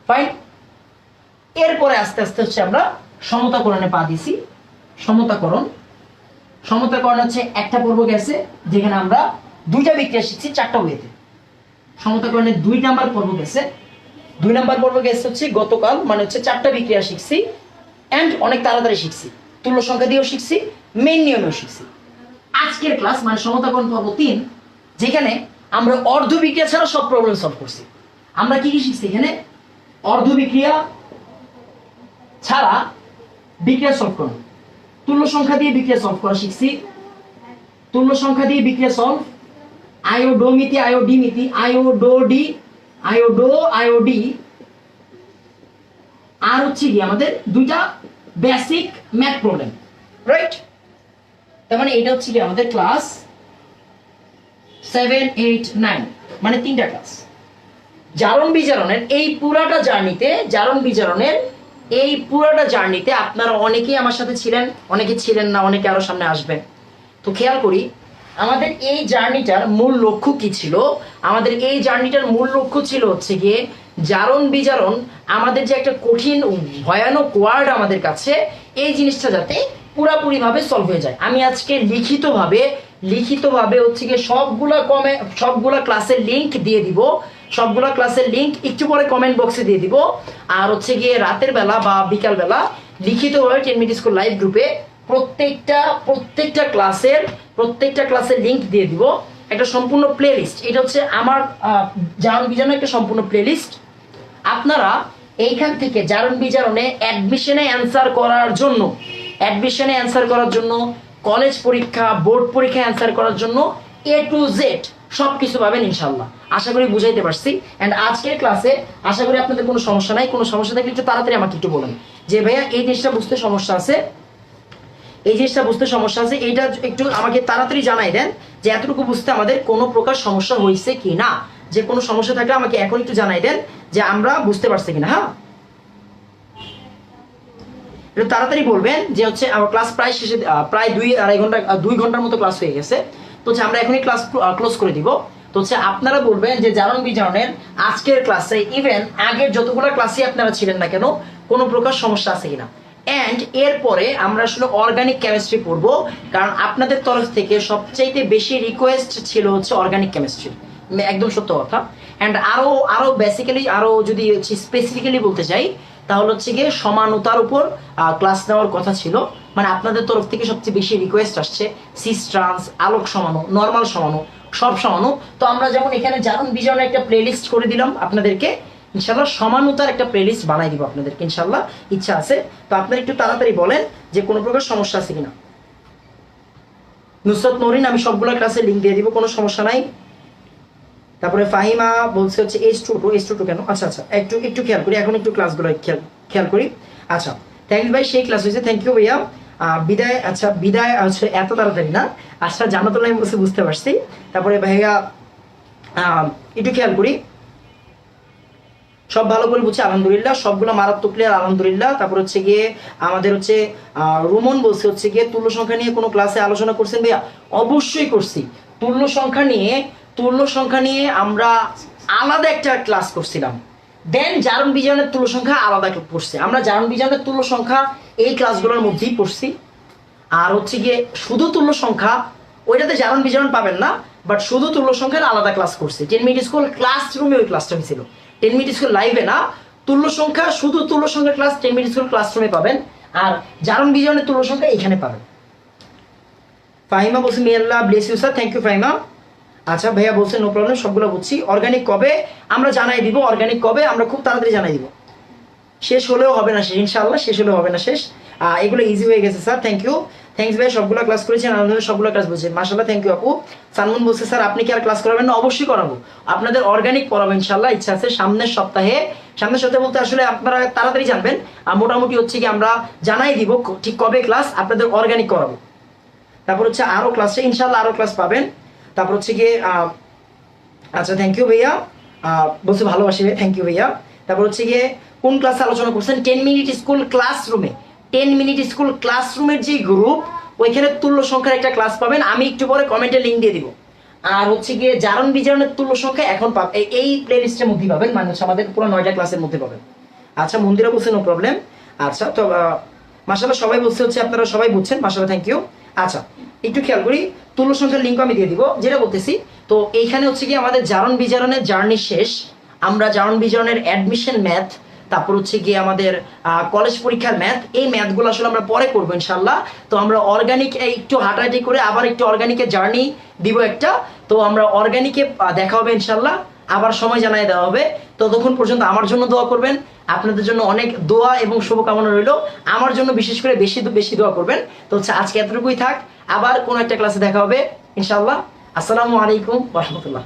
ফাইন। এরপরে আস্তে আস্তে হচ্ছে আমরা সমতাকরণে পা দিছি। সমতাকরণ হচ্ছে একটা পর্ব গেছে যেখানে আমরা 2টা বিক্রিয়া শিখছি 4টা ওয়েতে। সমতাকরণের 2 নাম্বার পর্ব গেছে হচ্ছে গতকাল, মানে হচ্ছে 4টা বিক্রিয়া শিখছি এন্ড অনেক তাড়াতাড়ি শিখছি, তুল্য সংখ্যা দিয়েও শিখছি, মেইন নিয়মেও শিখছি। আজকের ক্লাস মানে সমতাকরণ পর্ব 3, যেখানে আমরা অর্ধ বিক্রিয়া ছাড়া সব প্রবলেম সলভ করছি। আমরা কি শিখছি এখানে? অর্ধ বিক্রিয়া ছাড়া বিক্রিয়া সলভ করা, তুল্য সংখ্যা দিয়ে বিক্রিয়া সলভ করা শিখছি। আয়োডোমিতি, আয়োডিমিতি, আয়োডোডি, আয়োডি, আর হচ্ছে কি আমাদের 2টা বেসিক ম্যাথ প্রবলেম, রাইট। তার মানে এটা হচ্ছে কি আমাদের ক্লাস 7 8 9, মানে 3টা ক্লাস। জারণ বিজারণের এই পুরাটা জার্নিতে আপনারা অনেকেই আমার সাথে ছিলেন, অনেকে ছিলেন না, অনেকে আরো সামনে আসবেন। তো খেয়াল করি আমাদের এই জার্নিটার মূল লক্ষ্য কি ছিল। আমাদের এই জার্নিটার মূল লক্ষ্য ছিল হচ্ছে গিয়ে জারণ বিজারণ, আমাদের যে একটা কঠিন ভয়ানক ওয়ার্ড আমাদের কাছে, এই জিনিসটা যাতে পুরাপুরি ভাবে সলভ হয়ে যায়। আমি আজকে লিখিতভাবে হচ্ছে গিয়ে সবগুলা ক্লাসের লিংক দিয়ে দিব, সবগুলা ক্লাসের লিংক একটু পরে কমেন্ট বক্সে দিয়ে দিব। আর হচ্ছে গিয়ে রাতের বেলা বা বিকাল বেলা লিখিতভাবে 10 মিনিট স্কুল লাইভ গ্রুপে প্রত্যেকটা ক্লাসের লিংক দিয়ে দিব, একটা সম্পূর্ণ প্লেলিস্ট। এটা হচ্ছে আমার জারণ বিজারণের একটা সম্পূর্ণ প্লেলিস্ট। আপনারা এইখান থেকে জারণ বিজারণে অ্যাডমিশনে অ্যান্সার করার জন্য, কলেজ পরীক্ষা বোর্ড পরীক্ষা অ্যান্সার করার জন্য A to Z সবকিছু পাবেন ইনশাল্লাহ। আশা করি বুঝাইতে পারছি। এন্ড আজকের ক্লাসে আশা করি আপনাদের কোনো সমস্যা নাই। কোনো সমস্যা থাকলে একটু তাড়াতাড়ি আমাকে একটু বলুন যে ভাইয়া এই জিনিসটা বুঝতে সমস্যা আছে, এইটা একটু আমাকে তাড়াতাড়ি জানাই দেন যে এতটুকু বুঝতে আমাদের কোনো প্রকার সমস্যা হয়েছে কি না। যে কোনো সমস্যা থাকলে আমাকে এখন একটু জানাই দেন যে আমরা বুঝতে পারছি কিনা। হ্যাঁ, একটু তাড়াতাড়ি বলবেন যে হচ্ছে আমার ক্লাস প্রায় শেষে, প্রায় 2 ঘন্টার মতো ক্লাস হয়ে গেছে। তো হচ্ছে আমরা এখনই ক্লাস ক্লোজ করে দিব। তো হচ্ছে আপনারা বলবেন যে জারণ বিজারণের আজকের ক্লাসে ইভেন আগের যতগুলো ক্লাসে আপনারা ছিলেন না কেন কোনো প্রকার সমস্যা আছে কিনা। এন্ড এরপরে আমরা আসলে অর্গানিক কেমিস্ট্রি পড়বো, কারণ আপনাদের তরফ থেকে সবচাইতে বেশি রিকোয়েস্ট ছিল হচ্ছে অর্গানিক কেমিস্ট্রি, একদম সত্য কথা। এন্ড আরো বেসিক্যালি আরো যদি স্পেসিফিক্যালি বলতে চাই তাহলে হচ্ছে গিয়ে সমানতার উপর ক্লাস নেওয়ার কথা ছিল। মানে আপনাদের তরফ থেকে সবচেয়ে বেশি রিকোয়েস্ট আসছে সিস ট্রান্স, আলোক সমানো, নর্মাল সমানো, সব সমানু। তো আমরা যেমন এখানে জারণ বিজনের একটা প্লেলিস্ট করে দিলাম আপনাদেরকে, ইনশাল্লাহ সমানুতার একটা প্লেলিস্ট বানাই দিব আপনাদেরকে ইনশাল্লাহ, ইচ্ছা আছে। তো আপনারা একটু তাড়াতাড়ি বলেন যে কোনো প্রকার সমস্যা আছে কিনা। নুসরত নরিন, আমি সবগুলো ক্লাসে লিঙ্ক দিয়ে দিব, কোনো সমস্যা নাই। তারপরে ফাহিমা বলছে হচ্ছে H22 কেন, আচ্ছা আচ্ছা, একটু একটু খেয়াল করি, এখন একটু ক্লাসগুলো খেয়াল করি। আচ্ছা, থ্যাংক ইউ ভাই, সেই ক্লাস হয়েছে, থ্যাংক ইউ ভাইয়া। বিদায়, আচ্ছা বিদায় হচ্ছে এত তাড়াতাড়ি না, আচ্ছা জানাতুল্লাহ আমি বলছি, বুঝতে পারছি। তারপরে ভাইয়া একটু খেয়াল করি, সব ভালো করে বুঝছি আলহামদুলিল্লাহ, সবগুলো মারাত্মক ক্লিয়ার আলহামদুলিল্লাহ। তারপর হচ্ছে গিয়ে আমাদের হচ্ছে রুমন বলছে হচ্ছে গিয়ে তুল্য সংখ্যা নিয়ে কোনো ক্লাসে আলোচনা করছেন ভাইয়া? অবশ্যই করছি। তুল্য সংখ্যা নিয়ে আমরা আলাদা একটা ক্লাস করছিলাম, দেন জারণ বিজারণের তুল্য সংখ্যা আলাদা পড়ছি। আমরা জারণ বিজারণের তুল্য সংখ্যা এই ক্লাসগুলোর মধ্যেই পড়ছি। আর হচ্ছে গিয়ে শুধু তুল্য সংখ্যা, ওইটাতে জারণ বিজারণ পাবেন না, বাট শুধু তুল্য সংখ্যার আলাদা ক্লাস করছি। 10 মিনিট স্কুল ক্লাসরুমে ওই ক্লাসটা হয়েছিল, 10 মিনিট স্কুল লাইভে না। তুল্য সংখ্যা, শুধু তুল্য সংখ্যার ক্লাস 10 মিনিট স্কুল ক্লাসরুমে পাবেন, আর জারণ বিজারণের তুল্য সংখ্যা এখানে পাবেন। ফাহিমা বলছে may Allah bless you sir, thank you Fahima. আচ্ছা ভাইয়া বলছে নো প্রবলেম, সবগুলো বুঝছি। অর্গানিক কবে আমরা জানাই দিব, অর্গানিক কবে আমরা খুব তাড়াতাড়ি জানাই দিব, শেষ হলেও হবে না শেষ, ইনশাআল্লাহ শেষ হলেও হবে না শেষ। এগুলো ইজি হয়ে গেছে স্যার, থ্যাংক ইউ। থ্যাংকস ভাই, সবগুলো ক্লাস করেছেন আলহামদুলিল্লাহ, সবগুলো ক্লাস বুঝছেন মাশাআল্লাহ, থ্যাংক ইউ আপু। সানমুন বলছে স্যার আপনি কি আর ক্লাস করাবেন না? অবশ্যই করাবো, আপনাদের অর্গানিক পড়াবো ইনশাআল্লাহ, ইচ্ছা আছে সামনের সপ্তাহে বলতে আসলে আপনারা তাড়াতাড়ি জানবেন, মোটামুটি হচ্ছে কি আমরা জানাই দিব ঠিক কবে ক্লাস আপনাদের অর্গানিক করাবো। তারপর হচ্ছে আরো ক্লাসে ইনশাআল্লাহ আরো ক্লাস পাবেন। তারপর হচ্ছে গিয়ে আচ্ছা থ্যাংক ইউ ভাইয়া, বলছে ভালোবাসি ভাই, থ্যাংক ইউ ভাইয়া। তারপর হচ্ছে গিয়ে কোন ক্লাসে আলোচনা করছেন? 10 মিনিট স্কুল ক্লাসরুমে, 10 মিনিট স্কুল ক্লাসরুমের যে গ্রুপ, ওইখানে তুল্য সংখ্যার একটা ক্লাস পাবেন, আমি একটু পরে কমেন্টে লিঙ্ক দিয়ে দিব। আর হচ্ছে গিয়ে জারণ বিজারণের তুল্য সংখ্যা এখন এই প্লে লিস্টের মধ্যেই পাবেন, মানে হচ্ছে আমাদের পুরো 9টা ক্লাসের মধ্যে পাবেন। আচ্ছা মন্দিরা বলছে নো প্রবলেম। আচ্ছা তো মাশাআল্লাহ সবাই বলছে হচ্ছে আপনারা সবাই বুঝছেন, মাশাআল্লাহ থ্যাংক ইউ। আচ্ছা একটু খেয়াল করি, তুল্য সংখ্যার লিঙ্ক আমি দিয়ে দিব, যেটা বলতেছি। তো এইখানে হচ্ছে কি আমাদের জারণ বিজারণের জার্নি শেষ, আমরা জারণ বিজারণের অ্যাডমিশন ম্যাথ, তারপর হচ্ছে গিয়ে আমাদের কলেজ পরীক্ষার ম্যাথ, এই ম্যাথগুলো আসলে আমরা পরে করবো ইনশাল্লাহ। তো আমরা অর্গানিক একটু হাঁটাহাঁটি করে আবার একটু অর্গানিকের জার্নি দিব একটা। তো আমরা অর্গানিকে দেখা হবে ইনশাল্লাহ, আবার সময় জানাই দেওয়া হবে। ততক্ষণ পর্যন্ত আমার জন্য দোয়া করবেন, আপনাদের জন্য অনেক দোয়া এবং শুভকামনা রইল, আমার জন্য বিশেষ করে বেশি বেশি দোয়া করবেন। তো হচ্ছে আজকে এতটুকুই থাক, আবার কোনো একটা ক্লাসে দেখা হবে ইনশাল্লাহ। আসসালামু আলাইকুম ওয়া রাহমাতুল্লাহ।